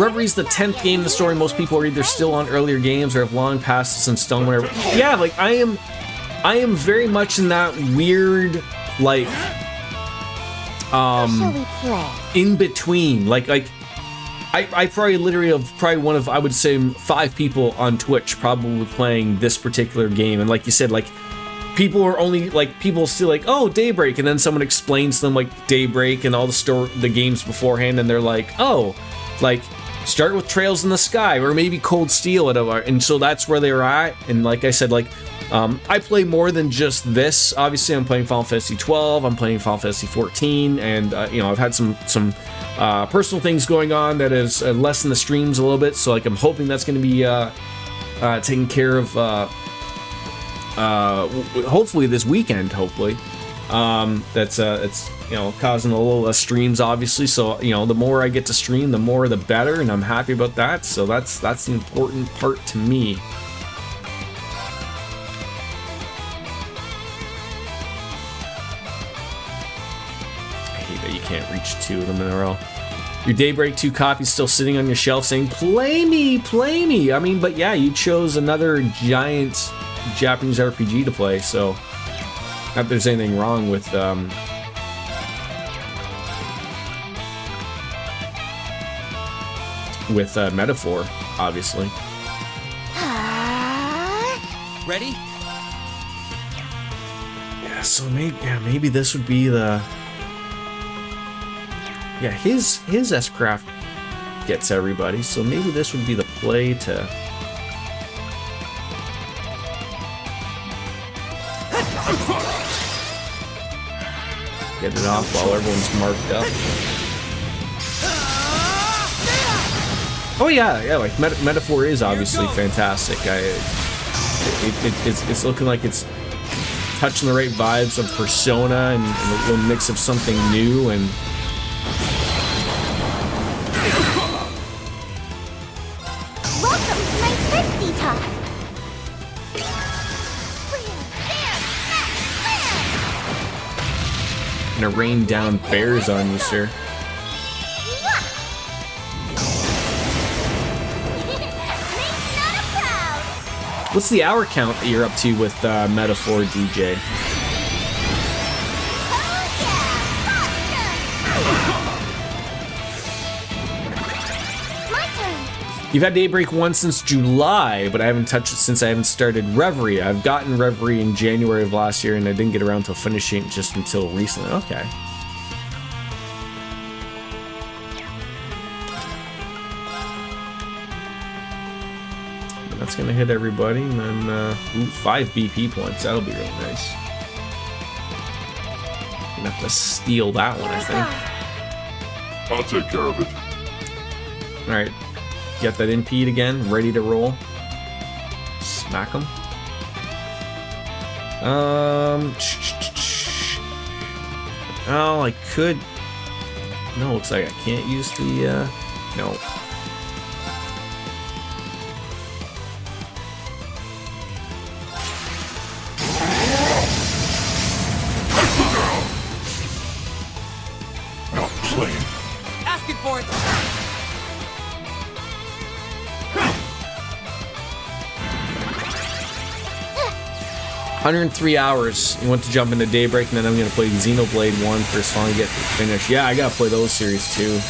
Reverie's the 10th game in the story. Most people are either still on earlier games or have long passed this in stone, whatever. Yeah, like I am very much in that weird, like, in between. Like I probably literally have one of, I would say, 5 people on Twitch probably playing this particular game. And like you said, like, people are only, like, people still like, oh, Daybreak, and then someone explains to them, like, Daybreak and all the games beforehand, and they're like, oh, like, start with Trails in the Sky, or maybe Cold Steel, and so that's where they were at. And like I said, like, I play more than just this. Obviously, I'm playing Final Fantasy 12, I'm playing Final Fantasy 14, and, you know, I've had some personal things going on that has lessened the streams a little bit, so, like, I'm hoping that's going to be taken care of, hopefully this weekend, hopefully. It's you know, causing a little less streams, obviously, so, you know, the more I get to stream, the more the better, and I'm happy about that, so that's the important part to me. I hate that you can't reach 2 of them in a row. Your Daybreak 2 copy still sitting on your shelf saying, play me, play me. I mean, but yeah, you chose another giant Japanese RPG to play, so not that there's anything wrong with Metaphor, obviously. Ready? Yeah, so maybe this would be the, yeah, his S-Craft gets everybody, so maybe this would be the play to get it off while everyone's marked up. Oh yeah, like Metaphor is obviously fantastic. It's looking like it's touching the right vibes of Persona and a little mix of something new and. Welcome to my frisbee talk. Gonna rain down bears on you, sir. What's the hour count that you're up to with Metaphor, DJ? You've had Daybreak 1 since July, but I haven't touched it since I haven't started Reverie. I've gotten Reverie in January of last year, and I didn't get around to finishing it just until recently. Okay. That's gonna hit everybody, and then 5 BP points. That'll be really nice. Gonna have to steal that one, I think. I'll take care of it. All right, get that impede again, ready to roll. Smack him. Oh, I could. No, looks like I can't use the. No. Asking for it. 103 hours. You want to jump into Daybreak, and then I'm going to play Xenoblade 1 for as long as I get to finish. Yeah, I got to play those series too.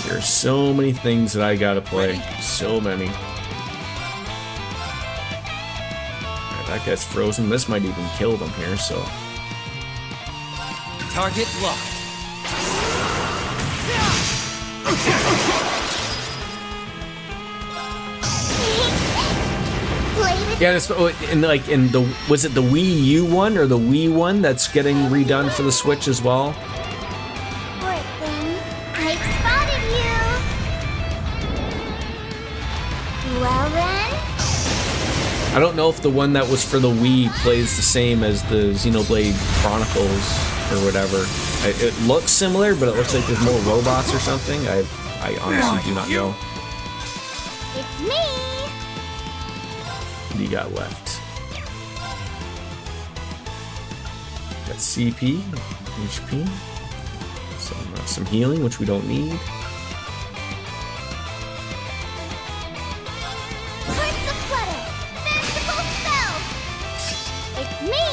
There are so many things that I got to play. So many. Right, that guy's frozen. This might even kill them here, so. Target locked. Yeah, this, in the was it the Wii U one or the Wii one that's getting redone for the Switch as well? Poor thing, I've spotted you. Well then. I don't know if the one that was for the Wii plays the same as the Xenoblade Chronicles or whatever. It looks similar, but it looks like there's more robots or something. I honestly do not know. It's me. What do you got left? Got CP, HP, some Some healing, which we don't need. Curse the flutter! Vegetable spell! It's me!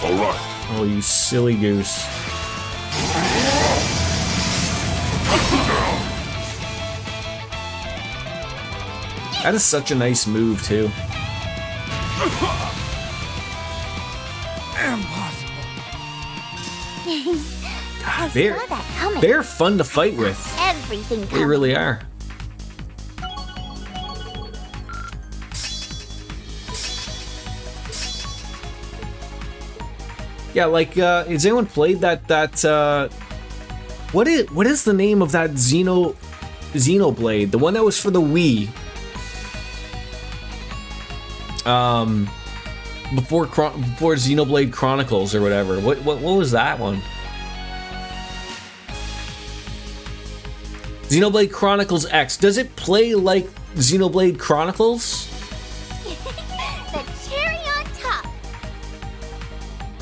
All right. Oh, you silly goose. That is such a nice move, too. God, they're fun to fight with. Everything They really are. Yeah, like, has anyone played that, what is the name of that Xenoblade? The one that was for the Wii. Before Xenoblade Chronicles or whatever. What was that one? Xenoblade Chronicles X. Does it play like Xenoblade Chronicles? The cherry on top!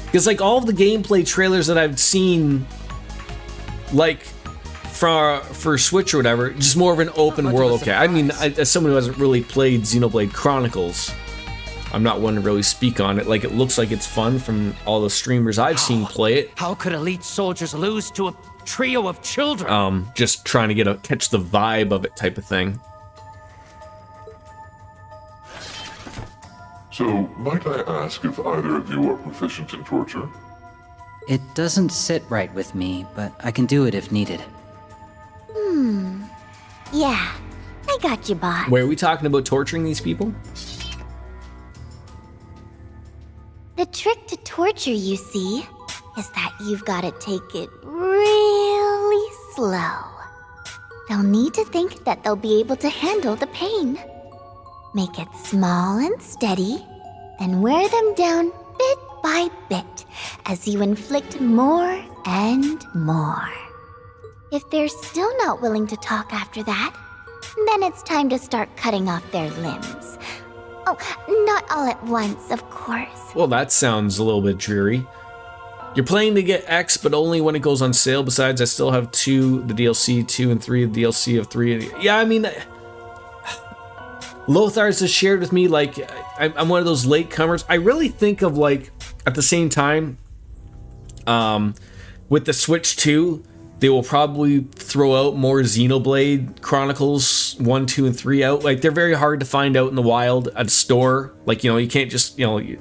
Because like all of the gameplay trailers that I've seen, like for Switch or whatever, just more of an open world. Okay, I mean, as someone who hasn't really played Xenoblade Chronicles, I'm not one to really speak on it. Like, it looks like it's fun from all the streamers I've seen play it. How could elite soldiers lose to a trio of children? Just trying to catch the vibe of it type of thing. So, might I ask if either of you are proficient in torture? It doesn't sit right with me, but I can do it if needed. Yeah, I got you, boss. Wait, are we talking about torturing these people? The trick to torture, you see, is that you've got to take it really slow. They'll need to think that they'll be able to handle the pain. Make it small and steady, then wear them down bit by bit as you inflict more and more. If they're still not willing to talk after that, then it's time to start cutting off their limbs. Oh, not all at once, of course. Well, that sounds a little bit dreary. You're planning to get X, but only when it goes on sale. Besides, I still have the DLC 2 and 3, the DLC of 3. Yeah, I mean, Lothar's has shared with me, like, I'm one of those latecomers. I really think of, like, at the same time, with the Switch 2, they will probably throw out more Xenoblade Chronicles 1, 2, and 3 out. Like, they're very hard to find out in the wild at a store. Like, you know, you can't just, you know, you're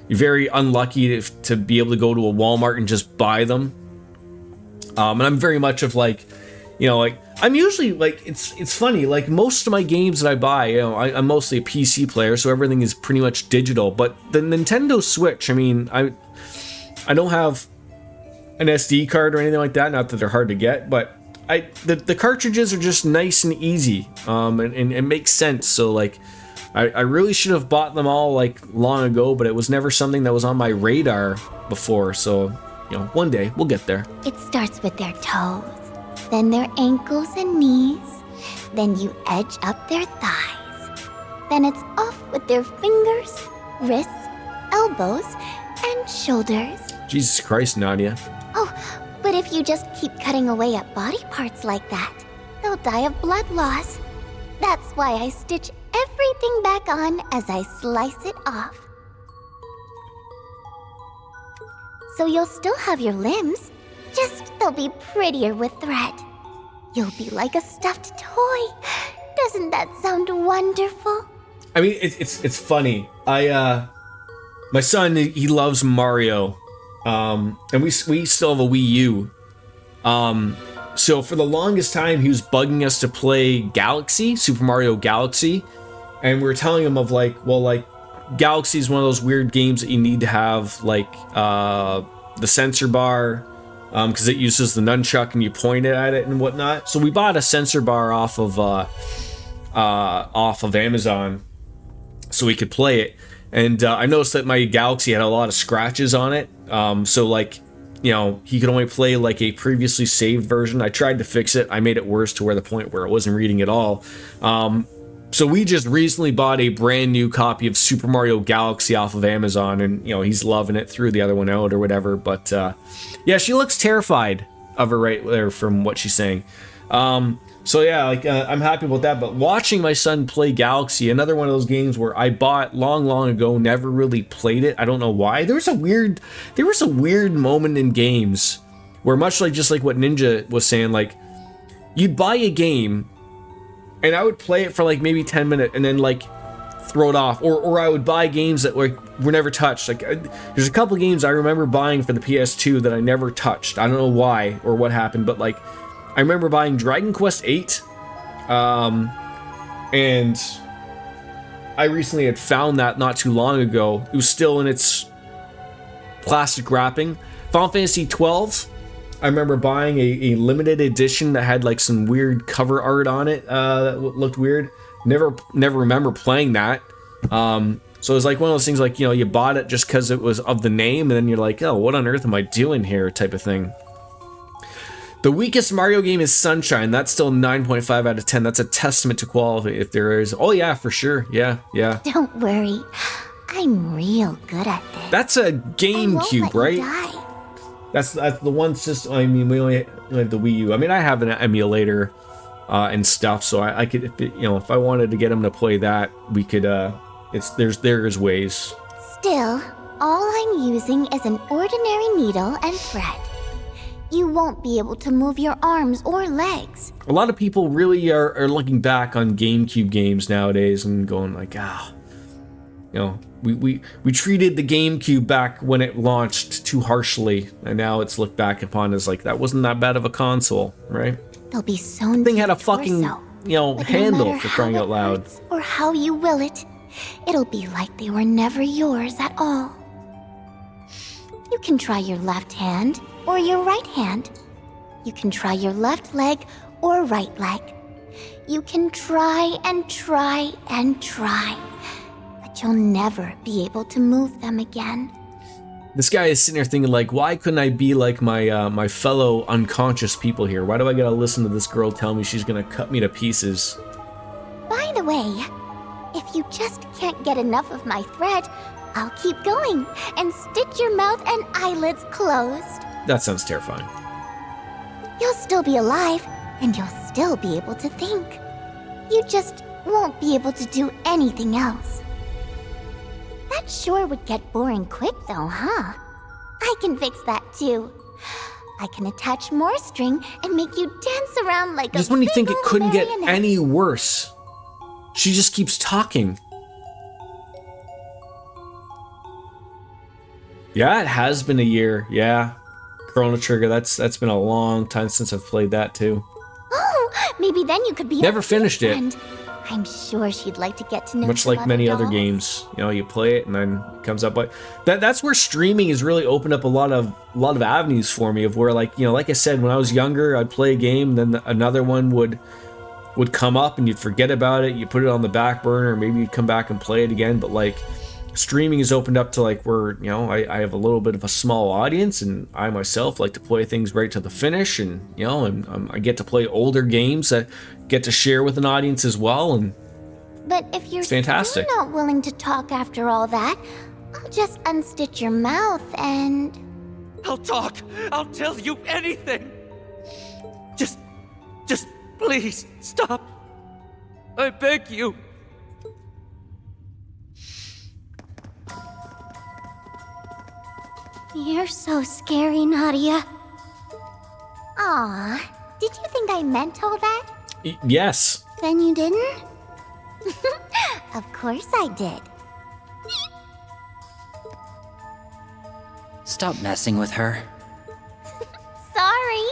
very unlucky to be able to go to a Walmart and just buy them. And I'm very much of, like, you know, like, I'm usually, like, it's funny, like, most of my games that I buy, you know, I'm mostly a PC player, so everything is pretty much digital. But the Nintendo Switch, I mean, I don't have an SD card or anything like that, not that they're hard to get, but the cartridges are just nice and easy, and it makes sense. So, like, I really should have bought them all, like, long ago, but it was never something that was on my radar before. So, you know, one day we'll get there. It starts with their toes, then their ankles and knees, then you edge up their thighs. Then it's off with their fingers, wrists, elbows, and shoulders. Jesus Christ, Nadia. Oh, but if you just keep cutting away at body parts like that, they'll die of blood loss. That's why I stitch everything back on as I slice it off. So you'll still have your limbs, just they'll be prettier with thread. You'll be like a stuffed toy. Doesn't that sound wonderful? I mean, it's funny. My son, he loves Mario. And we still have a Wii U. So for the longest time, he was bugging us to play Galaxy, Super Mario Galaxy. And we were telling him of, like, well, like, Galaxy is one of those weird games that you need to have, like, the sensor bar, because it uses the nunchuck and you point it at it and whatnot. So we bought a sensor bar off of Amazon so we could play it. And I noticed that my Galaxy had a lot of scratches on it. So, like, you know, he could only play, like, a previously saved version. I tried to fix it. I made it worse to where the point where it wasn't reading at all. So we just recently bought a brand new copy of Super Mario Galaxy off of Amazon, and he's loving it, threw the other one out or whatever. But yeah, she looks terrified of her right there from what she's saying. So yeah, I'm happy about that. But watching my son play Galaxy, another one of those games where I bought long ago, never really played it. I don't know why. There was a weird moment in games where, much like just like what Ninja was saying, like you'd buy a game and I would play it for like maybe 10 minutes and then like throw it off, or I would buy games that like were never touched. Like there's a couple games I remember buying for the PS2 that I never touched. I don't know why or what happened, but like I remember buying Dragon Quest VIII, and I recently had found that not too long ago. It was still in its plastic wrapping. Final Fantasy XII, I remember buying a limited edition that had like some weird cover art on it that looked weird. Never remember playing that. So it was like one of those things like, you bought it just because it was of the name, and then you're like, oh, what on earth am I doing here type of thing. The weakest Mario game is Sunshine. That's still 9.5 out of 10. That's a testament to quality if there is. Oh yeah, for sure. Yeah. Don't worry. I'm real good at this. That's a GameCube, right? That's the one system. I mean, we only have the Wii U. I mean, I have an emulator and stuff, so I could, if I wanted to get him to play that, we could. There's ways. Still, all I'm using is an ordinary needle and thread. You won't be able to move your arms or legs. A lot of people really are looking back on GameCube games nowadays and going like, we treated the GameCube back when it launched too harshly, and now it's looked back upon as like that wasn't that bad of a console, right? They'll be sewn. Thing had a fucking handle, for crying out loud. Or how you will it, it'll be like they were never yours at all. You can try your left hand or your right hand. You can try your left leg or right leg. You can try and try and try, but you'll never be able to move them again. This guy is sitting there thinking like, why couldn't I be like my fellow unconscious people here? Why do I gotta listen to this girl tell me she's gonna cut me to pieces? By the way, if you just can't get enough of my thread, I'll keep going and stitch your mouth and eyelids closed. That sounds terrifying. You'll still be alive, and you'll still be able to think. You just won't be able to do anything else. That sure would get boring quick though, huh? I can fix that too. I can attach more string and make you dance around like just a when you think it couldn't get marionette. any worse. She just keeps talking. Yeah, it has been a year. Yeah. Chrono Trigger, that's been a long time since I've played that too. Oh, maybe then you could be Never finished it. friend. I'm sure she'd like to get to know Much some like many other dolls. games. You play it and then it comes up. But that's where streaming has really opened up a lot of avenues for me of where like I said, when I was younger, I'd play a game, then another one would come up and you'd forget about it, you put it on the back burner, maybe you'd come back and play it again. But like streaming has opened up to like where I have a little bit of a small audience, and I myself like to play things right to the finish, and I get to play older games that get to share with an audience as well, and But if you're fantastic. still not willing to talk after all that, I'll just unstitch your mouth and... I'll talk! I'll tell you anything! Just please, stop! I beg you! You're so scary, Nadia. Aw, did you think I meant all that? Yes. Then you didn't? Of course I did. Stop messing with her. Sorry.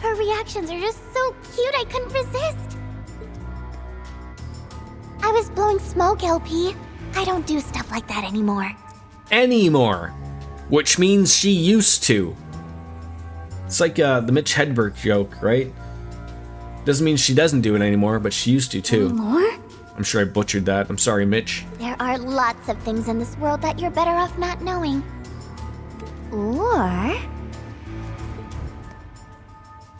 Her reactions are just so cute I couldn't resist. I was blowing smoke, LP. I don't do stuff like that anymore. Anymore. Which means she used to. It's like the Mitch Hedberg joke, right? Doesn't mean she doesn't do it anymore, but she used to too. Anymore? I'm sure I butchered that. I'm sorry, Mitch. There are lots of things in this world that you're better off not knowing. Or...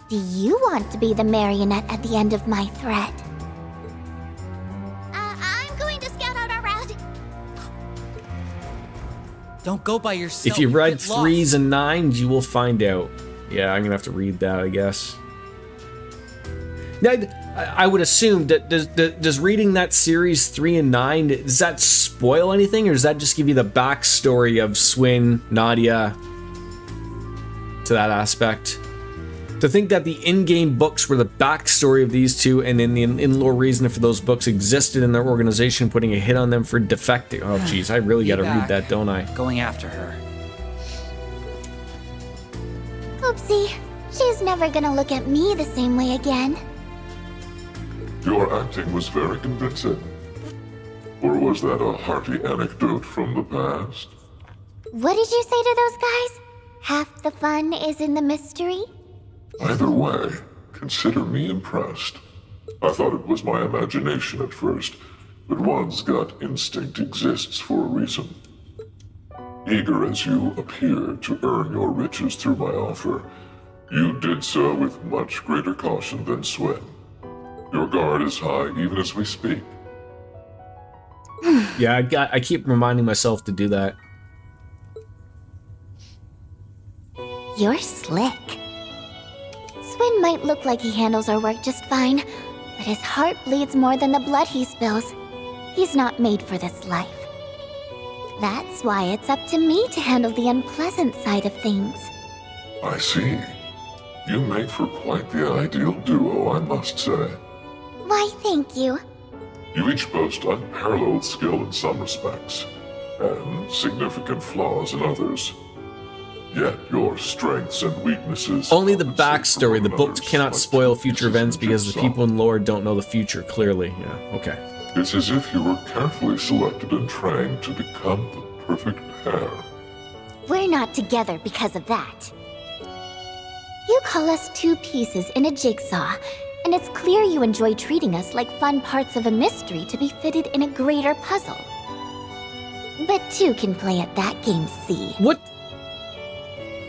do you want to be the marionette at the end of my thread? Don't go by yourself. If you read get lost. 3s and 9s, you will find out. Yeah, I'm gonna have to read that, I guess. Now, I would assume that does reading that series 3 and 9, does that spoil anything, or does that just give you the backstory of Swin, Nadia, to that aspect? To think that the in-game books were the backstory of these two, and then the in-lore reason for those books existed in their organization, putting a hit on them for defecting. Oh, jeez, I really gotta read that, don't I? Going after her. Oopsie. She's never gonna look at me the same way again. Your acting was very convincing. Or was that a hearty anecdote from the past? What did you say to those guys? Half the fun is in the mystery? Either way, consider me impressed. I thought it was my imagination at first, but one's gut instinct exists for a reason. Eager as you appear to earn your riches through my offer, you did so with much greater caution than Swin. Your guard is high even as we speak. Yeah, I keep reminding myself to do that. You're slick. Swin might look like he handles our work just fine, but his heart bleeds more than the blood he spills. He's not made for this life. That's why it's up to me to handle the unpleasant side of things. I see. You make for quite the ideal duo, I must say. Why, thank you. You each boast unparalleled skill in some respects, and significant flaws in others. Yet your strengths and weaknesses... Only the backstory. The books cannot spoil future events because the people in lore don't know the future clearly. Yeah, okay. It's as if you were carefully selected and trained to become the perfect pair. We're not together because of that. You call us two pieces in a jigsaw, and it's clear you enjoy treating us like fun parts of a mystery to be fitted in a greater puzzle. But two can play at that game, see? What?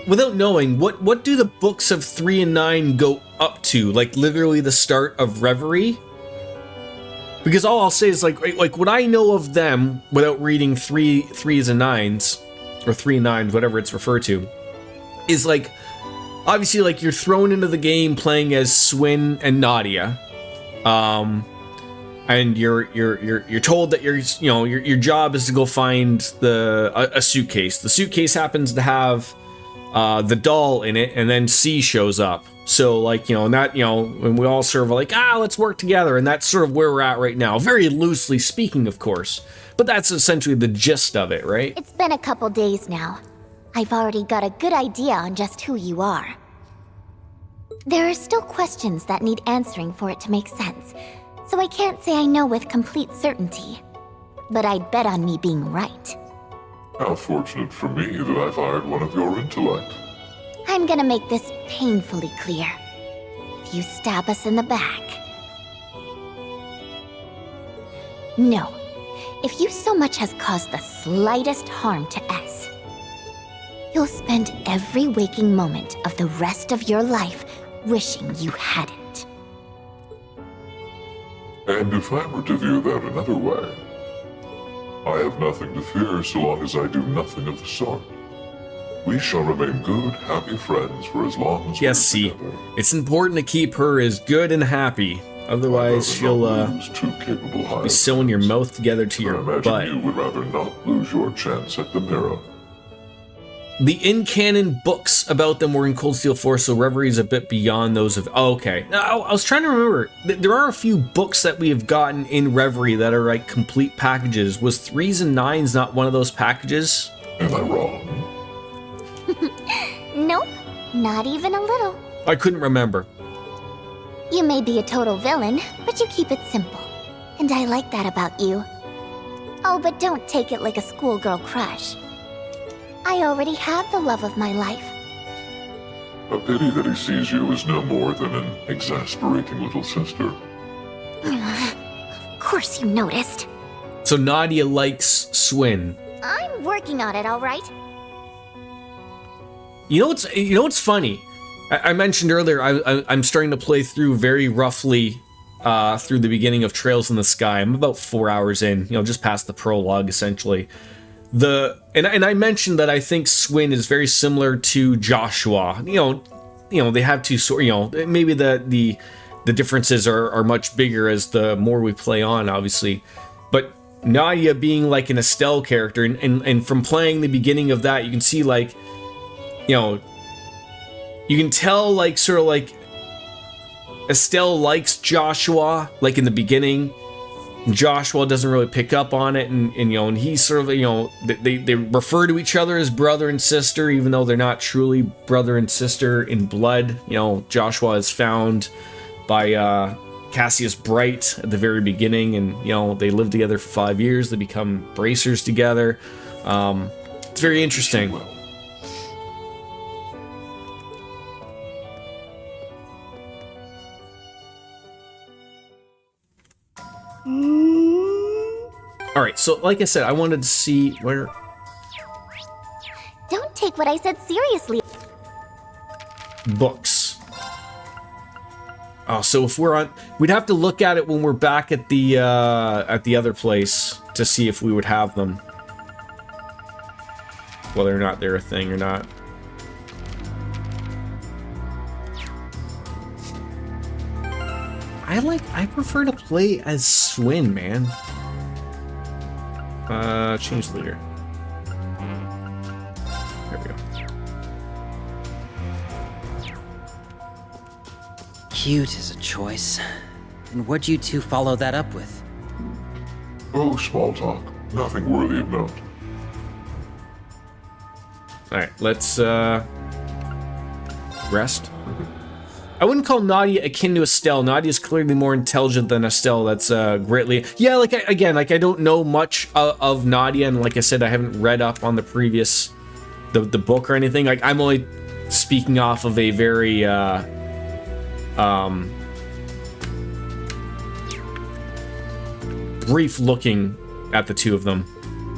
Without knowing, what do the books of 3 and 9 go up to? Like literally the start of Reverie? Because all I'll say is like what I know of them without reading 3s and 9s, or 3 and 9s, whatever it's referred to, is like obviously like you're thrown into the game playing as Swin and Nadia, and you're told that your job is to go find a suitcase. The suitcase happens to have the doll in it, and then C shows up. So like, and that, and we all sort of like, let's work together, and that's sort of where we're at right now. Very loosely speaking, of course, but that's essentially the gist of it, right? It's been a couple days now. I've already got a good idea on just who you are. There are still questions that need answering for it to make sense, so I can't say I know with complete certainty. But I'd bet on me being right. How fortunate for me that I've hired one of your intellect. I'm gonna make this painfully clear. If you stab us in the back... No. If you so much as caused the slightest harm to S, you'll spend every waking moment of the rest of your life wishing you hadn't. And if I were to view that another way, I have nothing to fear so long as I do nothing of the sort. We shall remain good, happy friends for as long as yes, see, it's important to keep her as good and happy. Otherwise, she'll be sewing your mouth together to your butt. You would rather not lose your chance at the mirror. The in-canon books about them were in Cold Steel 4, so Reverie is a bit beyond those of... Oh, okay. Now, I was trying to remember. There are a few books that we have gotten in Reverie that are like complete packages. Was 3s and 9s not one of those packages? Am I wrong? Nope, not even a little. I couldn't remember. You may be a total villain, but you keep it simple. And I like that about you. Oh, but don't take it like a schoolgirl crush. I already have the love of my life. A pity that he sees you as no more than an exasperating little sister. Of course you noticed. So Nadia likes Swin. I'm working on it, all right? You know what's funny? I mentioned earlier I'm starting to play through very roughly through the beginning of Trails in the Sky. I'm about 4 hours in, just past the prologue essentially. and I mentioned that I think Swin is very similar to Joshua. You know, they have two sort. You know, maybe the differences are much bigger as the more we play on, obviously. But Nadia being like an Estelle character, and from playing the beginning of that, you can see like, you know, you can tell like sort of like Estelle likes Joshua like in the beginning. Joshua doesn't really pick up on it, and you know, and he's sort of, you know, they refer to each other as brother and sister, even though they're not truly brother and sister in blood. You know, Joshua is found by Cassius Bright at the very beginning, and you know, they live together for 5 years. They become bracers together. It's very interesting. All right, so like I said, I wanted to see where... Don't take what I said seriously. Books. Oh, so if we're on... We'd have to look at it when we're back at the other place to see if we would have them. Whether or not they're a thing or not. I prefer to play as Swin, man. Change leader. There we go. Cute is a choice. And what'd you two follow that up with? Oh, small talk. Nothing worthy of note. Alright, let's rest. I wouldn't call Nadia akin to Estelle. Nadia's clearly more intelligent than Estelle. That's greatly... Yeah, like, I don't know much of Nadia, and like I said, I haven't read up on the previous... the book or anything. Like, I'm only speaking off of a very, brief looking at the two of them.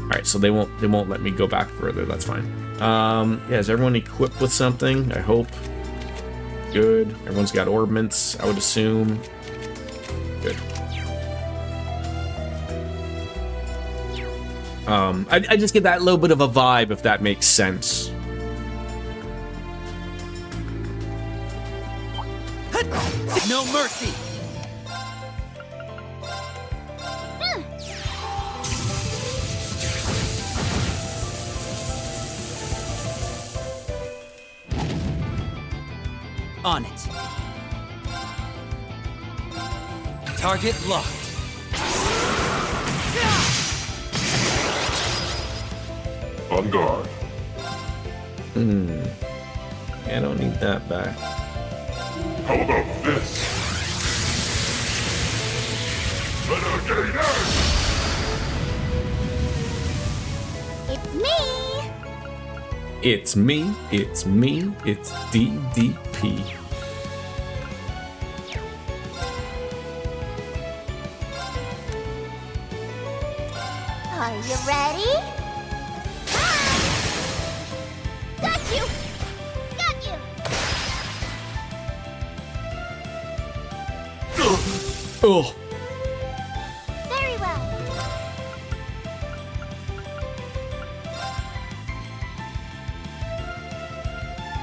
Alright, so they won't let me go back further. That's fine. Yeah, is everyone equipped with something? I hope. Good. Everyone's got orbments, I would assume. Good. I just get that little bit of a vibe, if that makes sense. No mercy! On it. Target locked. On guard. I don't need that back. How about this? Renegade! It's me! It's me, it's me, it's DDP. Are you ready? Got you! Got you! Oh. Very well.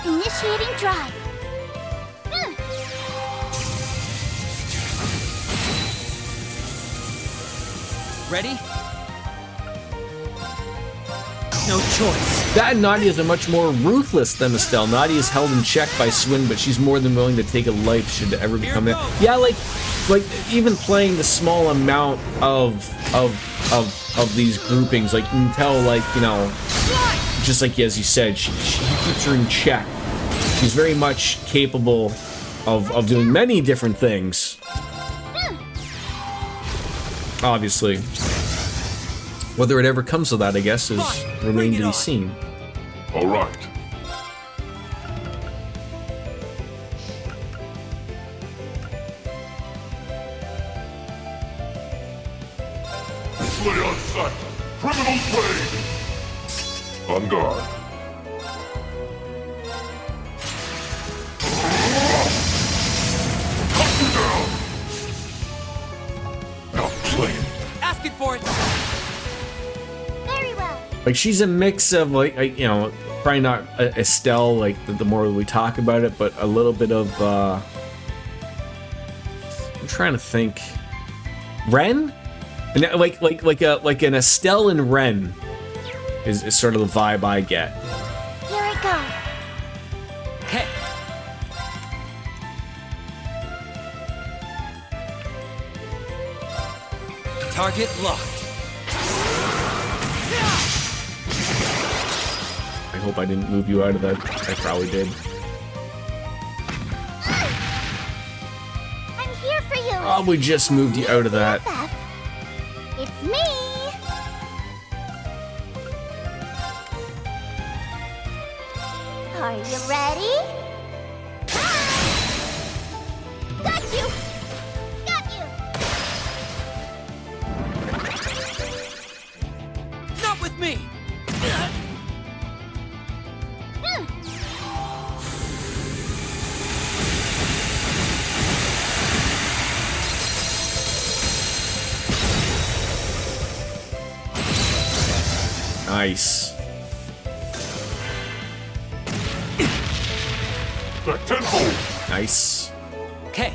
Initiating drive. Ready? No choice. That and Nadia's are much more ruthless than Estelle. Nadia's held in check by Swin, but she's more than willing to take a life should it ever become that. Yeah, like even playing the small amount of these groupings, like you can tell, like, you know, just like as you said, she keeps her in check. She's very much capable of doing many different things. Obviously. Whether it ever comes to that, I guess, is remain to be seen. All right. Display on sight. Criminal blade. On guard. Cut you down. Outplayed. Asking for it! Very well. Like, she's a mix of, like you know, probably not Estelle, like, the more we talk about it, but a little bit of, I'm trying to think. Ren? And like an Estelle and Ren is sort of the vibe I get. Here I go. Okay. Target locked. I hope I didn't move you out of that. I probably did. I'm here for you. Probably just moved you out of that. It's me. Are you ready? Got you. Got you. Not with me. Nice. Back tenfold. Nice. Okay.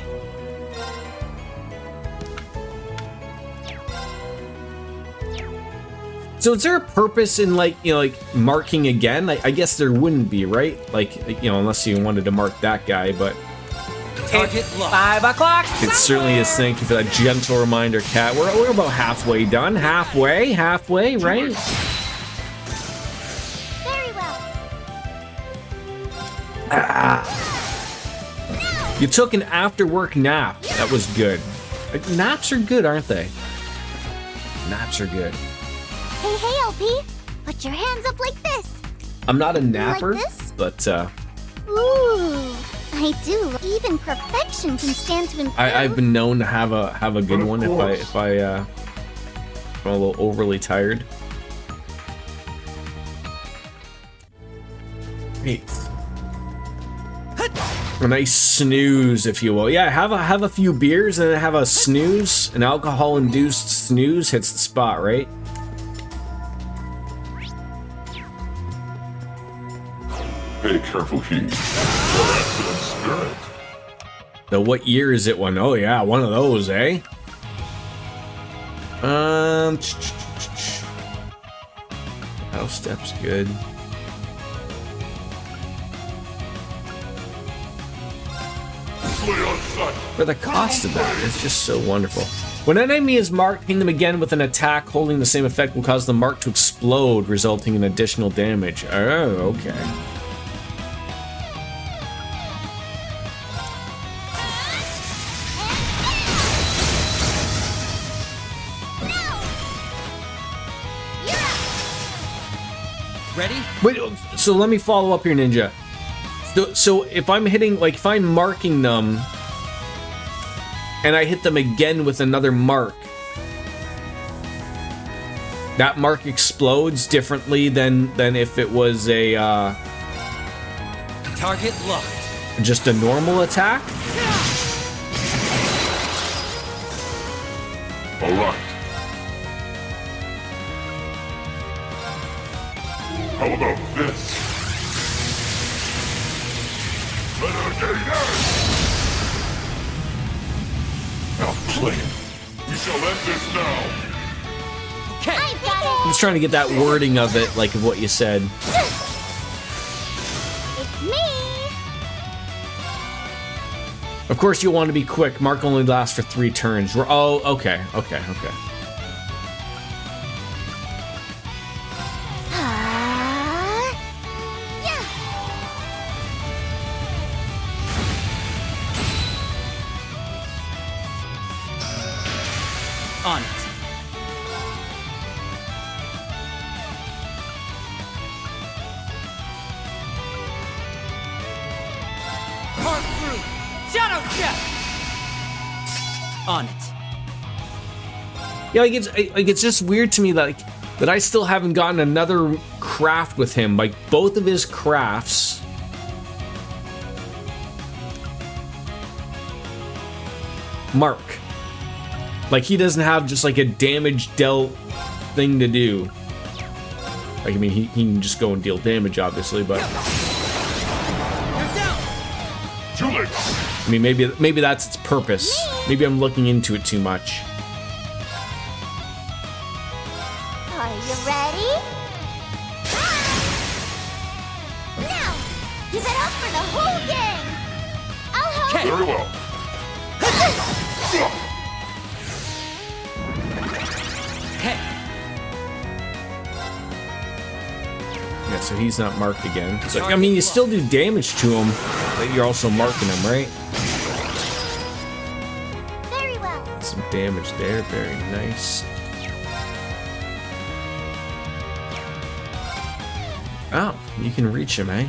So is there a purpose in, like, you know, like marking again? I guess there wouldn't be, right? Like, you know, unless you wanted to mark that guy, but Target locked. 5 o'clock. it certainly is. Thank you for that gentle reminder, Kat. We're about halfway done. Halfway, right? Very well. You took an after-work nap. That was good. Like, naps are good, aren't they? Naps are good. Hey, hey, LP. Put your hands up like this. I'm not a napper, Like this? but Ooh, I do. Even perfection can stand to improve. I've been known to have a good one if I'm a little overly tired. Great. A nice snooze, if you will. Yeah, have a few beers and then have a snooze. An alcohol-induced snooze hits the spot, right? Pay careful heed. For excellent spirit. The what year is it one? Oh yeah, one of those, eh? House step's good. For the cost of that, it's just so wonderful. When an enemy is marked, hitting them again with an attack holding the same effect will cause the mark to explode, resulting in additional damage. Oh, okay. Ready? Wait, so let me follow up here, Ninja. So if I'm hitting, like, if I'm marking them, and I hit them again with another mark, that mark explodes differently than if it was a Target locked. just a normal attack. All right. How about this? Renegade! Now play it. We shall end this now. Okay. I've got I'm it. just trying to get that wording of it, like of what you said. It's me. Of course, you'll want to be quick. Mark only lasts for 3 turns. Oh, okay. Yeah. On it. Part through. Shadow step. On it. Yeah, it's just weird to me that I still haven't gotten another craft with him. Like, both of his crafts mark. Like, he doesn't have just like a damage dealt thing to do. Like, I mean, he can just go and deal damage, obviously, but... Too late. I mean, maybe that's its purpose. Maybe I'm looking into it too much. Are you ready? Now, give it up for the whole gang! I'll help you! Very well. Yeah, so he's not marked again. So, I mean, you still do damage to him, but you're also marking him, right? Very well. Some damage there, very nice. Oh, you can reach him, eh?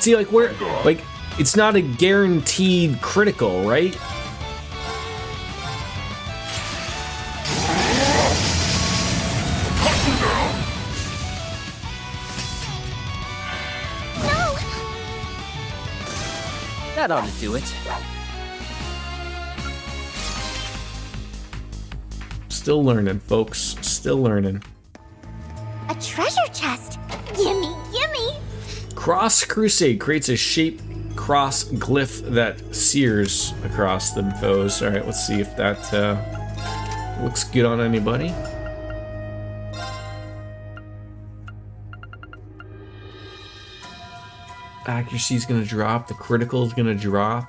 See, like, where, like, it's not a guaranteed critical, right? That ought to do it. Still learning, folks. Still learning. A treasure chest. Gimme, gimme! Cross Crusade creates a shape cross glyph that sears across the foes. Alright, let's see if that looks good on anybody. Accuracy's gonna drop, the critical is gonna drop.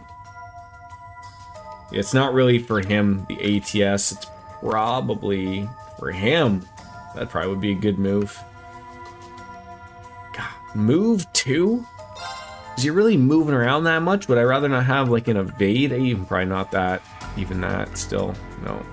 It's not really for him, the ATS, it's probably for him. That probably would be a good move. God, move 2? Is he really moving around that much? Would I rather not have like an evade? Even probably not that. Even that still. No.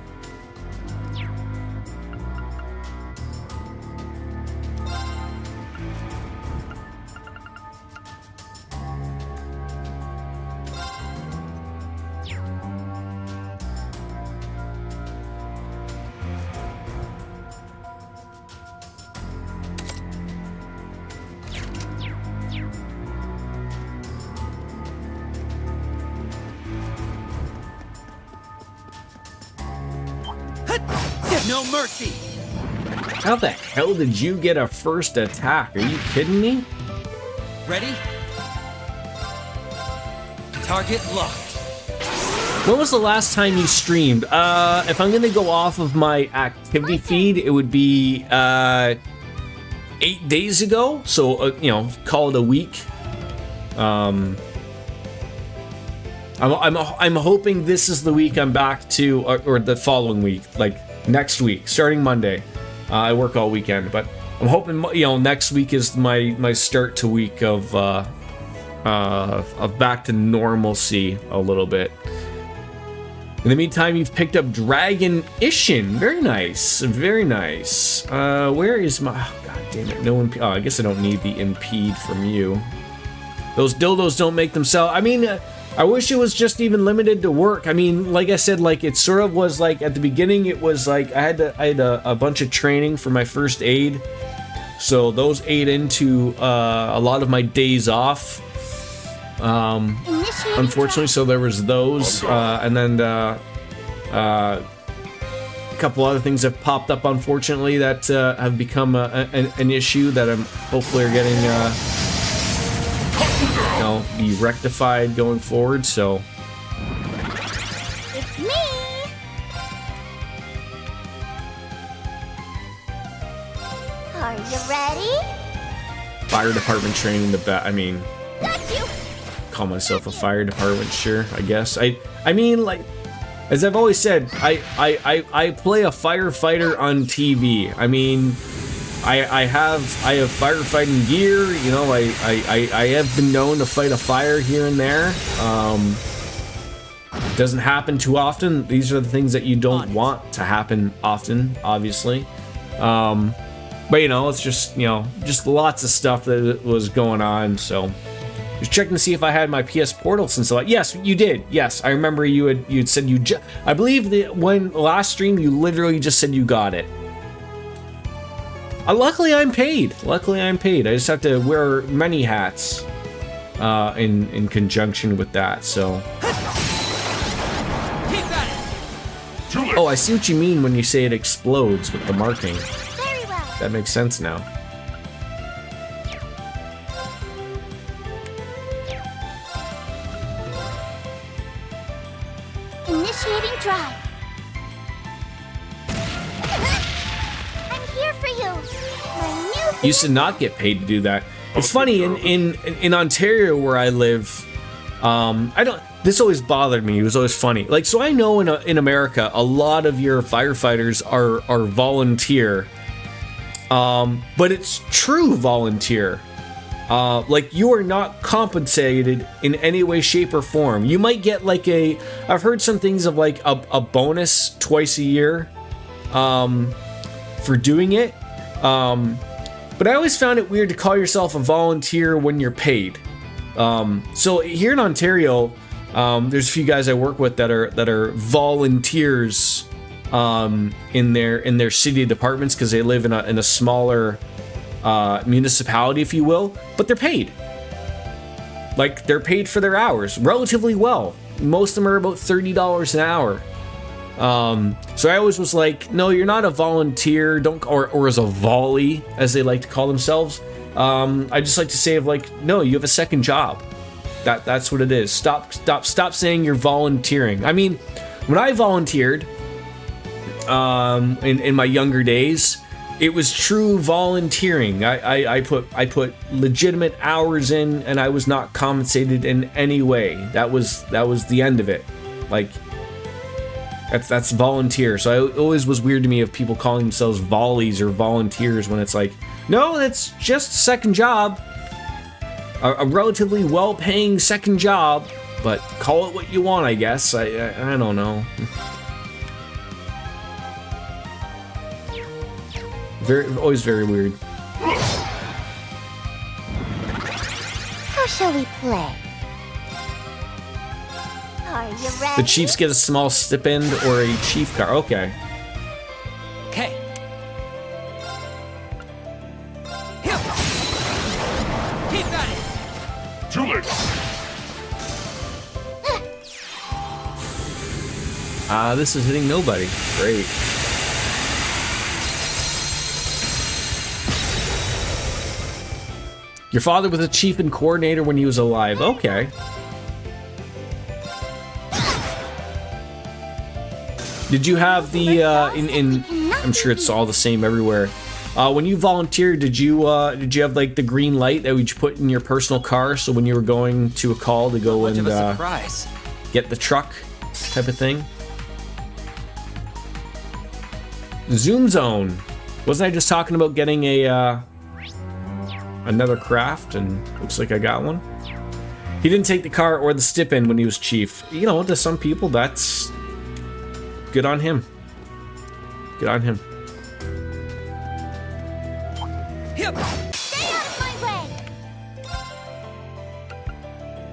No mercy! How the hell did you get a first attack? Are you kidding me? Ready? Target locked. When was the last time you streamed? If I'm gonna go off of my activity feed, it would be 8 days ago. So you know, call it a week. I'm hoping this is the week I'm back to, or the following week, like next week, starting Monday. I work all weekend, but I'm hoping, you know, next week is my start to week of back to normalcy a little bit. In the meantime, you've picked up Dragon Ishin. Very nice, very nice. Where is my? Oh, God damn it! No impede. Oh, I guess I don't need the impede from you. Those dildos don't make themselves. I mean. I wish it was just even limited to work. I mean, like I said, like it sort of was like at the beginning, it was like I had a bunch of training for my first aid, so those ate into a lot of my days off. Unfortunately, so there was those, and then a couple other things have popped up. Unfortunately, that have become an issue that I'm hopefully are getting. You know, be rectified going forward, so. It's me! Are you ready? Fire department training the I mean, Got you! call myself a fire department, sure, I guess. I mean, like, as I've always said, I play a firefighter on TV. I mean, I have firefighting gear, you know, I have been known to fight a fire here and there. Doesn't happen too often. These are the things that you don't want to happen often, obviously. But you know, it's just, you know, just lots of stuff that was going on, so just checking to see if I had my PS Portal since yes, you did. Yes, I remember you'd said I believe that when last stream you literally just said you got it. Luckily, I'm paid. Luckily, I'm paid. I just have to wear many hats in conjunction with that. So. Oh, I see what you mean when you say it explodes with the marking. Very well. That makes sense now. Initiating drive. I'm here for you. My new Used to not get paid to do that. It's funny in Ontario where I live. I don't. This always bothered me. It was always funny. Like, so I know in America, a lot of your firefighters are volunteer, but it's true volunteer. Like, you are not compensated in any way, shape, or form. You might get like I've heard some things of like a bonus twice a year, for doing it. But I always found it weird to call yourself a volunteer when you're paid. So here in Ontario, there's a few guys I work with that are volunteers in their city departments because they live in a smaller municipality, if you will, but they're paid. Like, they're paid for their hours relatively well. Most of them are about $30 an hour. So I always was like, no, you're not a volunteer, or as a volley, as they like to call themselves. I just like to say, no, you have a second job. That's what it is. Stop saying you're volunteering. I mean, when I volunteered in my younger days, it was true volunteering. I put legitimate hours in, and I was not compensated in any way. That was the end of it. Like, that's volunteer. So it always was weird to me of people calling themselves volleys or volunteers when it's like, no, that's just a second job. A relatively well-paying second job, but call it what you want, I guess. I don't know. Always very weird. How shall we play? Are you ready? The Chiefs get a small stipend or a chief car. Okay. Okay. Keep at it! Too late. This is hitting nobody. Great. Your father was a chief and coordinator when he was alive. Okay. Did you have the I'm sure it's all the same everywhere. When you volunteered, did you have like the green light that you put in your personal car, so when you were going to a call to go and get the truck type of thing? Zoom zone. Wasn't I just talking about getting a another craft, and looks like I got one? He didn't take the car or the stipend when he was chief. You know, to some people, that's good on him. Good on him. Stay out of my way!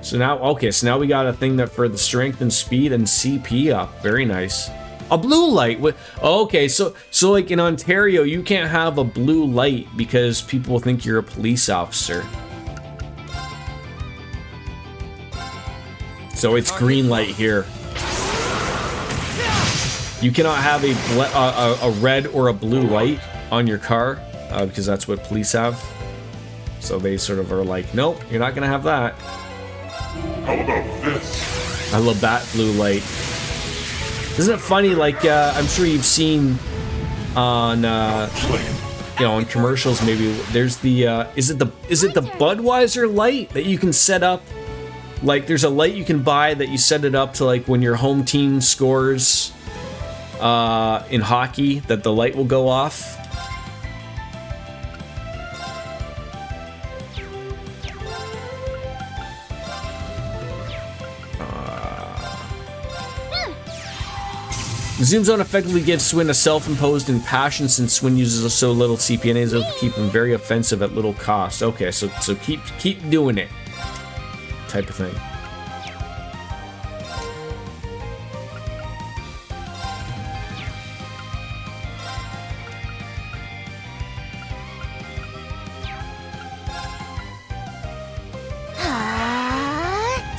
So now we got a thing that for the strength and speed and CP up. Very nice. A blue light. Okay, so like in Ontario, you can't have a blue light because people think you're a police officer. So it's green light here. You cannot have a red or a blue light on your car because that's what police have. So they sort of are like, nope, you're not gonna have that. How about this? I love that blue light. Isn't it funny? Like I'm sure you've seen on on commercials. Maybe there's the is it the Budweiser light that you can set up? Like there's a light you can buy that you set it up to like when your home team scores in hockey, that the light will go off. Zoom Zone effectively gives Swin a self-imposed impassion since Swin uses so little CPNAs to keep him very offensive at little cost. Okay, so keep doing it, type of thing.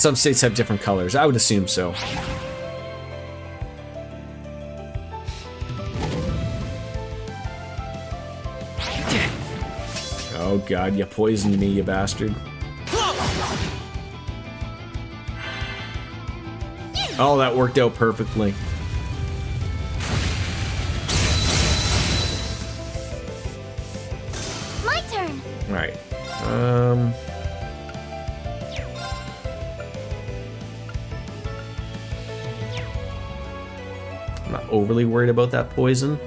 Some states have different colors. I would assume so. Oh god, you poisoned me, you bastard. Oh, that worked out perfectly. My turn. Alright. I'm not overly worried about that poison.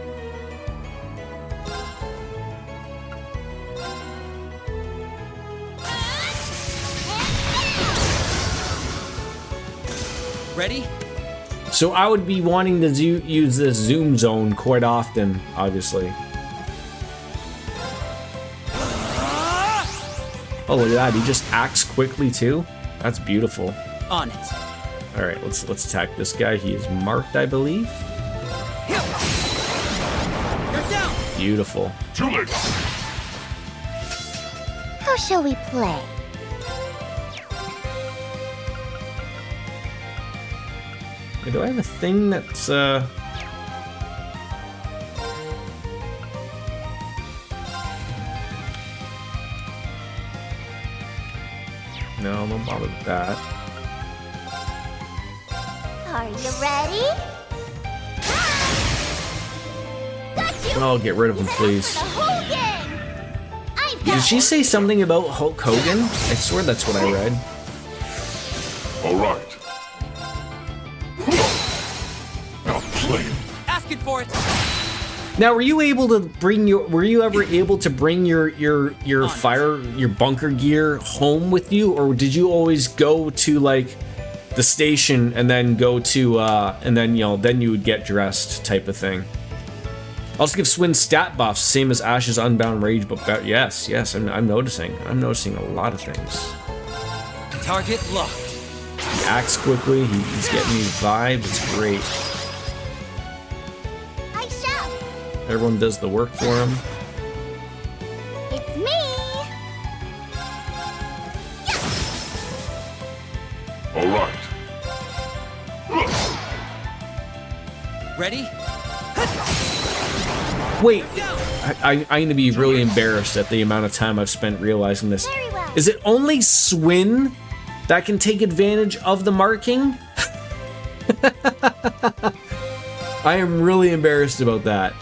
Ready? So I would be wanting to use this zoom zone quite often, obviously. Oh, look at that. He just acts quickly, too. That's beautiful. On it. All right, let's attack this guy. He is marked, I believe. You're down. Beautiful. Too late. How shall we play? Do I have a thing that's, No, I'm not bothered with that. Are you ready? I'll get rid of him, please. Hogan! Did she say something about Hulk Hogan? I swear that's what I read. All right. Now play. Asking for it. Now, were you able to bring your? Were you ever able to bring your bunker gear home with you, or did you always go to like the station and then go to and then then you would get dressed type of thing? Also give Swin stat buffs, same as Ash's Unbound Rage, but yes, I'm noticing. I'm noticing a lot of things. Target locked. He acts quickly. He's getting these vibes. It's great. Everyone does the work for him. It's me. All right. Ready? Wait, I'm going to be really embarrassed at the amount of time I've spent realizing this. Is it only Swin that can take advantage of the marking? I am really embarrassed about that.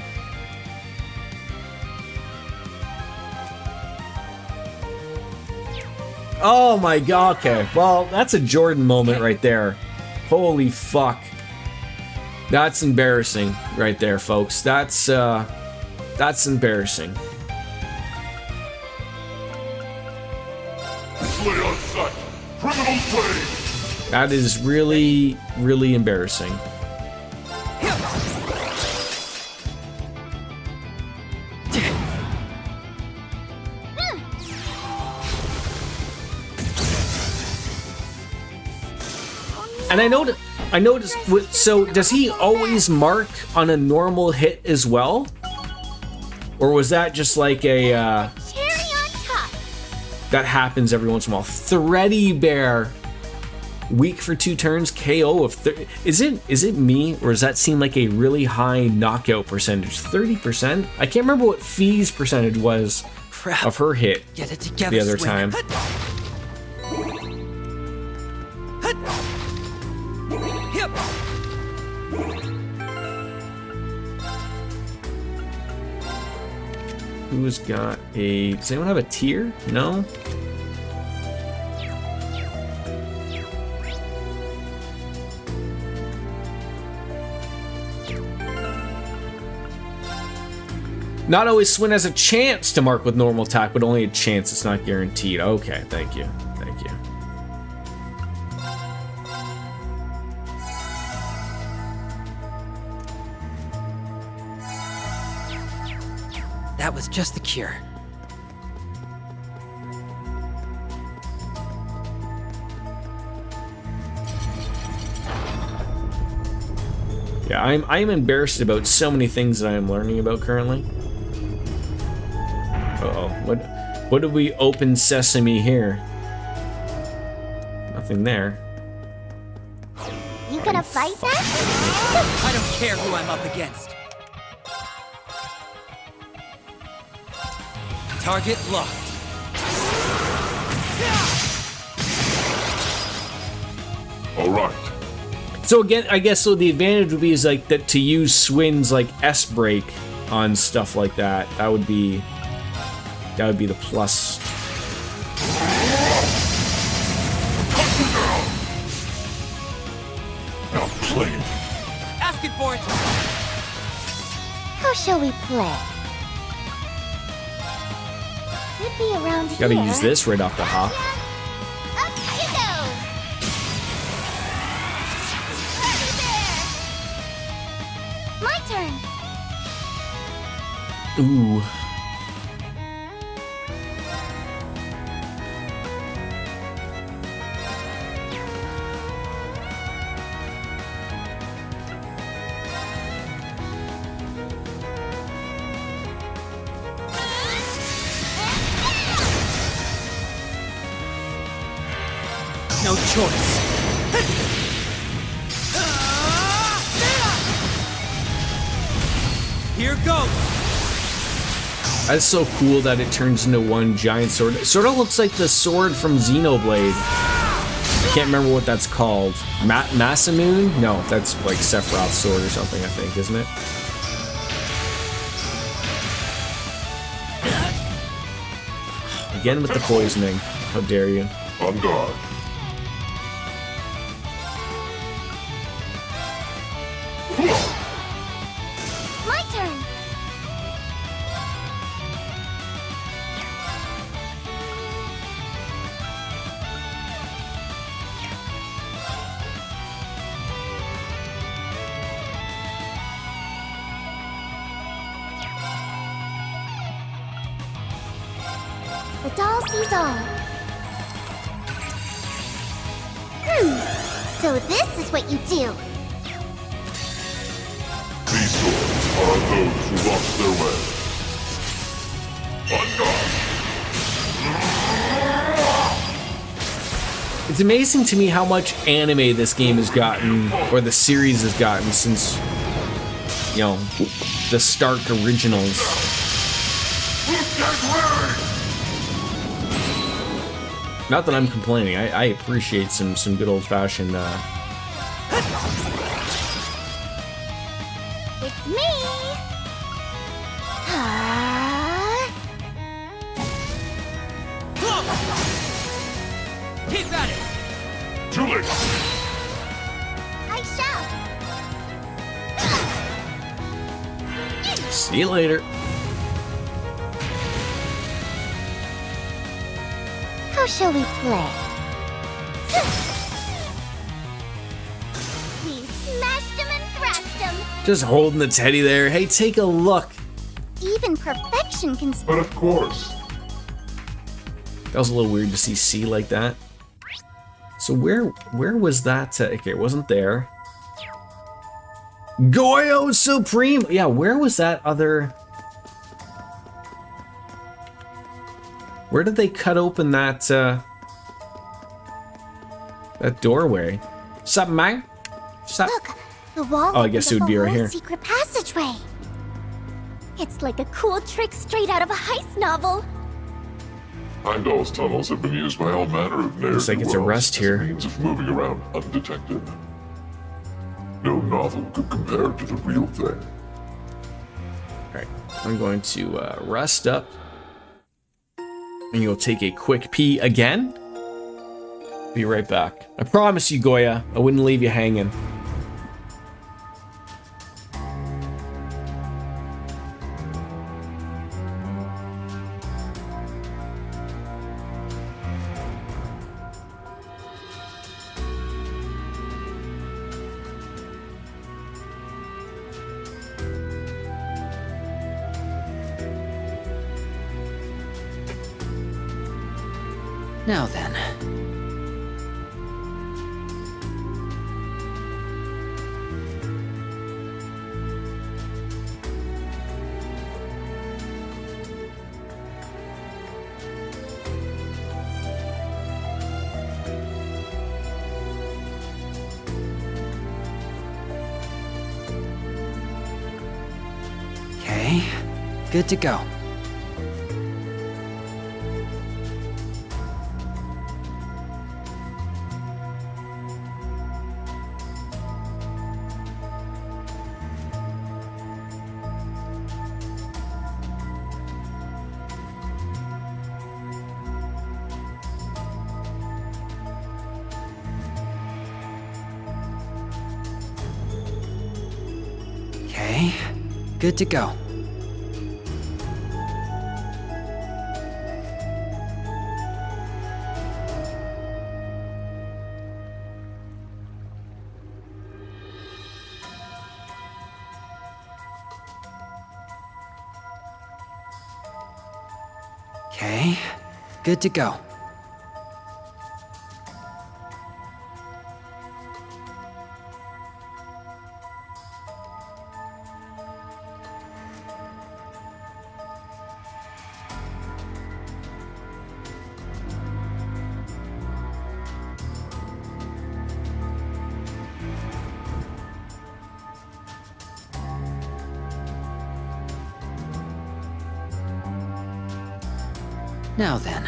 Oh my god, okay. Well, that's a Jordan moment right there. Holy fuck. That's embarrassing right there, folks. That's embarrassing. Play on sight. Criminal play. That is really, really embarrassing. And I noticed, so does he always mark on a normal hit as well? Or was that just like a, Cherry on top. that happens every once in a while? Thready Bear, weak for 2 turns, KO of 30. Is it me, or does that seem like a really high knockout percentage? 30%? I can't remember what Fee's percentage was of her hit Get it together, the other Swin. time. Who's got a... Does anyone have a tier? No? Not always Swin has a chance to mark with normal attack, but only a chance. It's not guaranteed. Okay, thank you. Thank you. That was just the cure. Yeah, I'm embarrassed about so many things that I am learning about currently. Uh-oh. What did we open sesame here? Nothing there. gonna fight then? I don't care who I'm up against. Target locked. All right. So again, I guess so the advantage would be is like that to use Swin's like S break on stuff like that. That would be the plus. Now play. Asking for it. How shall we play? Could be around here. Gotta use this right off the hop. Up you go! Ready, bear! My turn! Ooh. No choice. Here goes. That's so cool that it turns into one giant sword. It sort of looks like the sword from Xenoblade. I can't remember what that's called. Masamune? No, that's like Sephiroth's sword or something, I think, isn't it? Again with the poisoning. How dare you? On guard. My turn! The doll sees all. So this is what you do. These swords are those who lost their way. On guard. It's amazing to me how much anime this game has gotten, or the series has gotten since, you know, the Stark originals. Not that I'm complaining. I appreciate some good old-fashioned. It's me! Keep at it. Too late. I shall! See you later. How shall we play? We smashed him and thrashed him! Just holding the teddy there. Hey, take a look. Even perfection can... But of course. That was a little weird to see C like that. So where was that? Okay, it wasn't there. Goyo Supreme! Yeah, where was that other... Where did they cut open that, that doorway? Sup, man? Sup? Look, the wall. Oh, I guess it would be right here. Secret passageway. It's like a cool trick straight out of a heist novel. Heimdall's tunnels have been used by all manner of nerds. Looks like it's a rest here. Means of moving around undetected. No novel could compare to the real thing. Alright, I'm going to rest up. And you'll take a quick pee again. Be right back. I promise you, Goya, I wouldn't leave you hanging. Now then. Okay, good to go. Okay, good to go. Okay, good to go. Now then.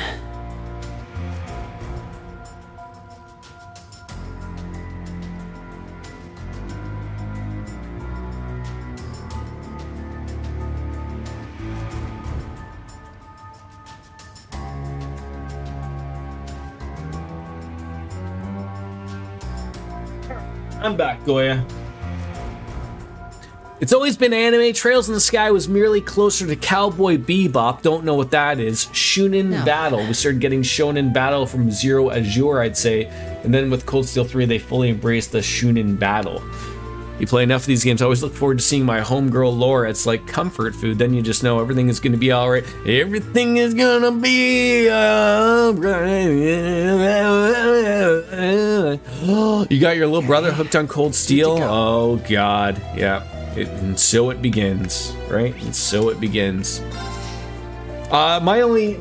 I'm back, Goya. It's always been anime. Trails in the Sky was merely closer to Cowboy Bebop. Don't know what that is. Shunin Battle. We started getting Shonen Battle from Zero Azure, I'd say. And then with Cold Steel 3, they fully embraced the Shunin Battle. You play enough of these games, I always look forward to seeing my homegirl Laura. It's like comfort food. Then you just know everything is going to be alright. Everything is going to be alright. You got your little brother hooked on Cold Steel? Oh, God. Yeah. And so it begins, right? And so it begins. My only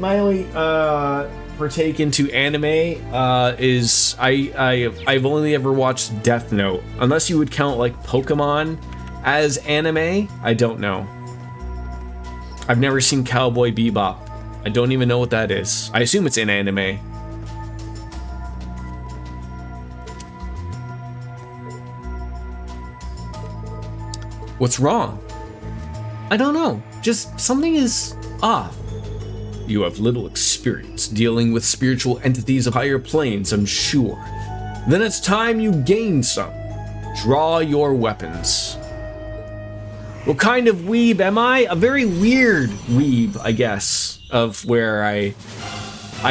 partake into anime is I've only ever watched Death Note. Unless you would count like Pokemon as anime, I don't know. I've never seen Cowboy Bebop. I don't even know what that is. I assume it's in anime. What's wrong? I don't know. Just something is off. You have little experience dealing with spiritual entities of higher planes, I'm sure. Then it's time you gain some. Draw your weapons. What kind of weeb am I? A very weird weeb, I guess, of where I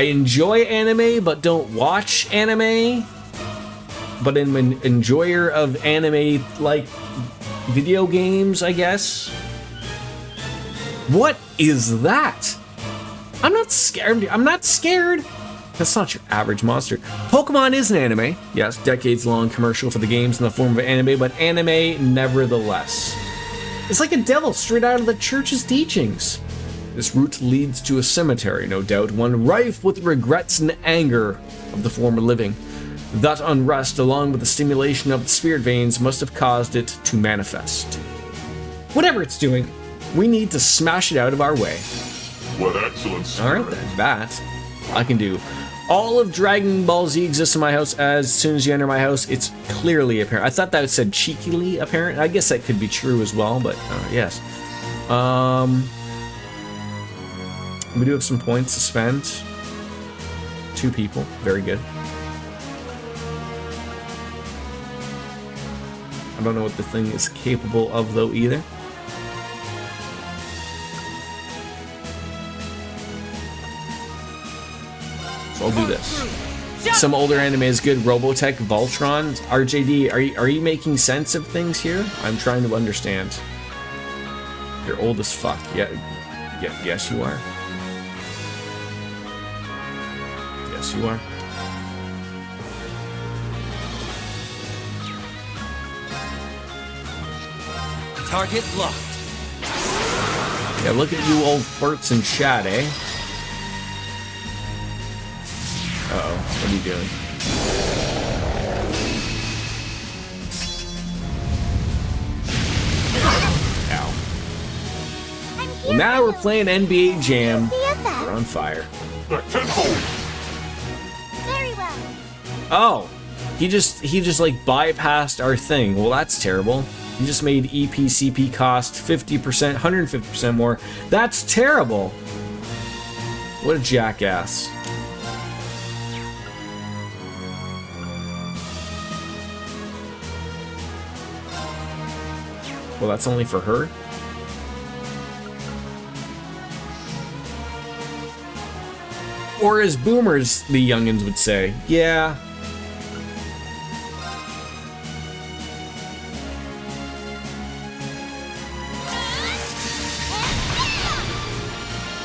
enjoy anime but don't watch anime, but I'm an enjoyer of anime like video games, I guess. What is that? I'm not scared. I'm not scared. That's not your average monster. Pokemon is an anime. Yes, decades-long commercial for the games in the form of anime, but anime nevertheless. It's like a devil straight out of the church's teachings. This route leads to a cemetery, no doubt, one rife with regrets and anger of the former living. That unrest, along with the stimulation of the spirit veins, must have caused it to manifest. Whatever it's doing, we need to smash it out of our way. What excellence! Alright then, that I can do. All of Dragon Ball Z exists in my house. As soon as you enter my house, it's clearly apparent. I thought that said cheekily apparent. I guess that could be true as well, but yes. We do have some points to spend. 2 people, very good. I don't know what the thing is capable of though either. So I'll do this. Some older anime is good. Robotech, Voltron, RJD. Are you making sense of things here? I'm trying to understand. You're old as fuck. Yeah. Yes, you are. Yes, you are. Target locked. Yeah, look at you old farts in chat, eh? Uh-oh, what are you doing? Ow. Well, now we're playing NBA Jam. BFF. We're on fire. Very well. Oh, he just like bypassed our thing. Well, that's terrible. He just made EPCP cost 50%, 150% more. That's terrible. What a jackass. Well, that's only for her. Or as boomers, the youngins would say, yeah.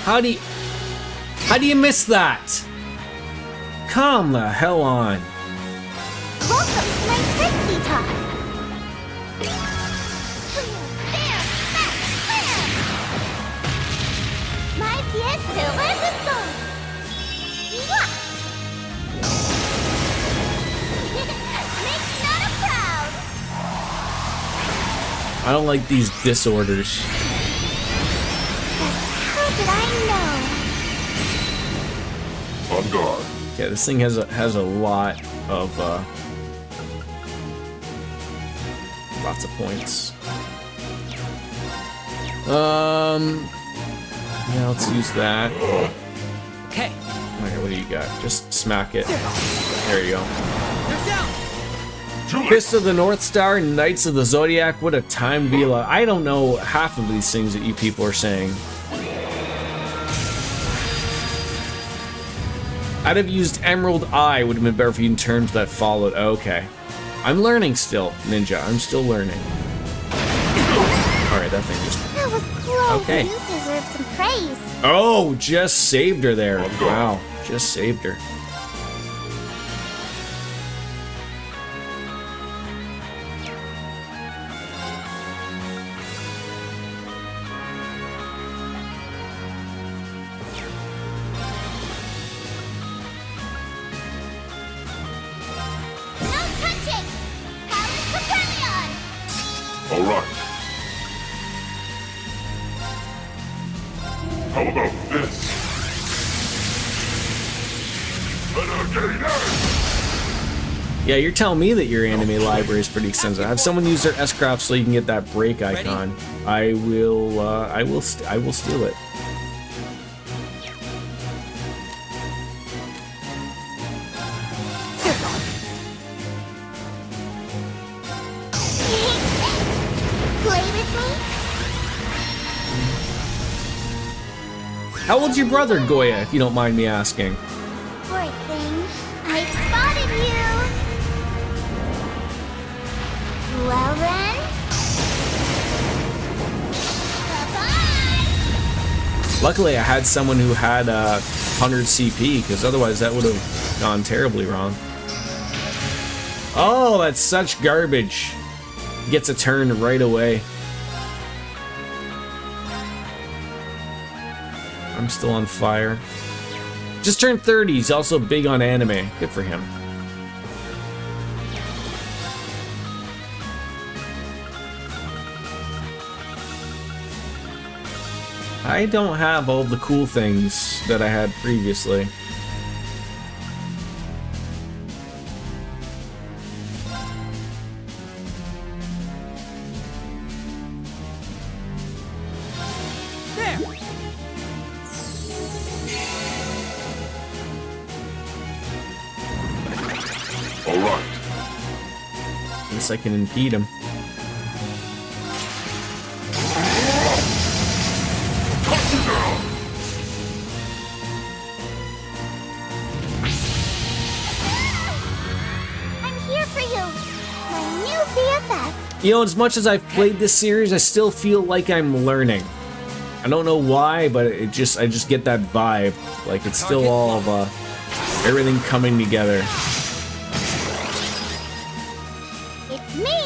How do you miss that? Come the hell on. Welcome to my Trixie Talk. My pièce de résistance. Makes Nana proud. I don't like these disorders. How did I know? On guard. Yeah, this thing has a lot of lots of points. Yeah, let's use that. Okay. Okay, what do you got? Just smack it. There you go. Fist of the North Star, Knights of the Zodiac. What a time to be alive. I don't know half of these things that you people are saying. I'd have used Emerald Eye, would have been better for you in terms that followed. Okay. I'm learning still, Ninja. I'm still learning. Alright, that thing just... That was close. Okay. You deserve some praise. Oh, just saved her there. Wow, just saved her. No touching! Palace Papillion! All right. How about this? Renegade! Yeah, you're telling me that your anime library is pretty extensive. Have someone use their S-Craft so you can get that break icon. I will steal it. Play with me? How old's your brother, Goya, if you don't mind me asking? Poor thing. I spotted you. Well then. Bye-bye. Luckily, I had someone who had 100 CP, because otherwise that would have gone terribly wrong. Oh, that's such garbage. Gets a turn right away. I'm still on fire. Just turned 30. He's also big on anime. Good for him. I don't have all the cool things that I had previously. All right. Guess I can impede him. I'm here for you. My new BFF. You know, as much as I've played this series, I still feel like I'm learning. I don't know why, but I just get that vibe. Like it's still all of everything coming together. It's me.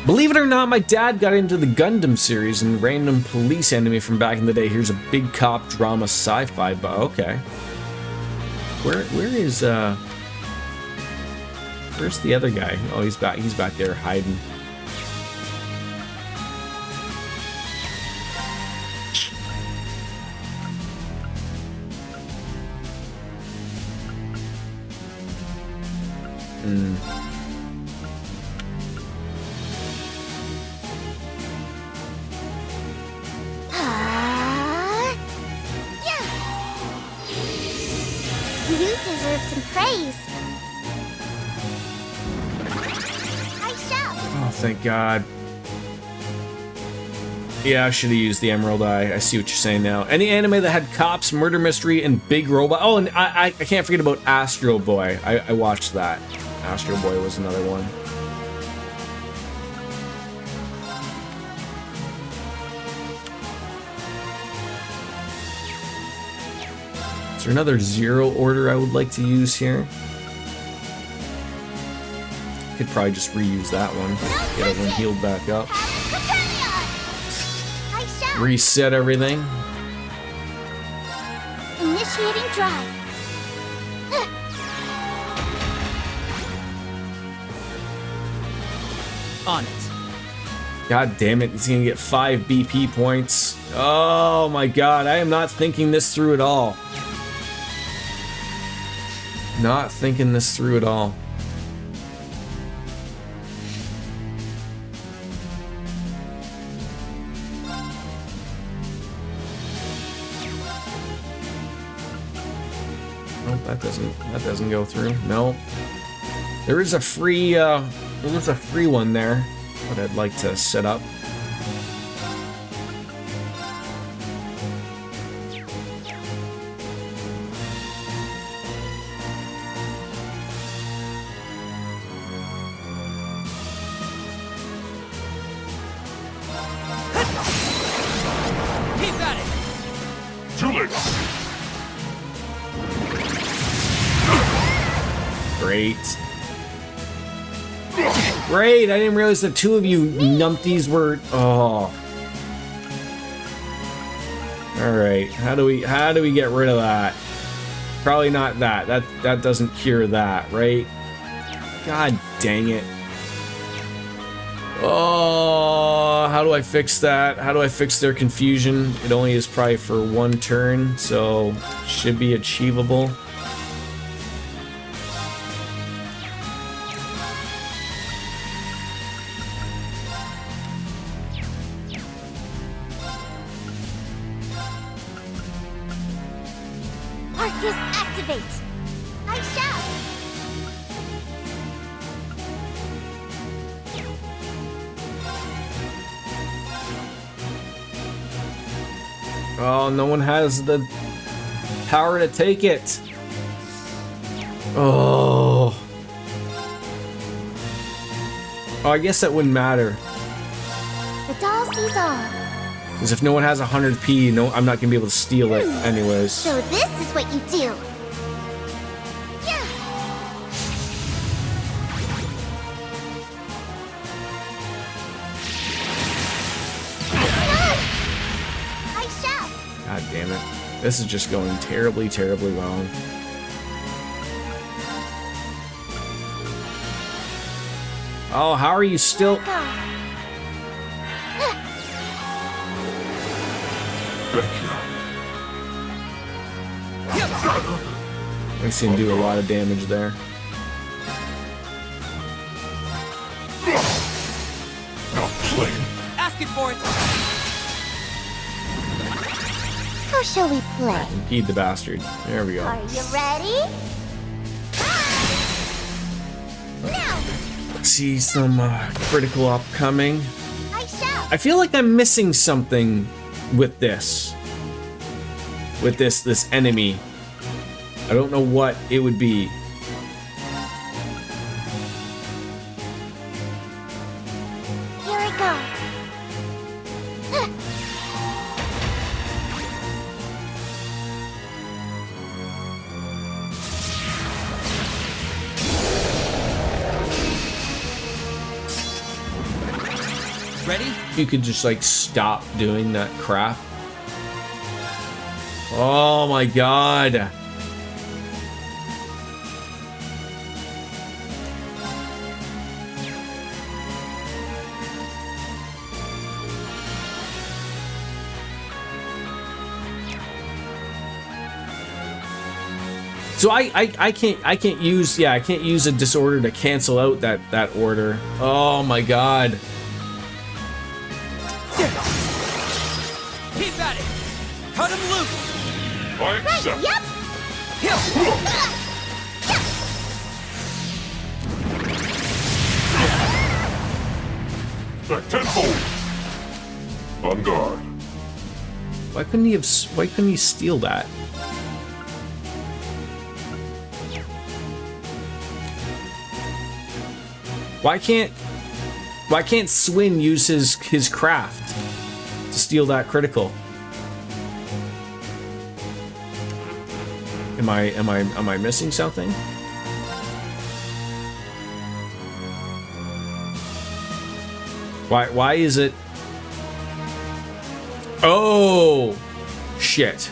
Believe it or not, my dad got into the Gundam series and random police anime from back in the day. Here's a big cop drama sci-fi, but okay. Where is Where's the other guy? Oh, he's back. He's back there hiding. You deserve some praise. I shall. Oh, thank God. Yeah, I should have used the Emerald Eye. I see what you're saying now. Any anime that had cops, murder mystery, and big robot. Oh, and I can't forget about Astro Boy. I watched that. Astro Boy was another one. Is there another zero order I would like to use here? Could probably just reuse that one. Get everyone healed back up. Reset everything. Initiating drive. On it. God damn it, he's gonna get 5 BP points. Oh my god, I am not thinking this through at all. Not thinking this through at all. Nope, that doesn't go through. No. There is a free one there that I'd like to set up. Keep at it! Too late. Great. Great, I didn't realize the two of you numpties were... Oh. Alright, how do we get rid of that? Probably not that. That doesn't cure that, right? God dang it. Oh, how do I fix that? How do I fix their confusion? It only is probably for one turn, so should be achievable. Arcus activate. I shall. Oh, no one has the power to take it. Oh. Oh, I guess that wouldn't matter. The doll sees all. Because if no one has 100p, no, I'm not going to be able to steal it anyways. So this is what you do. Yeah. I shall. God damn it. This is just going terribly, terribly wrong. Oh, how are you still... I see him do a lot of damage there. Asking for it! How shall we play? Impede the bastard. There we go. Are you ready? Now. Let's see some critical upcoming. I shall. I feel like I'm missing something with this. With this enemy. I don't know what it would be. Here I go. Ready? You could just like stop doing that crap. Oh my god. So I can't use I can't use a disorder to cancel out that order. Oh my god. Keep at it. Cut him loose. I accept. Yep. Back tenfold. On guard. Why couldn't he steal that? Why can't Swin use his craft to steal that critical? Am I missing something? Why is it? Oh shit.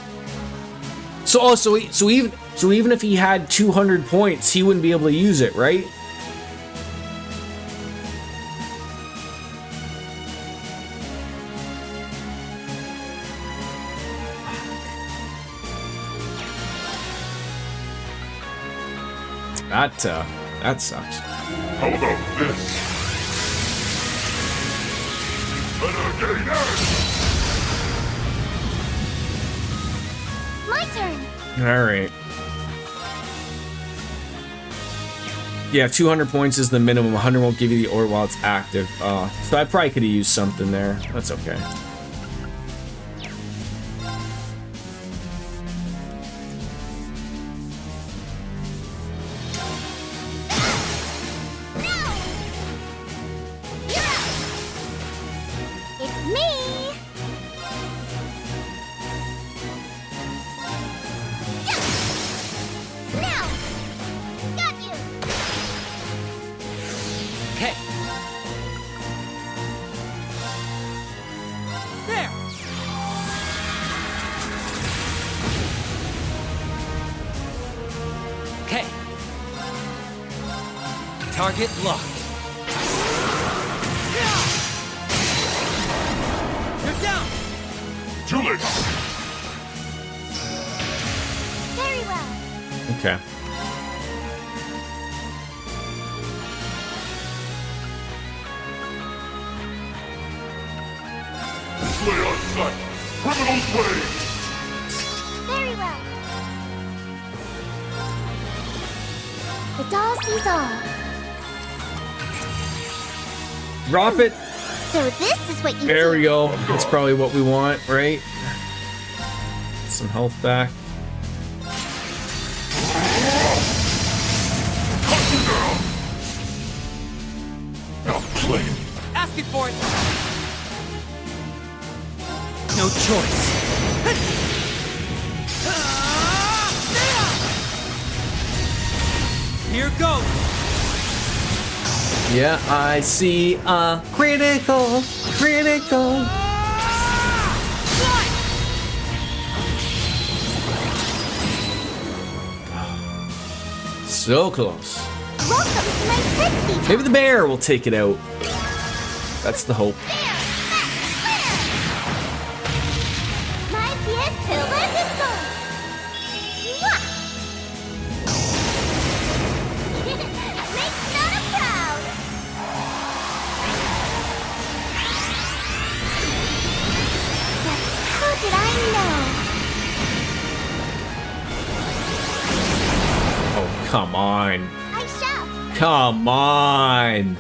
So even if he had 200 points, he wouldn't be able to use it, right? That sucks. How about this? My turn. All right. Yeah, 200 points is the minimum. 100 won't give you the orb while it's active. So I probably could have used something there. That's okay. Target locked. You're down. Too late. Very well. Okay. Slay on sight. Criminal's way. Very well. The doll sees all. Drop it. So this is what you There do. we go. That's probably what we want, right? Some health back. Outplayed. Asking for it. No choice. Here goes. Yeah, I see a critical. So close. Welcome to my trick. Maybe the bear will take it out. That's the hope. My pièce de résistance. Mwah! Makes Nana proud. But how did I know? Oh, come on. I shall. Come on.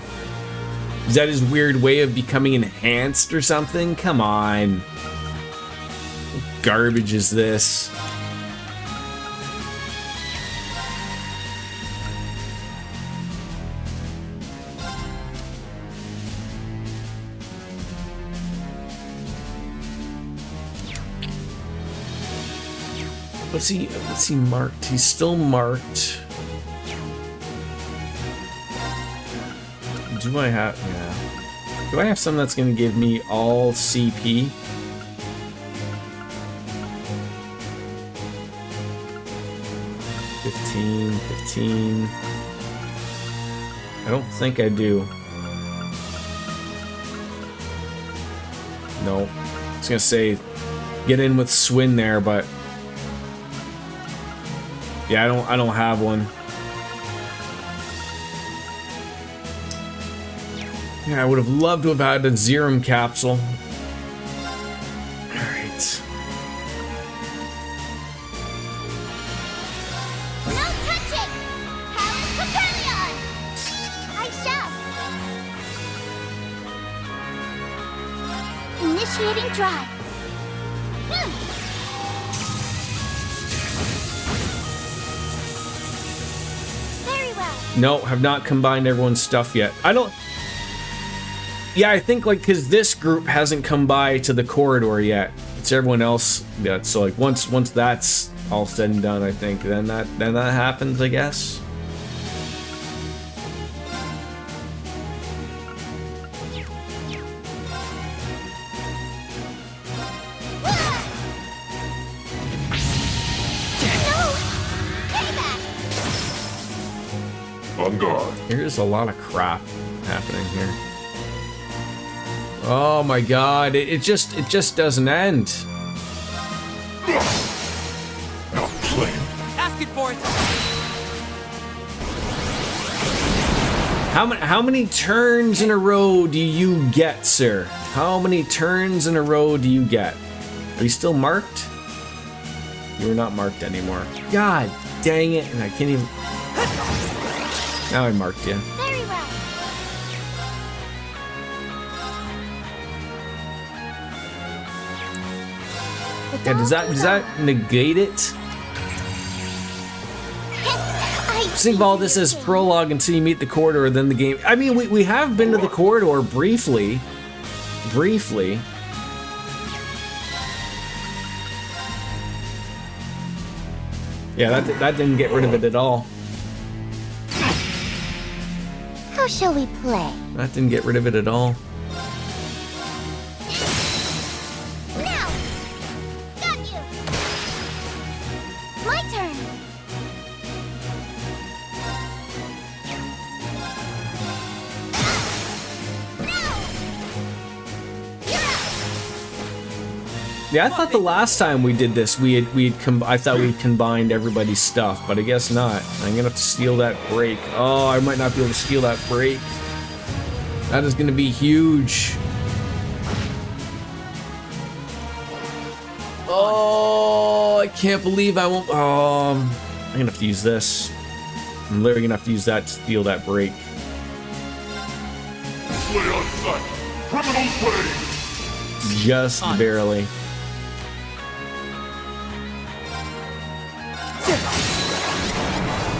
Is that his weird way of becoming enhanced or something? Come on. What garbage is this? What's he marked? He's still marked. Do I have, yeah. Do I have something that's gonna give me all CP? $15. I don't think I do. No. I was gonna say, get in with Swin there, but Yeah, I don't have one. Yeah, I would have loved to have had a Zerum capsule. Alright. No touching! Power Companion! I shall. Initiating drive. Very well. No, have not combined everyone's stuff yet. I don't... Yeah, I think, like, because this group hasn't come by to the corridor yet. It's everyone else. Yeah, so, like, once that's all said and done, I think, then that happens, I guess. On guard. There's a lot of crap happening here. Oh my god, it just doesn't end. Asking for it. How many turns in a row do you get, sir? How many turns in a row do you get? Are you still marked? You're not marked anymore. God dang it, and I can't even... Now I marked you. Very well. Yeah, does that negate it? Think of all this as prologue until you meet the corridor, then the game. I mean, we have been to the corridor briefly. Yeah, that didn't get rid of it at all. How shall we play? That didn't get rid of it at all. Now! Got you! My turn! Yeah, I thought the last time we did this, I thought we'd combined everybody's stuff, but I guess not. I'm gonna have to steal that break. Oh, I might not be able to steal that break. That is gonna be huge. Oh, I can't believe I won't. I'm gonna have to use this. I'm literally gonna have to use that to steal that break. Slay on sight. Criminal slay. Just barely.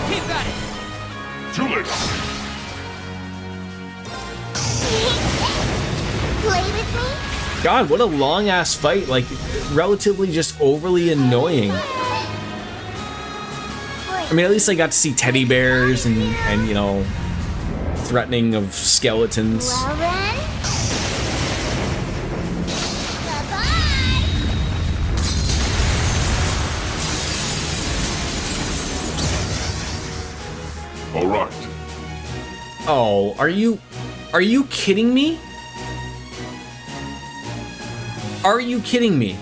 Keep at it. Too late. Play with me? God, what a long ass fight. Like, relatively just overly annoying. I mean, at least I got to see teddy bears and you know, threatening of skeletons. Well then. All right. Oh, are you kidding me? Are you kidding me?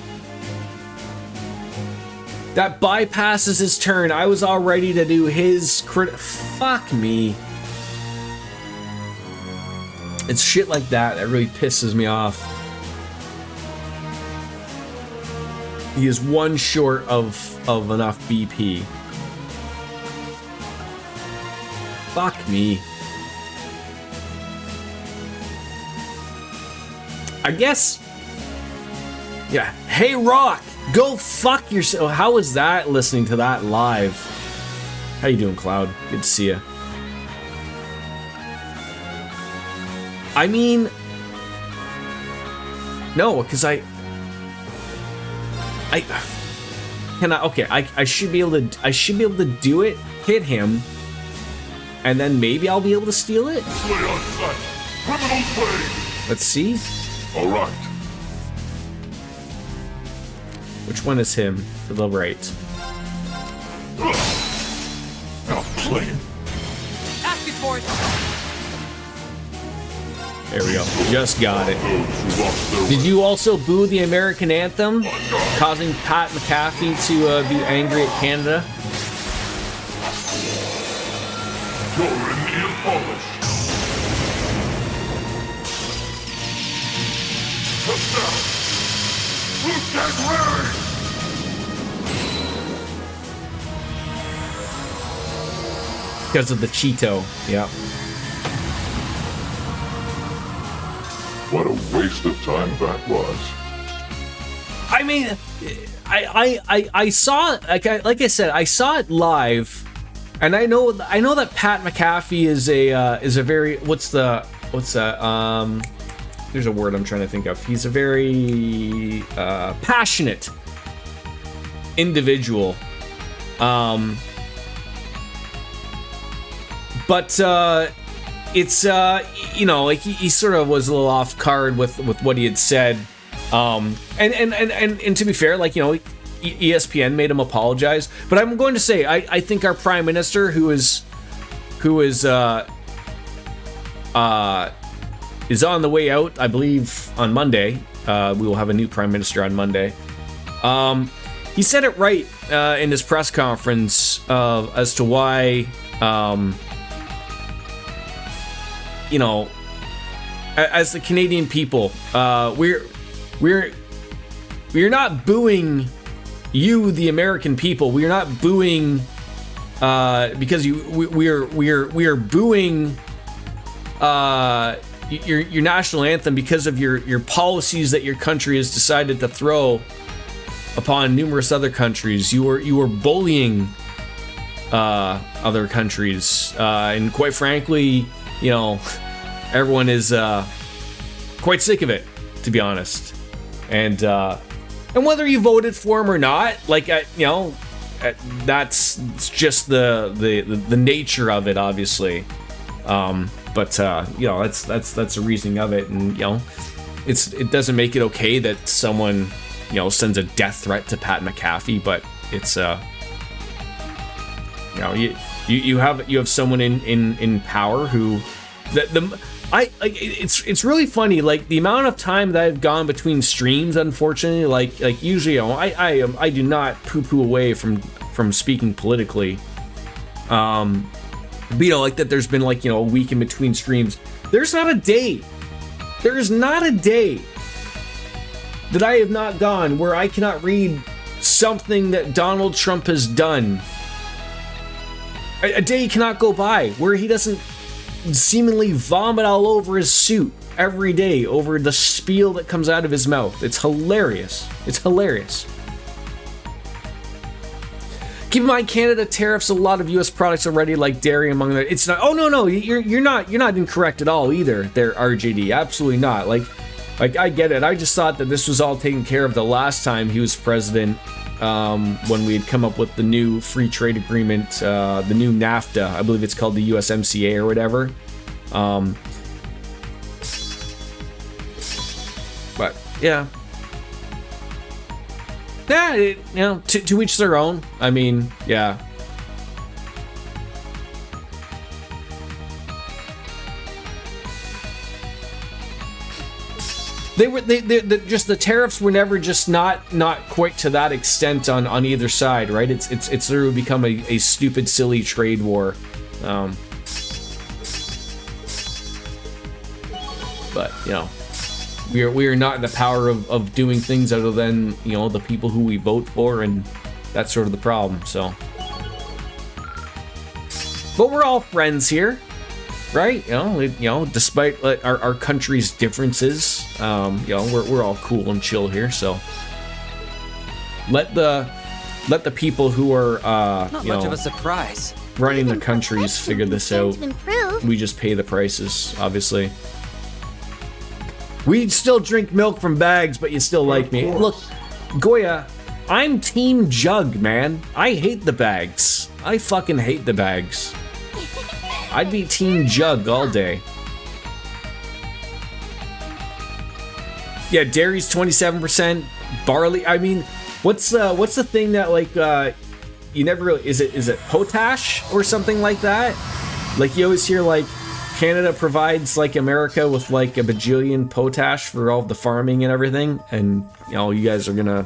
That bypasses his turn. I was all ready to do his crit. Fuck me. It's shit like that that really pisses me off. He is one short of enough BP. Fuck me. I guess. Yeah. Hey, Rock, go fuck yourself. How was that listening to that live? How you doing, Cloud? Good to see you. I mean, no, because I should be able to do it, hit him, and then maybe I'll be able to steal it. Slay on sight. Criminal slay. Let's see. All right. Which one is him? To the right. Outplayed. Asking for it. There we go. Just got it. Did you also boo the American anthem, causing Pat McAfee to be angry at Canada? Doran polished. Just now. Lieutenant Reverie! Because of the Cheeto, yeah. What a waste of time that was. I mean, I saw, like I said, I saw it live, and I know that Pat McAfee is a very what's that there's a word I'm trying to think of. He's a very passionate individual, but it's you know, like he sort of was a little off card with what he had said, and to be fair, like, you know, ESPN made him apologize. But I'm going to say I think our prime minister, who is on the way out, I believe on Monday. We will have a new prime minister on Monday. He said it right in his press conference as to why. You know, as the Canadian people, we're not booing you, the American people. We are not booing because we are booing your national anthem because of your policies that your country has decided to throw upon numerous other countries. You are bullying other countries, and quite frankly, you know, everyone is quite sick of it, to be honest. And whether you voted for him or not, like, you know, that's just the nature of it, obviously. But you know, that's the reasoning of it, and you know, it doesn't make it okay that someone, you know, sends a death threat to Pat McAfee, but it's you know, you have someone in power who it's really funny, like the amount of time that I've gone between streams, unfortunately, like usually, you know, I do not poo-poo away from speaking politically, but, you know, like that there's been, like, you know, a week in between streams. There is not a day that I have not gone where I cannot read something that Donald Trump has done. A day cannot go by where he doesn't seemingly vomit all over his suit every day over the spiel that comes out of his mouth. It's hilarious. It's hilarious. Keep in mind, Canada tariffs a lot of U.S. products already, like dairy among them. It's not. Oh no, you're not incorrect at all either. There, RJD, absolutely not. Like I get it. I just thought that this was all taken care of the last time he was president. When we had come up with the new free trade agreement, the new NAFTA, I believe it's called the USMCA or whatever. But yeah, you know, to each their own. I mean, yeah. Just the tariffs were never just not quite to that extent on either side, right? It's literally become a stupid, silly trade war. But you know, we are not in the power of doing things other than, you know, the people who we vote for, and that's sort of the problem. So, but we're all friends here. Right, you know, despite our country's differences, you know, we're all cool and chill here. So let the people who are Not you much know, of a surprise. running the countries figure this out. We just pay the prices, obviously. We still drink milk from bags, but you still like me. Look, Goya, I'm Team Jug, man. I hate the bags. I fucking hate the bags. I'd be Team Jug all day. Yeah, dairy's 27%. Barley. I mean, what's the thing that, like, you never really, is it potash or something like that? Like, you always hear, like, Canada provides, like, America with, like, a bajillion potash for all the farming and everything, and, you know, you guys are gonna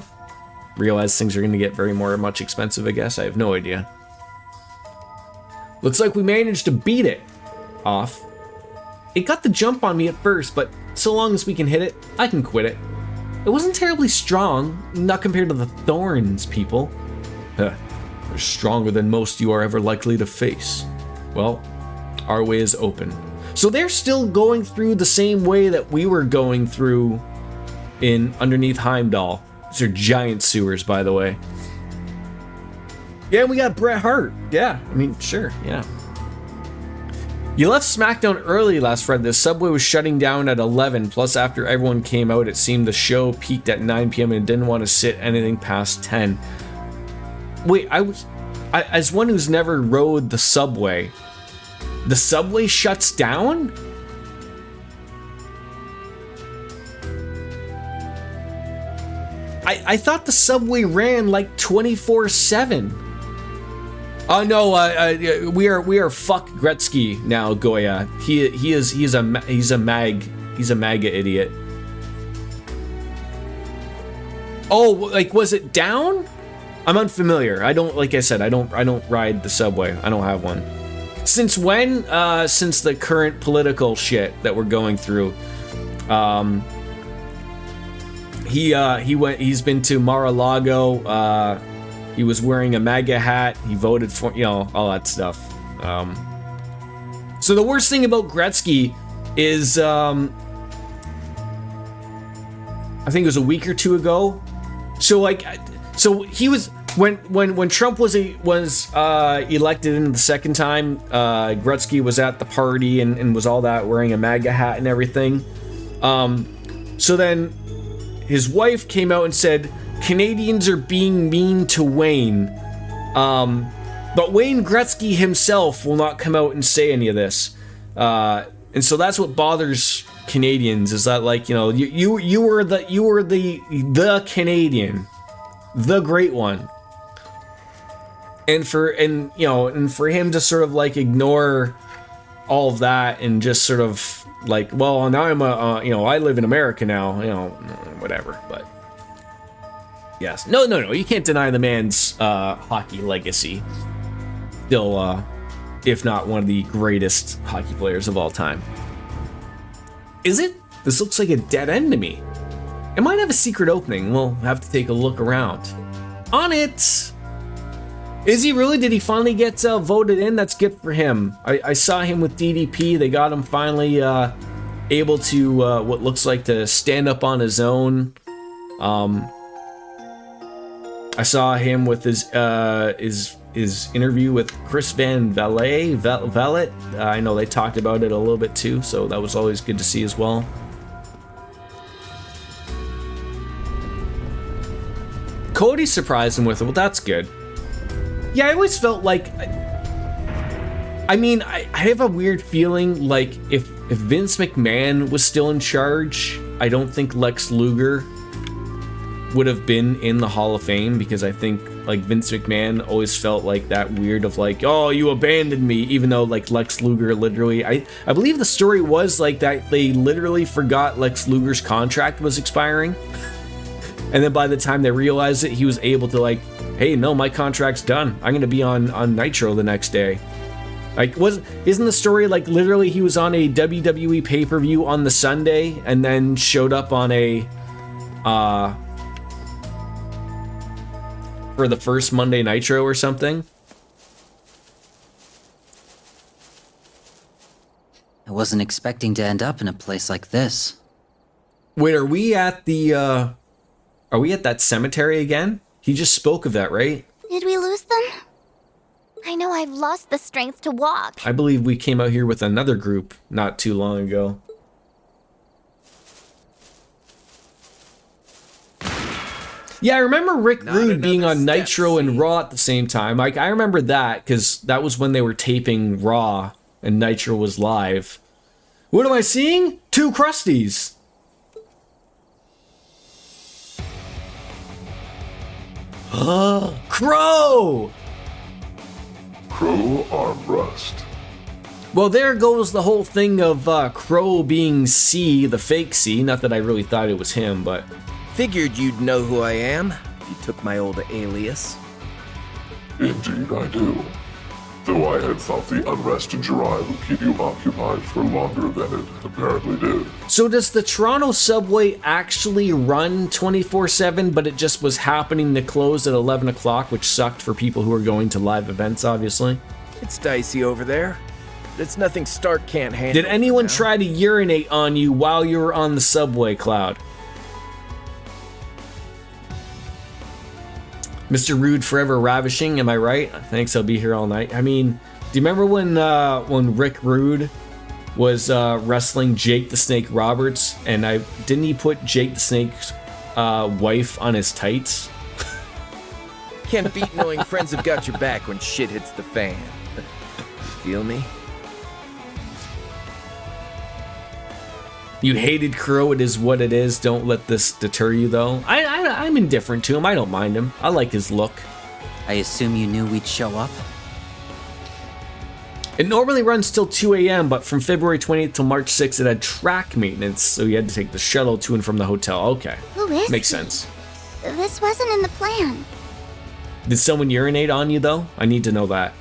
realize things are gonna get much expensive, I guess. I have no idea. Looks like we managed to beat it off. It got the jump on me at first, but so long as we can hit it, I can quit it. It wasn't terribly strong, not compared to the thorns, people. They're stronger than most you are ever likely to face. Well, our way is open. So they're still going through the same way that we were going through in underneath Heimdall. These are giant sewers, by the way. Yeah, we got Bret Hart. Yeah, I mean, sure, yeah. You left SmackDown early last Friday. The subway was shutting down at 11. Plus, after everyone came out, it seemed the show peaked at 9 p.m. and didn't want to sit anything past 10. Wait, as one who's never rode the subway shuts down? I thought the subway ran like 24/7. Oh no, we are fuck Gretzky now, Goya. He's a MAGA idiot. Oh, like, was it down? I'm unfamiliar. I don't, like I said, I don't ride the subway. I don't have one. Since when? Since the current political shit that we're going through. He's been to Mar-a-Lago. He was wearing a MAGA hat. He voted for, all that stuff. So the worst thing about Gretzky is, I think it was a week or two ago. So he was when Trump was elected in the second time. Gretzky was at the party and was all that, wearing a MAGA hat and everything. So then his wife came out and said, Canadians are being mean to Wayne. But Wayne Gretzky himself will not come out and say any of this. And so that's what bothers Canadians, is that, like, you were the Canadian, the great one. And for him to sort of like ignore all of that and just sort of like, well, now I'm I live in America now, whatever, but yes. No, you can't deny the man's hockey legacy. Still, if not one of the greatest hockey players of all time. Is it? This looks like a dead end to me. It might have a secret opening. We'll have to take a look around. On it! Is he really? Did he finally get voted in? That's good for him. I saw him with DDP. They got him finally able to, what looks like, to stand up on his own. I saw him with his interview with Chris Van Vliet. I know they talked about it a little bit too, so that was always good to see as well. Cody surprised him with it. Well, that's good. Yeah, I always felt like, I have a weird feeling like if Vince McMahon was still in charge, I don't think Lex Luger would have been in the Hall of Fame, because I think like Vince McMahon always felt like that weird of like, oh, you abandoned me, even though like Lex Luger literally, I believe the story was like that they literally forgot Lex Luger's contract was expiring. And then by the time they realized it, he was able to like, hey, no, my contract's done. I'm going to be on Nitro the next day. Like, isn't the story like literally he was on a WWE pay-per-view on the Sunday and then showed up on a, for the first Monday Nitro or something? I wasn't expecting to end up in a place like this. Wait, are we at that cemetery again? He just spoke of that, right? Did we lose them? I know I've lost the strength to walk. I believe we came out here with another group not too long ago. Yeah, I remember Rick Rude being on Nitro and Raw at the same time. Like, I remember that because that was when they were taping Raw and Nitro was live. What am I seeing? 2 Krusties. Crow! Crow armrest. Well, there goes the whole thing of Crow being C, the fake C. Not that I really thought it was him, but... Figured you'd know who I am. You took my old alias. Indeed I do. Though I had thought the unrest in Jirai would keep you occupied for longer than it apparently did. So does the Toronto subway actually run 24/7, but it just was happening to close at 11 o'clock, which sucked for people who are going to live events, obviously? It's dicey over there. It's nothing Stark can't handle. Did anyone try to urinate on you while you were on the subway, Cloud? Mr. Rude forever ravishing, am I right? Thanks, I'll be here all night. I mean, do you remember when Rick Rude was wrestling Jake the Snake Roberts, and didn't he put Jake the Snake's wife on his tights? Can't beat knowing friends have got your back when shit hits the fan. Feel me? You hated Crow, it is what it is. Don't let this deter you, though. I'm indifferent to him. I don't mind him. I like his look. I assume you knew we'd show up? It normally runs till 2 a.m., but from February 28th till March 6th, it had track maintenance, so you had to take the shuttle to and from the hotel. Okay. Who is Makes he? sense. This wasn't in the plan. Did someone urinate on you, though? I need to know that.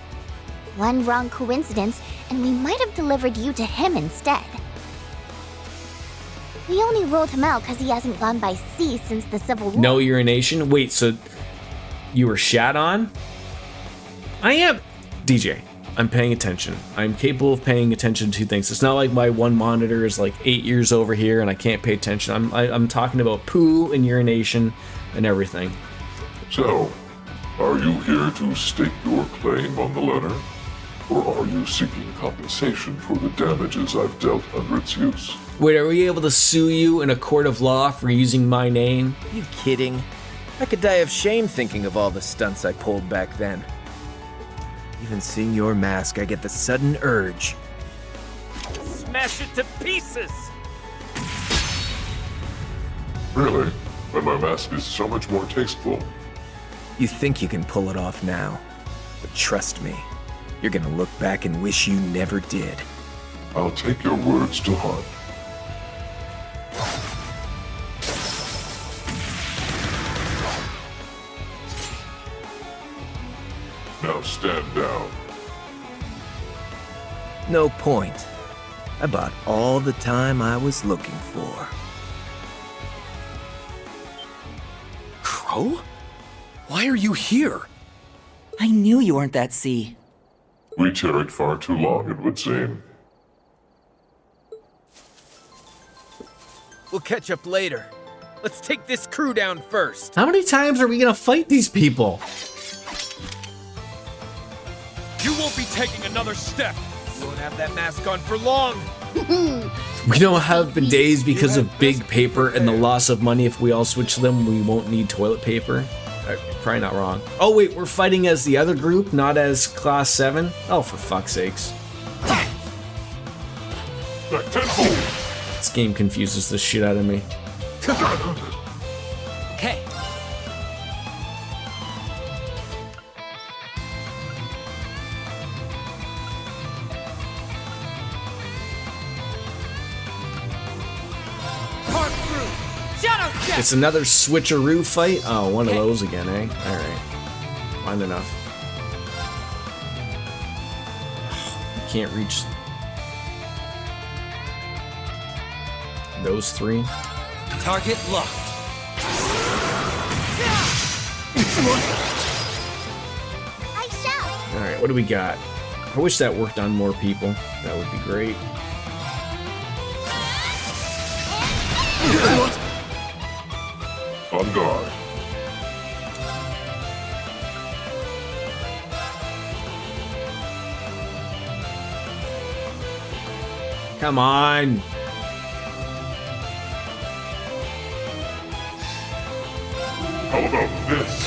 One wrong coincidence, and we might have delivered you to him instead. We only ruled him out because he hasn't gone by sea since the Civil War. No urination? Wait, so you were shat on? I am. DJ, I'm paying attention. I'm capable of paying attention to things. It's not like my one monitor is like 8 years over here and I can't pay attention. I'm talking about poo and urination and everything. So, are you here to stake your claim on the letter? Or are you seeking compensation for the damages I've dealt under its use? Wait, are we able to sue you in a court of law for using my name? You kidding? I could die of shame thinking of all the stunts I pulled back then. Even seeing your mask, I get the sudden urge. Smash it to pieces! Really? But my mask is so much more tasteful. You think you can pull it off now, but trust me, you're gonna look back and wish you never did. I'll take your words to heart. Now stand down. No point. I bought all the time I was looking for. Crow? Why are you here? I knew you weren't that sea. We tarried far too long, it would seem. We'll catch up later. Let's take this crew down first. How many times are we gonna fight these people? You won't be taking another step. You won't have that mask on for long. We don't have bidets because of big paper and the loss of money. If we all switch them, we won't need toilet paper. Probably not wrong. Oh wait, we're fighting as the other group, not as Class 7? Oh, for fuck's sakes. This game confuses the shit out of me. Hey. It's another switcheroo fight? Oh, one of those again, eh? Alright. Fine enough. You can't reach those three. Target locked. I shall. Alright, what do we got? I wish that worked on more people. That would be great. On guard. Come on. How about this?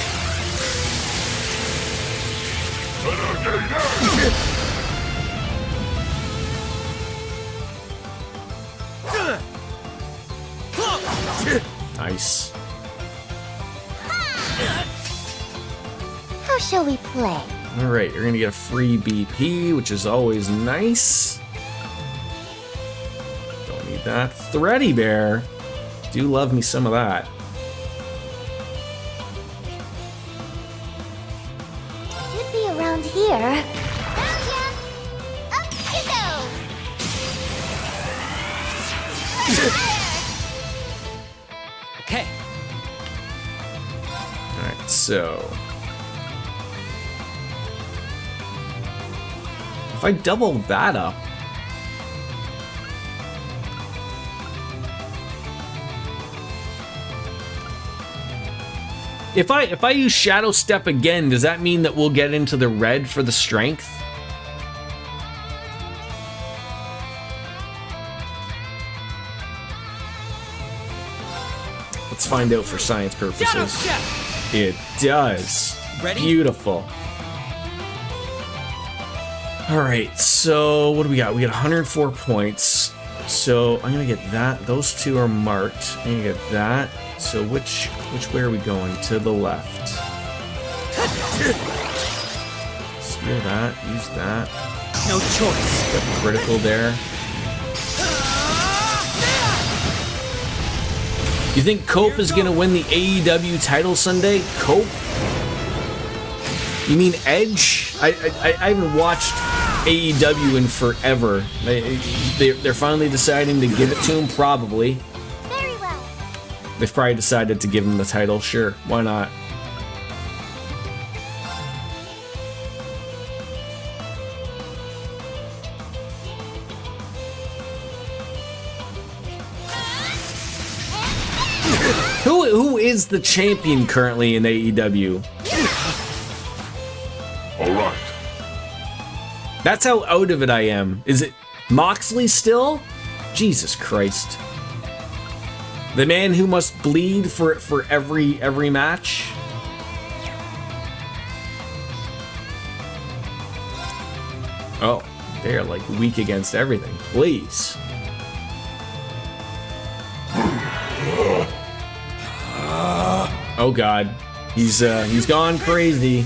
Nice. How shall we play? Alright, you're gonna get a free BP, which is always nice. Don't need that. Thready Bear. Do love me some of that. Should be around here. Okay. Alright, so if I double that up, if I use Shadow Step again, does that mean that we'll get into the red for the strength? Let's find out for science purposes. It does. Ready? Beautiful. Alright, so what do we got? We got 104 points. So I'm gonna get that. Those two are marked. I'm gonna get that. So which way are we going? To the left. Steal that, use that. No choice. Got critical there. You think Cope is gonna win the AEW title Sunday? Cope? You mean Edge? I haven't watched AEW in forever. They're finally deciding to give it to him, probably. Very well. They've probably decided to give him the title. Sure, why not? Who is the champion currently in AEW? All right. That's how out of it I am. Is it Moxley still? Jesus Christ. The man who must bleed for every match? Oh, they're like weak against everything. Please. Oh God. He's gone crazy.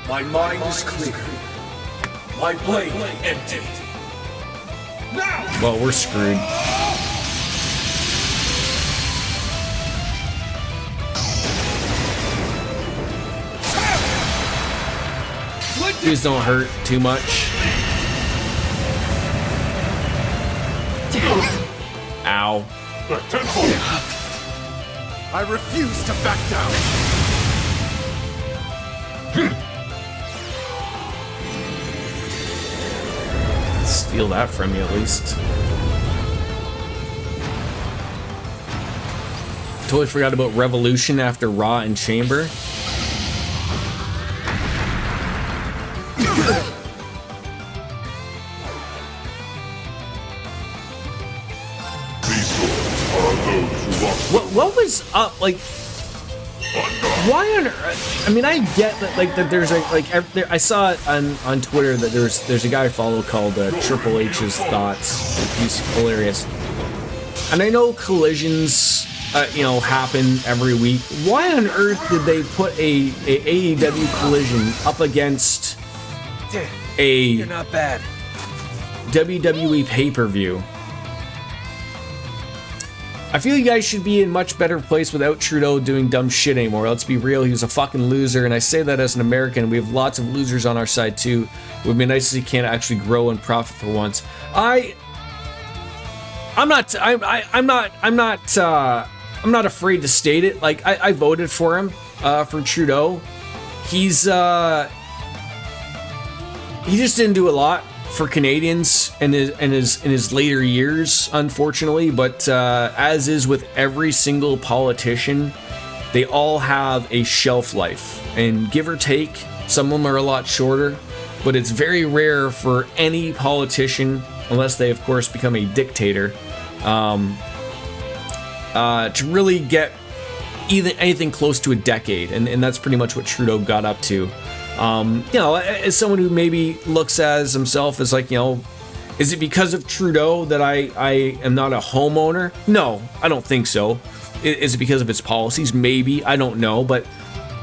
My mind is clear. My blade empty. Well, we're screwed. Please don't hurt too much. Ow. I refuse to back down. Steal that from you at least. Totally forgot about Revolution after Raw and Chamber. What was up? Like, why on earth? I mean, I get that. Like that, there's I saw it on Twitter that there's a guy I follow called Triple H's Thoughts. He's hilarious, and I know collisions, happen every week. Why on earth did they put a AEW collision up against You're not bad. WWE pay-per-view? I feel you guys should be in much better place without Trudeau doing dumb shit anymore. Let's be real, he was a fucking loser, and I say that as an American. We have lots of losers on our side too. It would be nice if he can't actually grow and profit for once. I'm not afraid to state it. Like I voted for him for Trudeau. He just didn't do a lot for Canadians in his later years, unfortunately. But as is with every single politician, they all have a shelf life, and give or take, some of them are a lot shorter. But it's very rare for any politician, unless they of course become a dictator, to really get anything close to a decade, and that's pretty much what Trudeau got up to. As someone who maybe looks as himself as like, is it because of Trudeau that I am not a homeowner? No, I don't think so. Is it because of his policies? Maybe, I don't know, but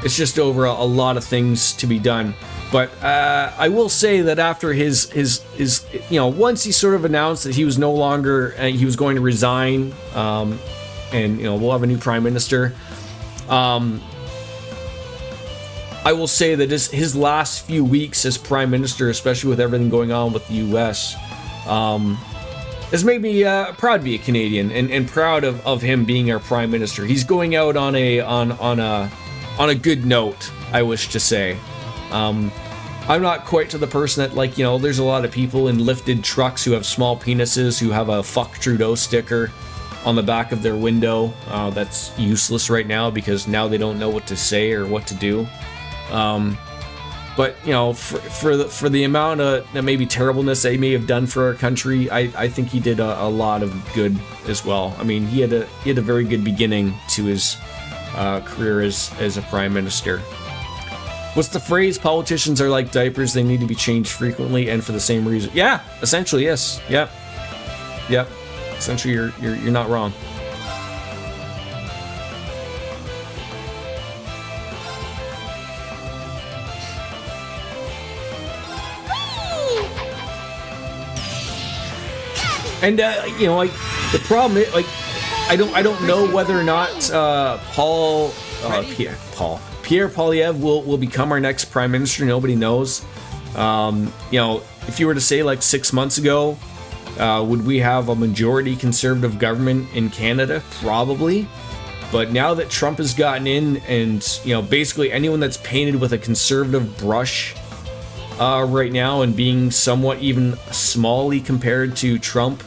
it's just over a lot of things to be done. But I will say that after his once he sort of announced that he was no longer, he was going to resign, and we'll have a new prime minister. I will say that his last few weeks as prime minister, especially with everything going on with the U.S., This made me proud to be a Canadian and proud of him being our prime minister. He's going out on a good note, I wish to say. I'm not quite to the person that, like, you know, there's a lot of people in lifted trucks who have small penises who have a fuck Trudeau sticker on the back of their window. That's useless right now because now they don't know what to say or what to do. But, you know, for the amount of maybe terribleness they may have done for our country, I think he did a lot of good as well. I mean, he had a very good beginning to his career as a prime minister. What's the phrase? Politicians are like diapers; they need to be changed frequently and for the same reason. Yeah, essentially, yes. Yep. Essentially, you're not wrong. And you know, like the problem is, like, I don't know whether or not Pierre Poilievre will become our next prime minister. Nobody knows. You know, if you were to say like 6 months ago, would we have a majority conservative government in Canada? Probably. But now that Trump has gotten in, and you know, basically anyone that's painted with a conservative brush right now and being somewhat even smally compared to Trump,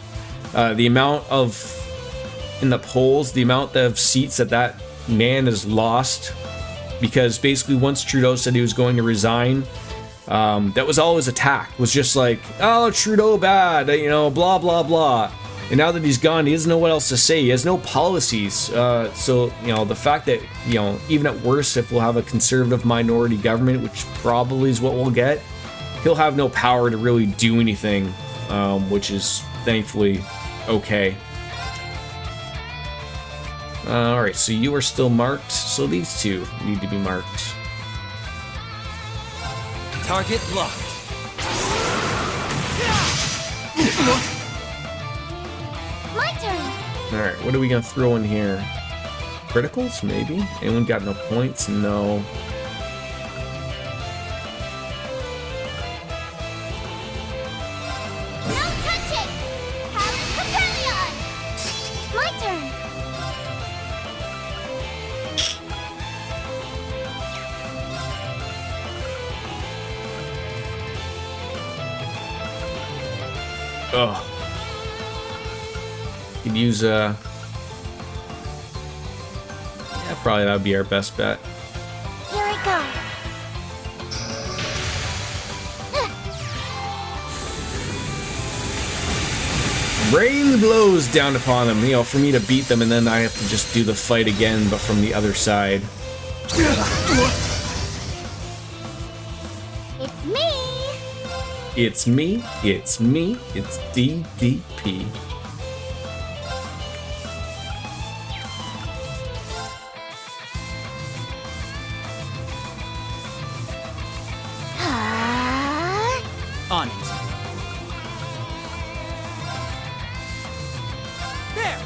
the amount of in the polls, the amount of seats that man has lost, because basically once Trudeau said he was going to resign, that was all his attack, was just like, oh, Trudeau bad, you know, blah blah blah. And now that he's gone, he doesn't know what else to say. He has no policies. So, you know, the fact that, you know, even at worst, if we'll have a conservative minority government, which probably is what we'll get, he'll have no power to really do anything, which is thankfully okay. Alright, so you are still marked, so these two need to be marked. Target locked. My turn. Alright, what are we gonna throw in here? Criticals, maybe? Anyone got no points? No. Don't touch it! Power Capellion! My turn. Ugh. Could use yeah, probably that would be our best bet. Here I go. Rain blows down upon them, you know, for me to beat them, and then I have to just do the fight again, but from the other side. It's me. It's me, it's DDP. On it. There.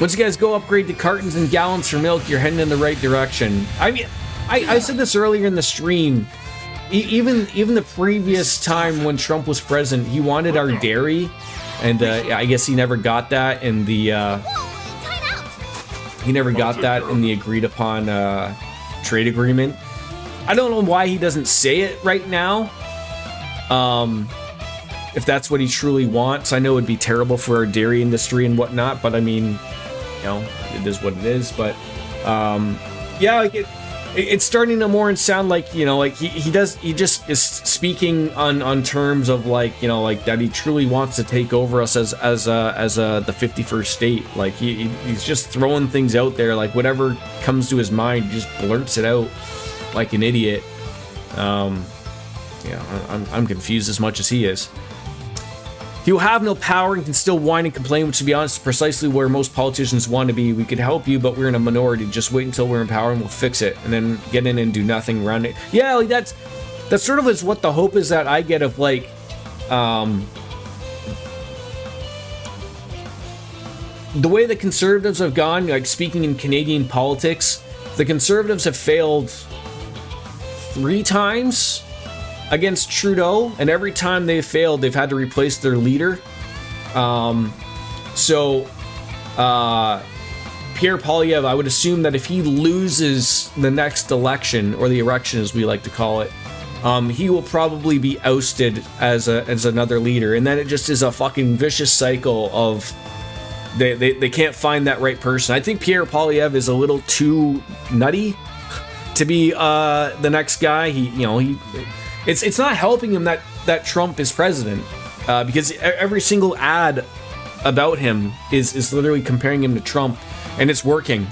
Once you guys go upgrade to cartons and gallons for milk, you're heading in the right direction. I mean, I said this earlier in the stream. Even the previous time when Trump was president, he wanted our dairy, and I guess he never got that in the agreed upon trade agreement. I don't know why he doesn't say it right now. If that's what he truly wants, I know it'd be terrible for our dairy industry and whatnot, but I mean, you know, it is what it is. But yeah, like it's starting to more sound like, you know, like he just is speaking on terms of, like, you know, like that he truly wants to take over us as the 51st state. Like he's just throwing things out there, like whatever comes to his mind, he just blurts it out like an idiot. Yeah, I'm confused as much as he is. He will have no power and can still whine and complain, which, to be honest, is precisely where most politicians want to be. We could help you, but we're in a minority. Just wait until we're in power and we'll fix it, and then get in and do nothing around it. Yeah, like that's sort of is what the hope is that I get of, like, the way the Conservatives have gone, like speaking in Canadian politics, the Conservatives have failed 3 times against Trudeau, and every time they failed, they've had to replace their leader. Pierre Poilievre, I would assume that if he loses the next election, or the election as we like to call it, he will probably be ousted as another leader, and then it just is a fucking vicious cycle of they can't find that right person. I think Pierre Poilievre is a little too nutty to be the next guy. It's not helping him that Trump is president, because every single ad about him is literally comparing him to Trump, and it's working,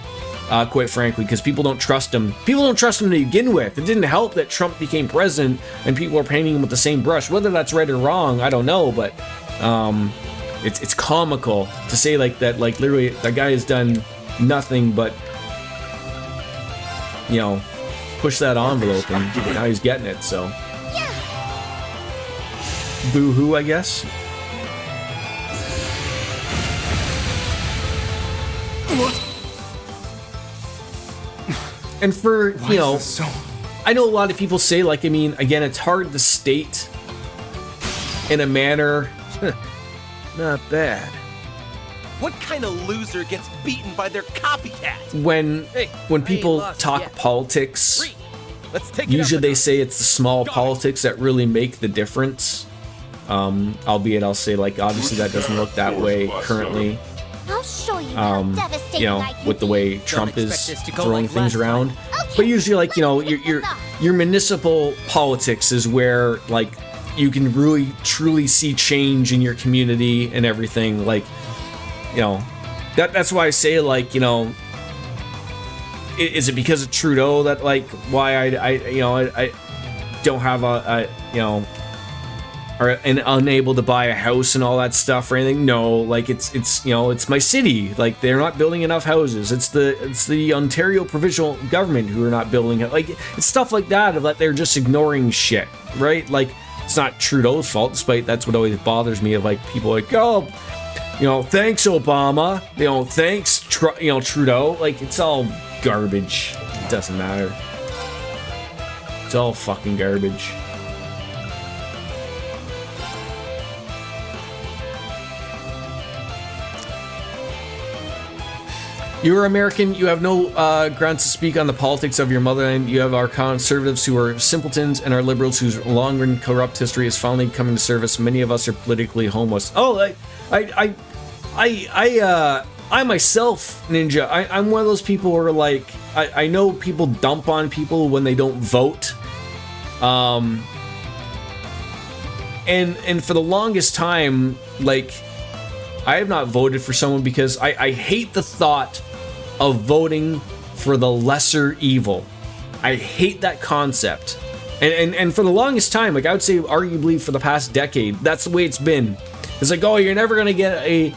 quite frankly, because people don't trust him. People don't trust him to begin with. It didn't help that Trump became president and people are painting him with the same brush. Whether that's right or wrong, I don't know, but it's comical to say like that. Like, literally, that guy has done nothing but, push that envelope, and now he's getting it. So, boo-hoo, I guess. And for, I know a lot of people say, like, I mean, again, it's hard to state in a manner, not bad. What kind of loser gets beaten by their copycat? When people talk politics, usually they say it's the small politics that really make the difference. Albeit I'll say, like, obviously that doesn't look that way currently. I'll show you how devastating I can with the way Trump is throwing things around. Okay, But usually, like, your municipal politics is where, like, you can really truly see change in your community and everything. Like, that's why I say, like, is it because of Trudeau that, like, why I don't have and unable to buy a house and all that stuff or anything? No, like, it's my city. Like, they're not building enough houses. It's the Ontario provincial government who are not building it. Like, it's stuff like that, that they're just ignoring shit, right? Like, it's not Trudeau's fault, despite that's what always bothers me, of, like, people like, oh, thanks Obama, thanks Trudeau. Like, it's all garbage. It doesn't matter. It's all fucking garbage. You're American, you have no grounds to speak on the politics of your motherland. You have our conservatives who are simpletons, and our liberals whose long and corrupt history is finally coming to service. Many of us are politically homeless. Oh, I myself, Ninja, I'm one of those people where, like, I know people dump on people when they don't vote. And for the longest time, like, I have not voted for someone because I hate the thought of voting for the lesser evil. I hate that concept. And for the longest time, like, I would say arguably for the past decade, that's the way it's been. It's like, oh, you're never going to get a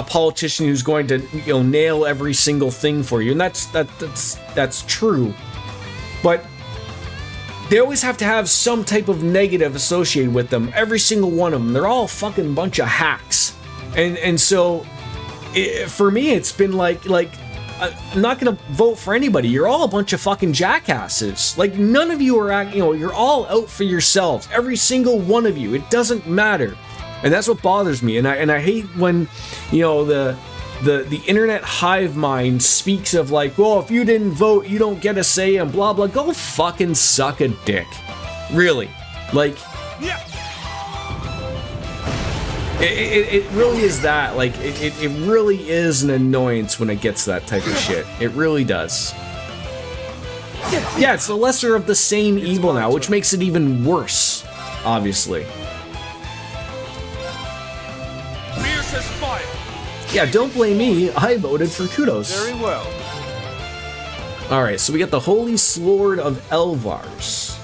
politician who's going to, nail every single thing for you. And that's true. But they always have to have some type of negative associated with them. Every single one of them. They're all a fucking bunch of hacks. And so, for me, it's been like I'm not gonna vote for anybody. You're all a bunch of fucking jackasses. Like, none of you are, you're all out for yourselves. Every single one of you. It doesn't matter, and that's what bothers me. And I hate when, the internet hive mind speaks of, like, well, if you didn't vote, you don't get a say, and blah blah. Go fucking suck a dick. Really, like. Yeah. It really is that. Like, it really is an annoyance when it gets that type of shit. It really does. Yeah, it's the lesser of the same evil now, which makes it even worse, obviously. Yeah, don't blame me. I voted for Kudos. Very well. Alright, so we got the Holy Sword of Elvars.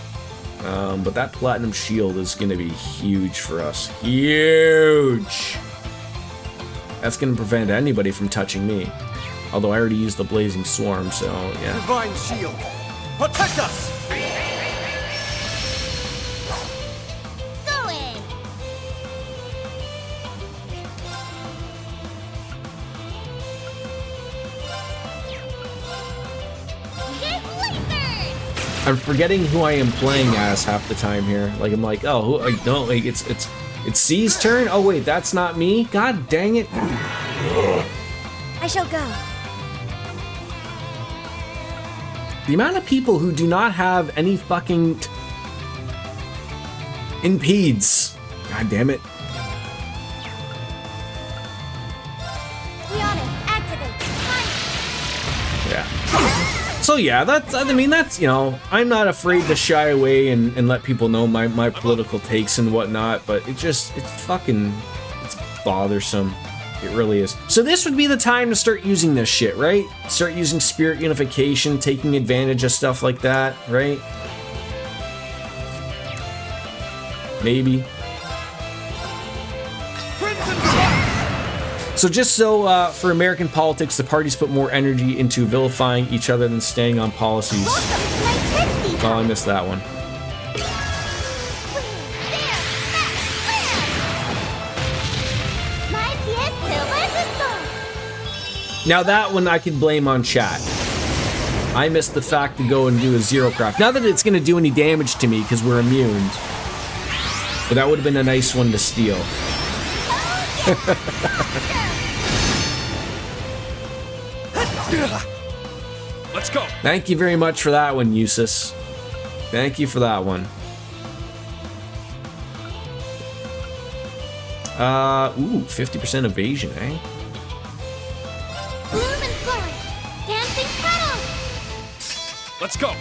But that Platinum Shield is going to be huge for us. Huge! That's going to prevent anybody from touching me. Although I already used the Blazing Swarm, so yeah. Divine Shield, protect us! Going! Get lasered! I'm forgetting who I am playing as half the time here. Like, I'm like, oh, who, like, no, like, it's C's turn? Oh, wait, that's not me? God dang it. I shall go. The amount of people who do not have any fucking impedes. God damn it. Yeah. So yeah, that's, I mean, that's, you know, I'm not afraid to shy away and let people know my political takes and whatnot, but it's bothersome. It really is. So this would be the time to start using this shit, right? Start using spirit unification, taking advantage of stuff like that, right? Maybe. So just so for American politics, the parties put more energy into vilifying each other than staying on policies. Oh, I missed that one. Now that one I can blame on chat. I missed the fact to go and do a zero craft. Not that it's going to do any damage to me because we're immune. But that would have been a nice one to steal. Let's go. Thank you very much for that one, Usus. Thank you for that one. Ooh, 50% evasion, eh? Bloom and flourish, dancing petals. Let's go.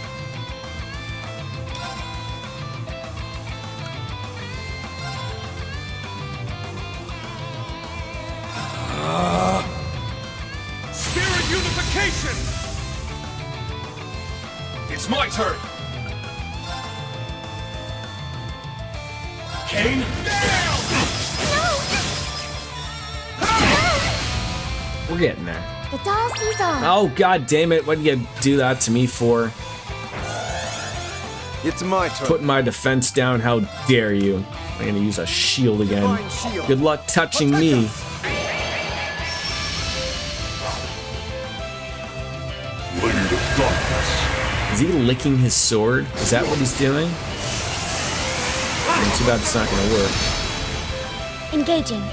Spirit unification! It's my turn. Kane? We're getting there. The doll sees all. Oh, god damn it. What did you do that to me for? It's my turn. Putting my defense down, how dare you? I'm gonna use a shield again. Shield. Good luck touching me. Is he licking his sword? Is that what he's doing? Too bad it's not gonna work. Engaging.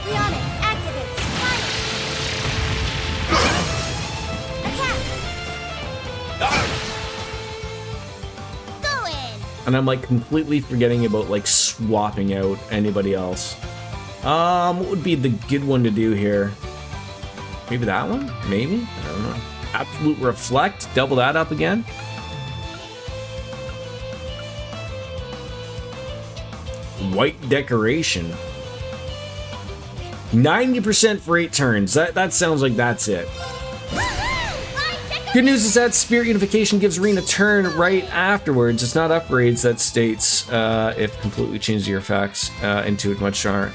Rihanna, activate. Fire. Attack. Go in. And I'm like completely forgetting about like swapping out anybody else. What would be the good one to do here? Maybe that one? Maybe? I don't know. Absolute Reflect? Double that up again? White Decoration. 90% for 8 turns. That sounds like that's it. Good news is that Spirit Unification gives Reen a turn right afterwards. It's not upgrades that states if completely changes your effects into it much stronger.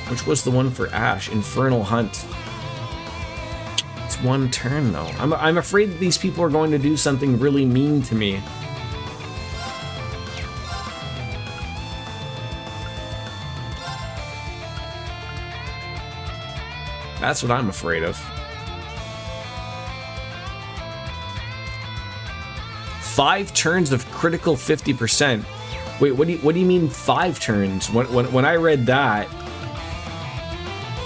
Which was the one for Ash? Infernal Hunt. It's 1 turn though. I'm afraid that these people are going to do something really mean to me. That's what I'm afraid of. 5 turns of critical 50%. Wait, what do you mean 5 turns? When I read that.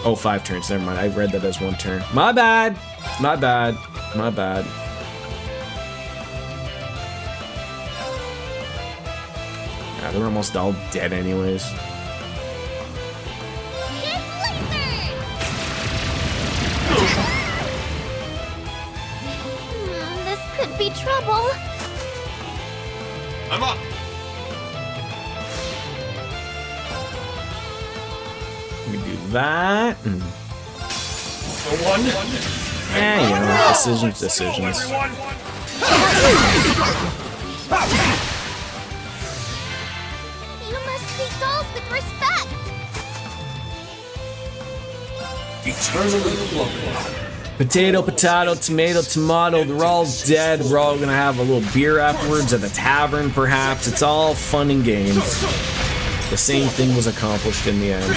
Oh, 5 turns. Never mind. I read that as 1 turn. My bad. My bad. My bad. Yeah, they're almost all dead anyways. This could be trouble. I'm up. We do that. And... For one. you know, decisions. You must treat dolls with respect. Eternally flowing. Potato, potato, tomato, tomato. They're all dead. We're all gonna have a little beer afterwards at the tavern, perhaps. It's all fun and games. The same thing was accomplished in the end.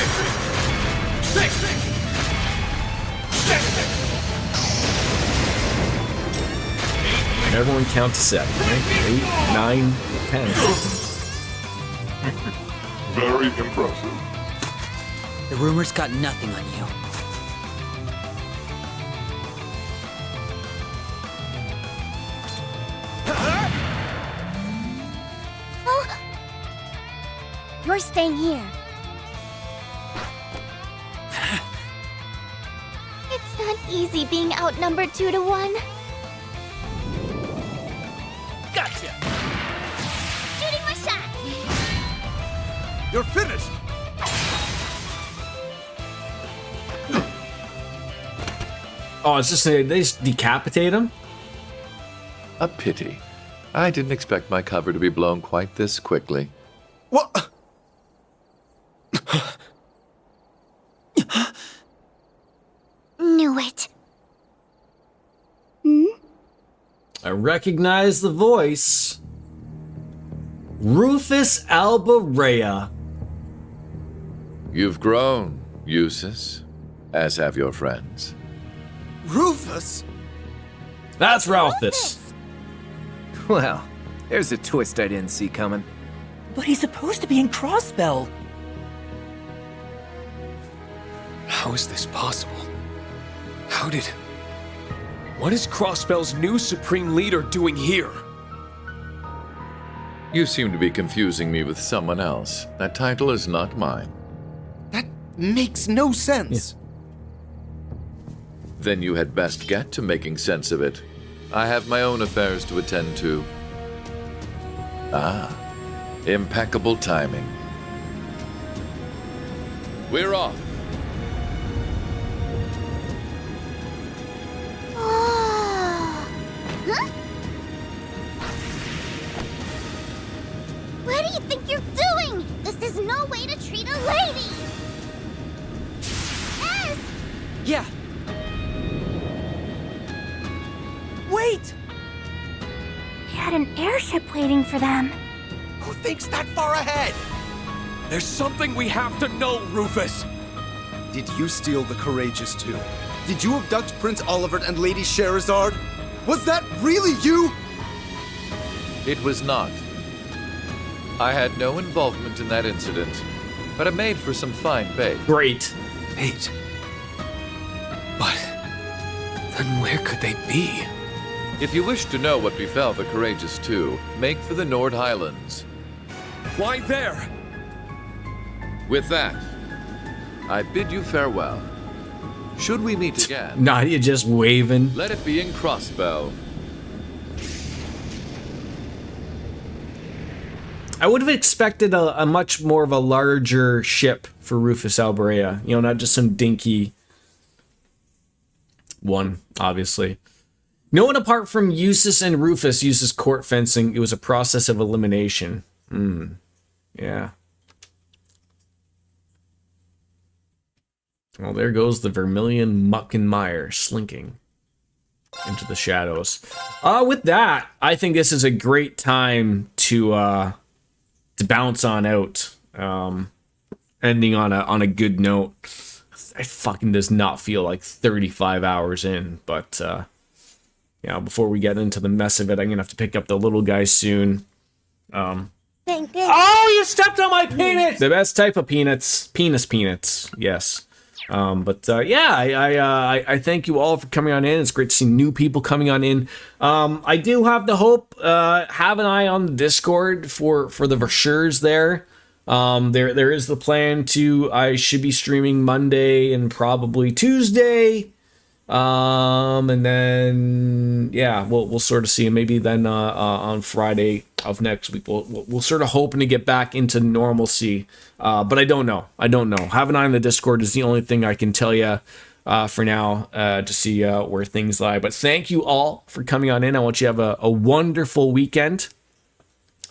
Everyone count to 7. Right? 8, 9, 10. Very impressive. The rumors got nothing on you. Oh. You're staying here. It's not easy being outnumbered 2 to 1. Gotcha! Shooting my shot! You're finished! Oh, it's just they just decapitate him? A pity. I didn't expect my cover to be blown quite this quickly. What? Knew it. I recognize the voice. Rufus Alba-Rea. You've grown, Eustace, as have your friends. Rufus? That's Ralphus. Well, there's a twist I didn't see coming. But he's supposed to be in Crossbell. How is this possible? How did... What is Crossbell's new Supreme Leader doing here? You seem to be confusing me with someone else. That title is not mine. That makes no sense. Then you had best get to making sense of it. I have my own affairs to attend to. Ah, impeccable timing. We're off. Huh? What do you think you're doing? This is no way to treat a lady! S! Yeah. Wait! He had an airship waiting for them. Who thinks that far ahead? There's something we have to know, Rufus! Did you steal the Courageous too? Did you abduct Prince Oliver and Lady Sherazard? Was that really you? It was not. I had no involvement in that incident, but I made for some fine bait. Great. Bait? But... then where could they be? If you wish to know what befell the Courageous Two, make for the Nord Highlands. Why there? With that, I bid you farewell. Should we meet again, Nadia just waving. let it be in Crossbell. I would have expected a much more of a larger ship for Rufus Alba-Rea. You know, not just some dinky one, obviously. No one apart from Eustace and Rufus uses court fencing. It was a process of elimination. Yeah. Well, there goes the Vermilion Muck and Mire slinking into the shadows. With that, I think this is a great time to bounce on out. Ending on a good note. It fucking does not feel like 35 hours in, but yeah, before we get into the mess of it, I'm gonna have to pick up the little guy soon. Thank you. Oh, you stepped on my peanuts! The best type of peanuts. Peanuts, yes. Yeah, I thank you all for coming on in. It's great to see new people coming on in. I do have the hope, have an eye on the Discord for the Versures there. There is the plan I should be streaming Monday and probably Tuesday. And then, yeah, we'll sort of see. Maybe then, on Friday of next week, we'll sort of hoping to get back into normalcy. But I don't know. Have an eye on the Discord is the only thing I can tell you, for now, to see, where things lie. But thank you all for coming on in. I want you to have a wonderful weekend.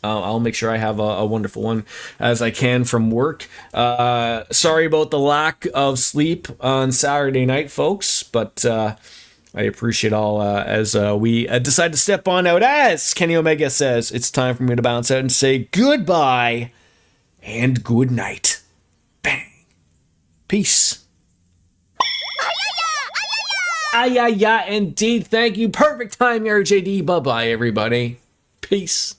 I'll make sure I have a wonderful one as I can from work. Sorry about the lack of sleep on Saturday night, folks, but I appreciate all as we decide to step on out. As Kenny Omega says, it's time for me to bounce out and say goodbye and good night. Bang. Peace. Yeah, indeed. Thank you. Perfect time, RJD. Bye-bye, everybody. Peace.